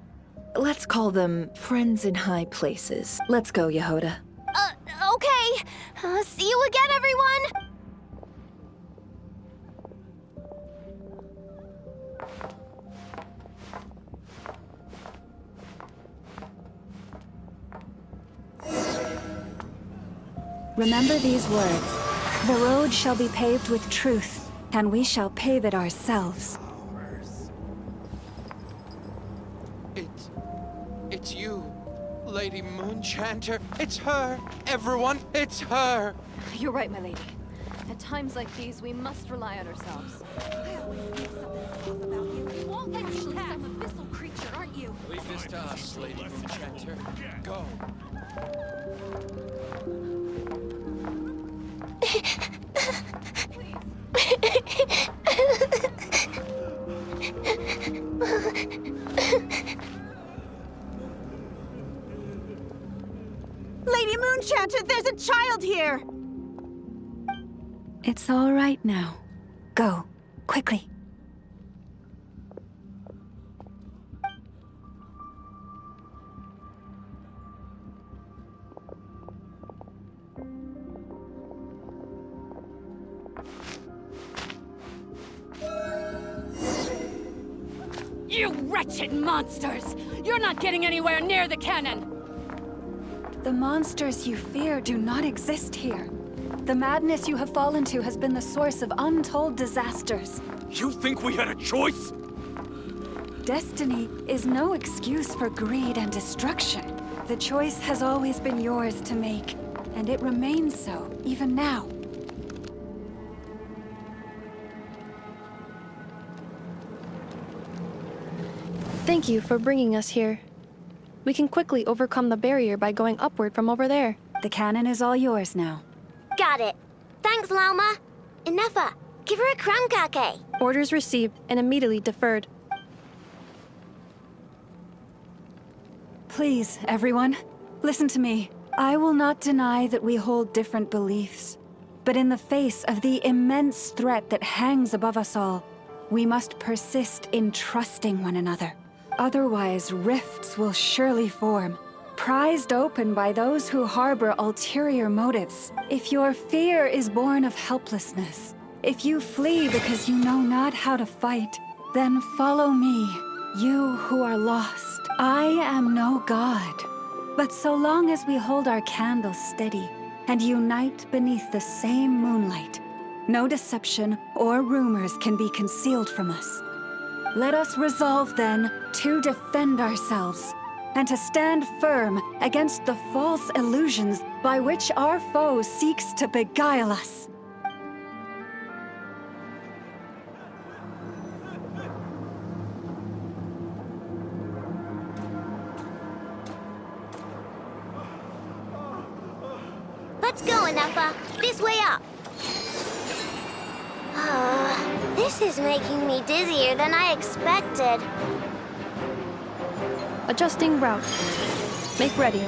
let's call them friends in high places. Let's go, Yehoda. Okay. See you again, everyone! Remember these words. The road shall be paved with truth, and we shall pave it ourselves. It's you, Lady Moonchanter. It's her. Everyone, it's her. You're right, my lady. At times like these, we must rely on ourselves. I always knew something was off about you. You won't let me pass. Some abyssal creature, aren't you? Leave this to us, Lady Moonchanter. Go. Lady Moonchanter, there's a child here! It's all right now. Go, quickly. You wretched monsters! You're not getting anywhere near the cannon! The monsters you fear do not exist here. The madness you have fallen to has been the source of untold disasters. You think we had a choice? Destiny is no excuse for greed and destruction. The choice has always been yours to make, and it remains so, even now. Thank you for bringing us here. We can quickly overcome the barrier by going upward from over there. The cannon is all yours now. Got it. Thanks, Lauma. Inefa, give her a crumb-cake. Orders received and immediately deferred. Please, everyone, listen to me. I will not deny that we hold different beliefs. But in the face of the immense threat that hangs above us all, we must persist in trusting one another. Otherwise, rifts will surely form, prized open by those who harbor ulterior motives. If your fear is born of helplessness, if you flee because you know not how to fight, then follow me, you who are lost. I am no god, but so long as we hold our candles steady and unite beneath the same moonlight, no deception or rumors can be concealed from us. Let us resolve, then, to defend ourselves, and to stand firm against the false illusions by which our foe seeks to beguile us. Let's go, Inefa. This way up. This is making me dizzier than I expected. Adjusting route. Make ready.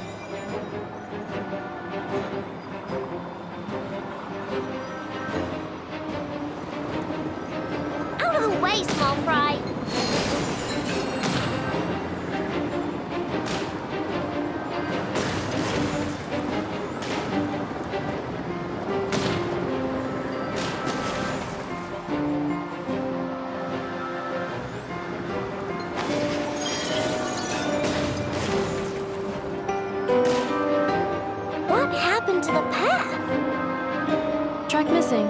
Out of the way, small fry. What happened to the path? Track missing.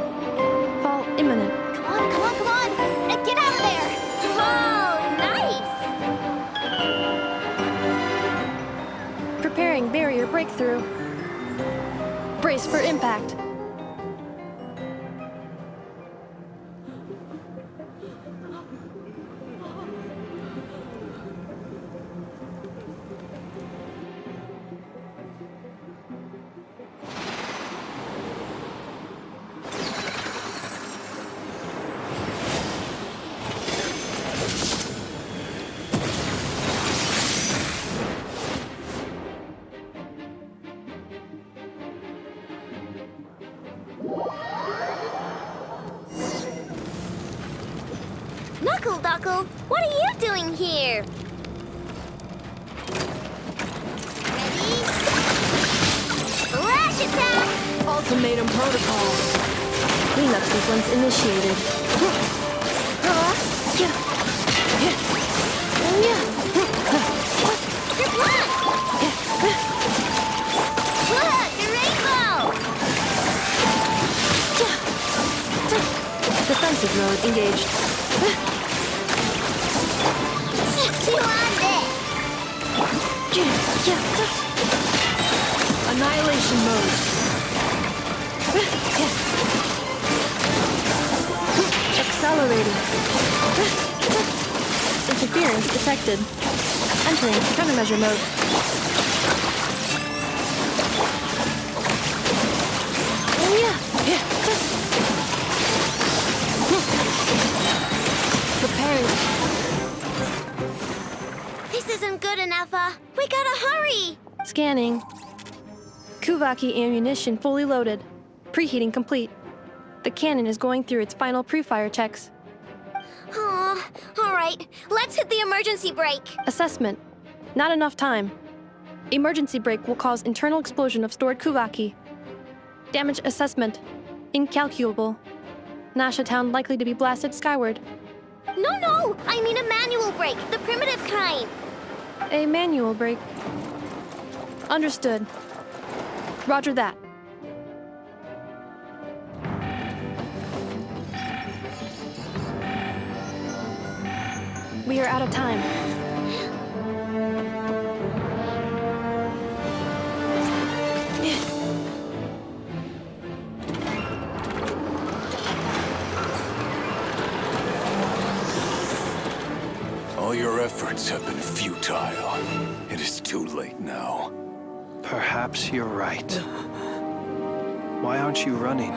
Fall imminent. Come on, come on, come on! Get out of Brace for impact. Knuckle, what are you doing here? Ready? Flash attack! Ultimatum protocol. Cleanup sequence initiated. Look, a rainbow! Defensive mode engaged. You on this! Annihilation mode. Accelerating. Interference detected. Entering countermeasure mode. Preparing. This isn't good enough, we gotta hurry! Scanning. Kuvaki ammunition fully loaded. Preheating complete. The cannon is going through its final pre-fire checks. Oh, all right. Let's hit the emergency brake. Assessment. Not enough time. Emergency brake will cause internal explosion of stored Kuvaki. Damage assessment. Incalculable. Nasha Town likely to be blasted skyward. No! I mean a manual brake, the primitive kind. A manual brake. Understood. Roger that. We are out of time. All your efforts have been futile. It is too late now. Perhaps you're right. Why aren't you running?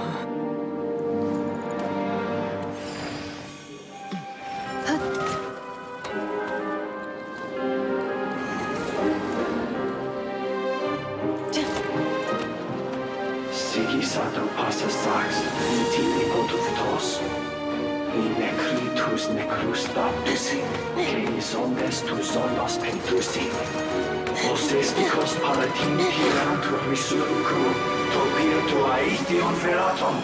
Sigisato passa sax, itili potutos. Necritus necrus baptisi, que ondes tu zonos pentusi. Osesticos palatin pirantur resurrecum, topir tu aetion veratum.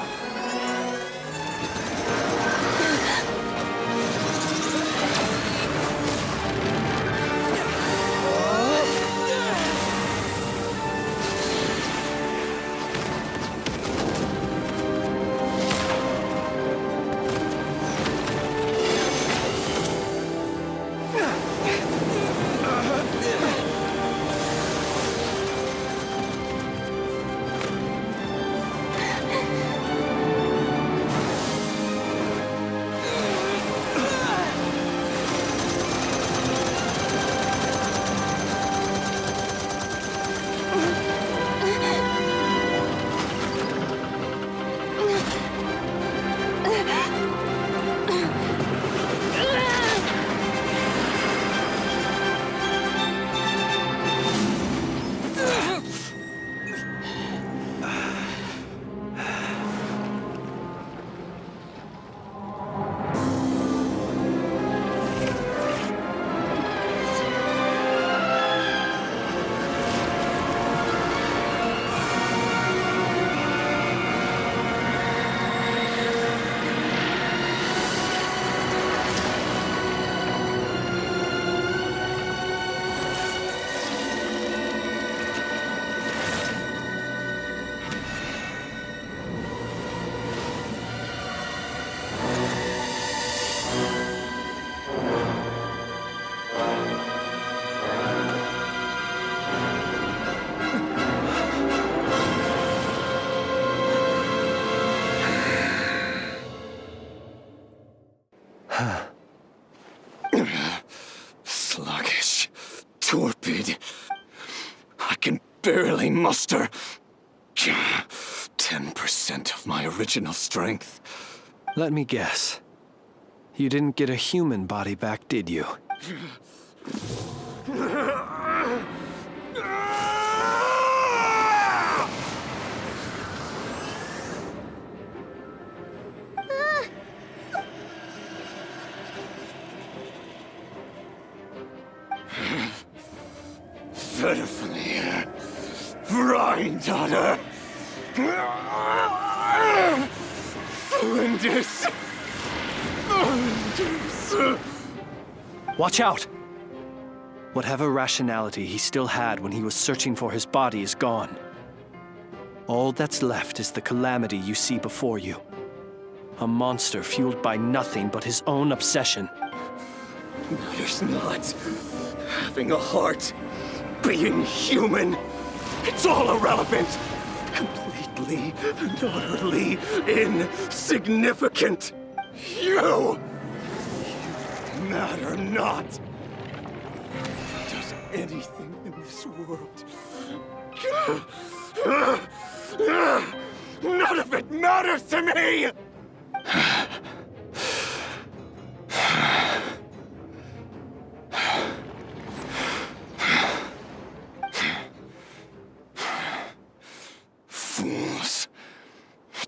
Sluggish. Torpid. I can barely muster 10% of my original strength. Let me guess. You didn't get a human body back, did you? Pitifully, Rhine-daughter. Flinders. Watch out! Whatever rationality he still had when he was searching for his body is gone. All that's left is the calamity you see before you. A monster fueled by nothing but his own obsession. Matters not. Having a heart. Being human. It's all irrelevant. Completely and utterly insignificant. You matter not. Does anything in this world. None of it matters to me! Fools.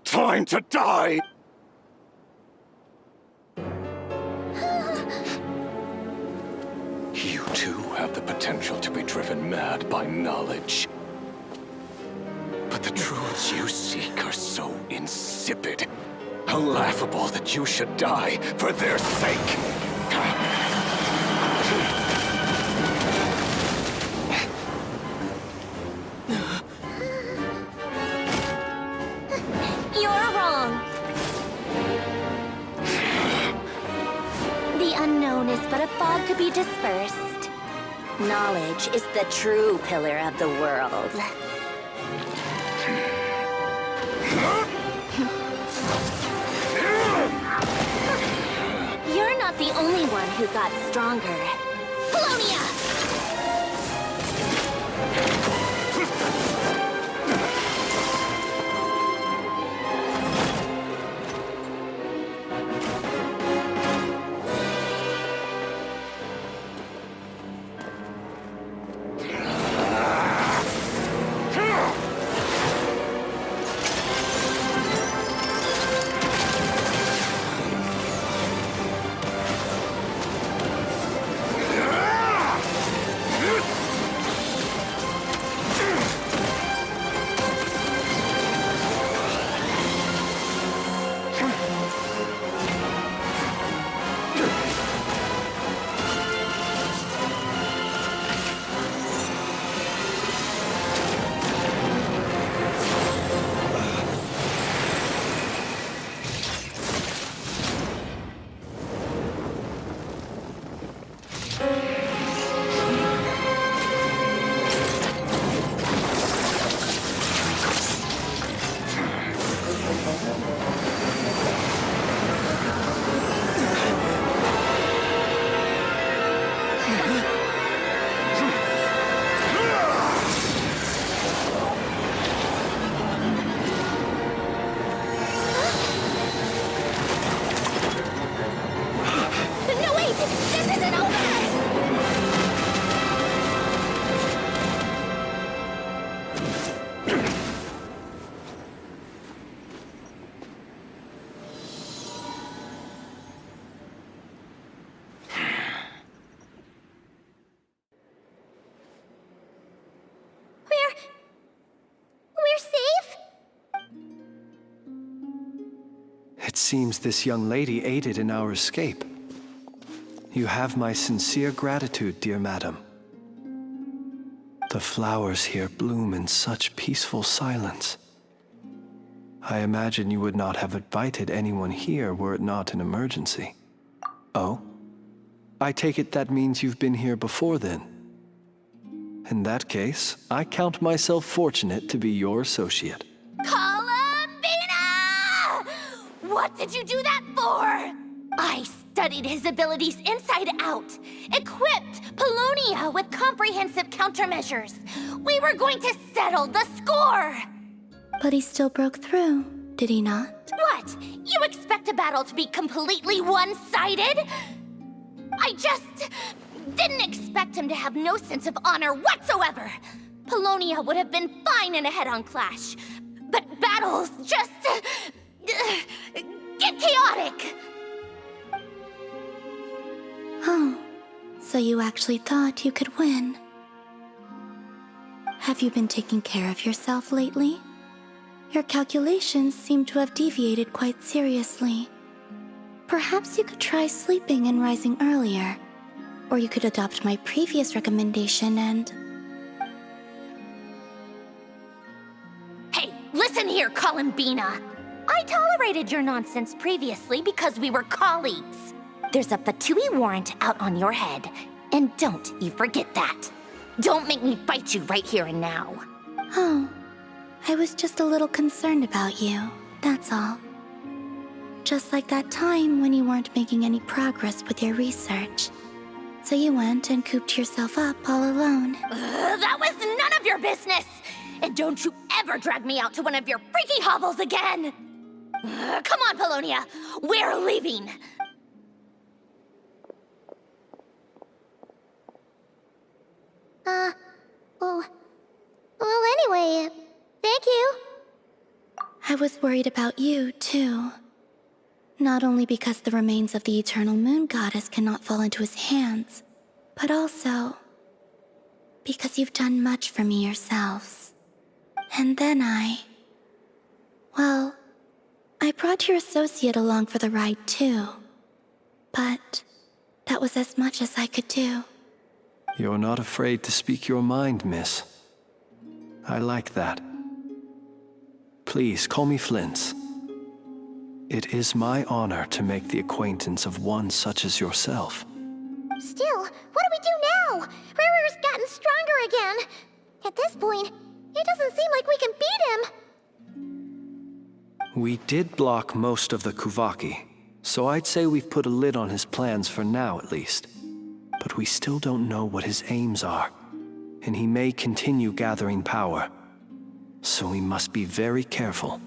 Time to die! You too have the potential to be driven mad by knowledge. But the truths you seek are so insipid, how laughable that you should die for their sake. You're wrong. The unknown is but a fog to be dispersed. Knowledge is the true pillar of the world. You're not the only one who got stronger. Polonia! It seems this young lady aided in our escape. You have my sincere gratitude, dear madam. The flowers here bloom in such peaceful silence. I imagine you would not have invited anyone here were it not an emergency. Oh? I take it that means you've been here before then. In that case, I count myself fortunate to be your associate. Columbina! What did you do that for? I studied his abilities inside out, equipped Polonia with comprehensive countermeasures. We were going to settle the score! But he still broke through, did he not? What? You expect a battle to be completely one-sided? I just didn't expect him to have no sense of honor whatsoever. Polonia would have been fine in a head-on clash, but battles just get chaotic. Oh, so you actually thought you could win. Have you been taking care of yourself lately? Your calculations seem to have deviated quite seriously. Perhaps you could try sleeping and rising earlier. Or you could adopt my previous recommendation and... Hey, listen here, Columbina. I tolerated your nonsense previously because we were colleagues. There's a Fatui warrant out on your head, and don't you forget that. Don't make me fight you right here and now. Oh, I was just a little concerned about you, that's all. Just like that time when you weren't making any progress with your research. So you went and cooped yourself up all alone. That was none of your business! And don't you ever drag me out to one of your freaky hovels again! Come on, Polonia! We're leaving! Well, anyway, thank you. I was worried about you, too. Not only because the remains of the Eternal Moon Goddess cannot fall into his hands, but also because you've done much for me yourselves. And then well, I brought your associate along for the ride, too. But that was as much as I could do. You're not afraid to speak your mind, miss. I like that. Please, call me Flint's. It is my honor to make the acquaintance of one such as yourself. Still, what do we do now? Riri's gotten stronger again. At this point, it doesn't seem like we can beat him. We did block most of the Kuvaki, so I'd say we've put a lid on his plans for now at least. But we still don't know what his aims are, and he may continue gathering power. So we must be very careful.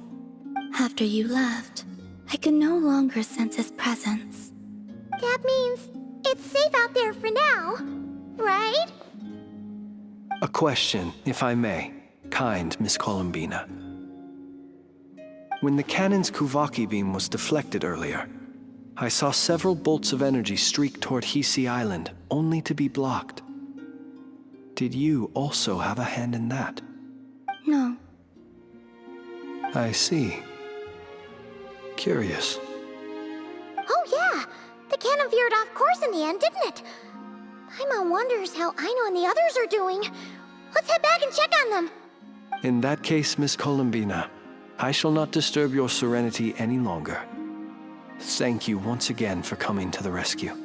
After you left, I could no longer sense his presence. That means it's safe out there for now, right? A question, if I may, kind Miss Columbina. When the cannon's Kuvaki beam was deflected earlier, I saw several bolts of energy streak toward Hisi Island, only to be blocked. Did you also have a hand in that? No. I see. Curious. Oh yeah, the cannon veered off course in the end, didn't it? Paimon wonders how Aino and the others are doing. Let's head back and check on them. In that case, Miss Columbina, I shall not disturb your serenity any longer. Thank you once again for coming to the rescue.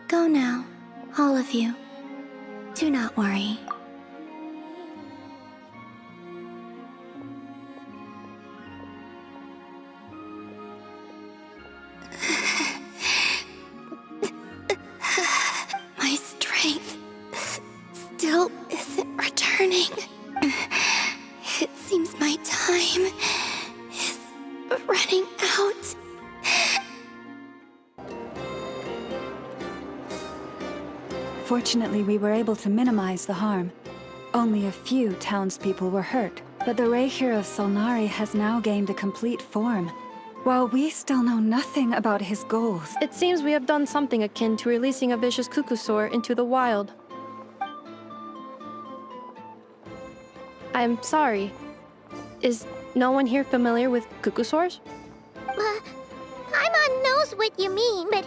Go now, all of you. Do not worry. My strength still isn't returning. It seems my time is running out. Fortunately, we were able to minimize the harm. Only a few townspeople were hurt, but the Reikir of Solnari has now gained a complete form. While we still know nothing about his goals, It seems we have done something akin to releasing a vicious cuckoosaur into the wild. I'm sorry. Is no one here familiar with cuckoosaurs? Paimon knows what you mean, but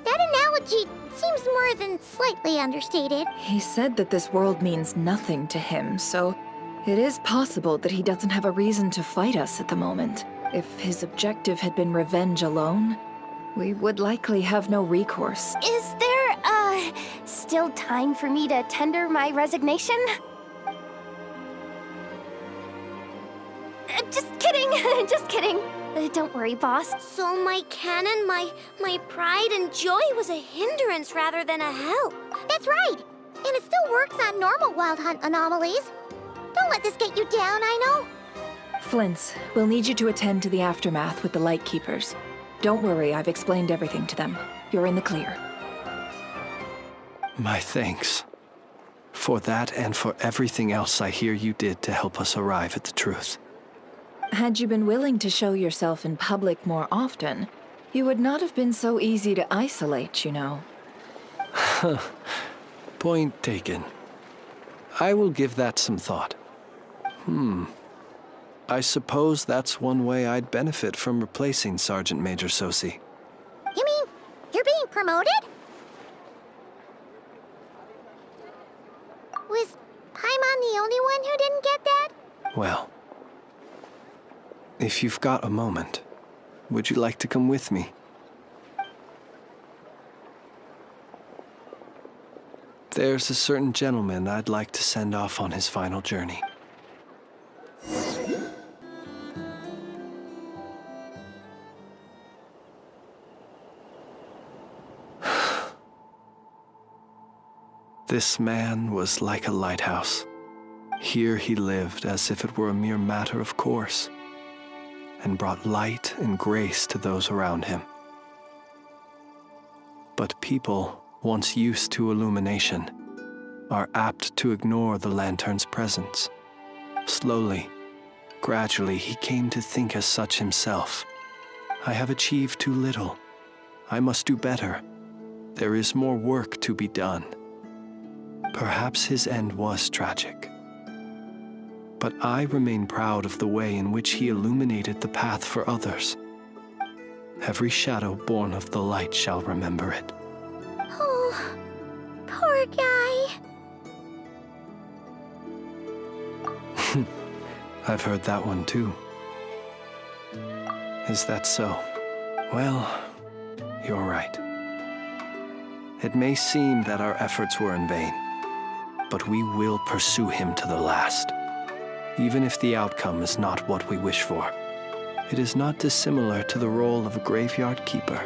that analogy seems more than slightly understated. He said that this world means nothing to him, so it is possible that he doesn't have a reason to fight us at the moment. If his objective had been revenge alone, we would likely have no recourse. Is there, still time for me to tender my resignation? Just kidding, just kidding. Don't worry, boss. So my canon, my pride and joy was a hindrance rather than a help. That's right. And it still works on normal Wild Hunt anomalies. Don't let this get you down, I know. Flint's, we'll need you to attend to the aftermath with the Lightkeepers. Don't worry, I've explained everything to them. You're in the clear. My thanks. For that and for everything else I hear you did to help us arrive at the truth. Had you been willing to show yourself in public more often, you would not have been so easy to isolate, you know. Point taken. I will give that some thought. I suppose that's one way I'd benefit from replacing Sergeant Major Sosi. You mean you're being promoted? Was Paimon the only one who didn't get that? Well, if you've got a moment, would you like to come with me? There's a certain gentleman I'd like to send off on his final journey. This man was like a lighthouse. Here he lived as if it were a mere matter of course, and brought light and grace to those around him. But people, once used to illumination, are apt to ignore the lantern's presence. Slowly, gradually, he came to think as such himself. I have achieved too little. I must do better. There is more work to be done. Perhaps his end was tragic. But I remain proud of the way in which he illuminated the path for others. Every shadow born of the light shall remember it. Oh, poor guy. I've heard that one too. Is that so? Well, you're right. It may seem that our efforts were in vain, but we will pursue him to the last, even if the outcome is not what we wish for. It is not dissimilar to the role of a graveyard keeper.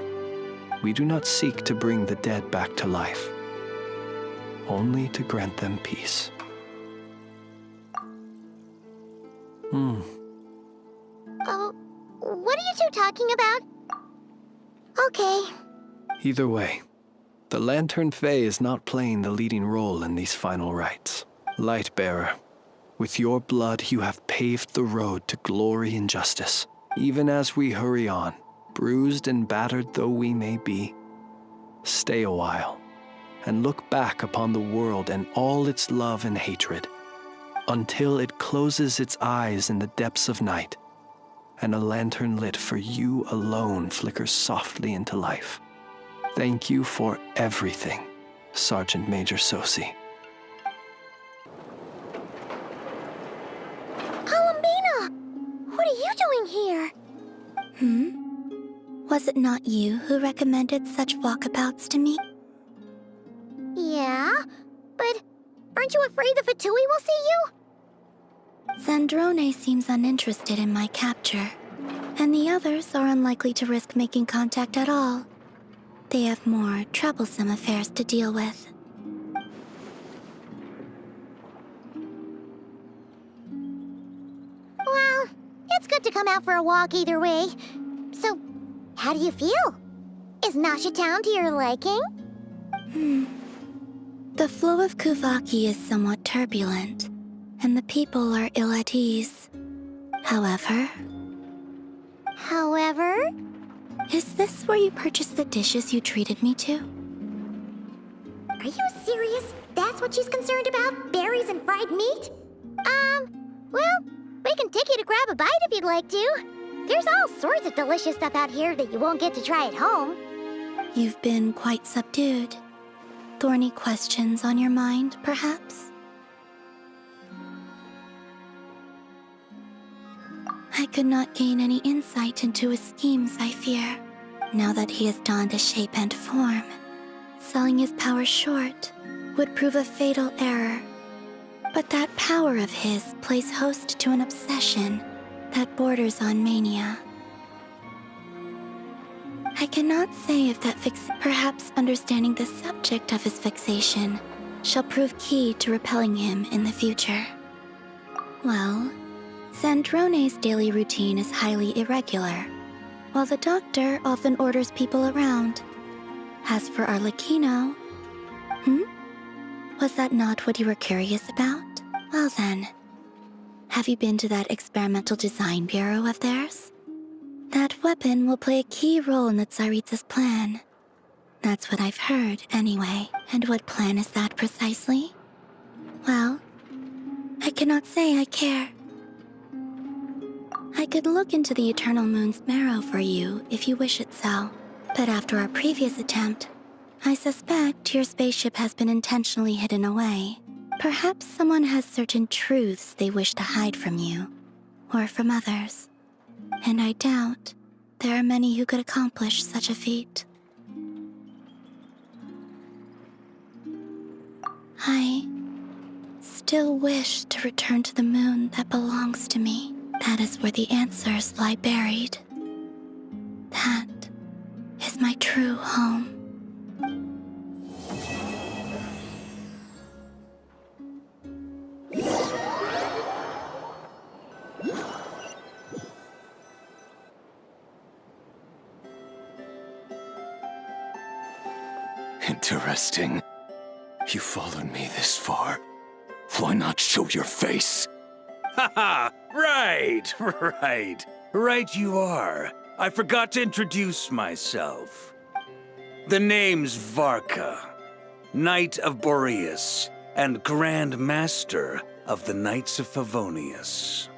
We do not seek to bring the dead back to life, only to grant them peace. Oh, what are you two talking about? Okay. Either way, the Lantern Fae is not playing the leading role in these final rites. Lightbearer, with your blood you have paved the road to glory and justice. Even as we hurry on, bruised and battered though we may be, stay a while and look back upon the world and all its love and hatred, until it closes its eyes in the depths of night, and a lantern lit for you alone flickers softly into life. Thank you for everything, Sergeant Major Sosi. Columbina! What are you doing here? Was it not you who recommended such walkabouts to me? Yeah, but aren't you afraid the Fatui will see you? Zandrone seems uninterested in my capture, and the others are unlikely to risk making contact at all. They have more troublesome affairs to deal with. Well, it's good to come out for a walk either way. So, how do you feel? Is Nasha Town to your liking? The flow of Kuvaki is somewhat turbulent, and the people are ill at ease. However... Is this where you purchased the dishes you treated me to? Are you serious? That's what she's concerned about? Berries and fried meat? Well, we can take you to grab a bite if you'd like to. There's all sorts of delicious stuff out here that you won't get to try at home. You've been quite subdued. Thorny questions on your mind, perhaps? I could not gain any insight into his schemes, I fear. Now that he has donned a shape and form, selling his power short would prove a fatal error. But that power of his plays host to an obsession that borders on mania. I cannot say if that perhaps understanding the subject of his fixation shall prove key to repelling him in the future. Well, Sandrone's daily routine is highly irregular, while the doctor often orders people around. As for Arlecchino... Was that not what you were curious about? Well then, have you been to that experimental design bureau of theirs? That weapon will play a key role in the Tsaritsa's plan. That's what I've heard, anyway. And what plan is that precisely? Well, I cannot say I care. I could look into the Eternal Moon's marrow for you if you wish it so. But after our previous attempt, I suspect your spaceship has been intentionally hidden away. Perhaps someone has certain truths they wish to hide from you, or from others. And I doubt there are many who could accomplish such a feat. I still wish to return to the moon that belongs to me. That is where the answers lie buried. That is my true home. Interesting. You followed me this far. Why not show your face? Haha! Right you are. I forgot to introduce myself. The name's Varka, Knight of Boreas, and Grand Master of the Knights of Favonius.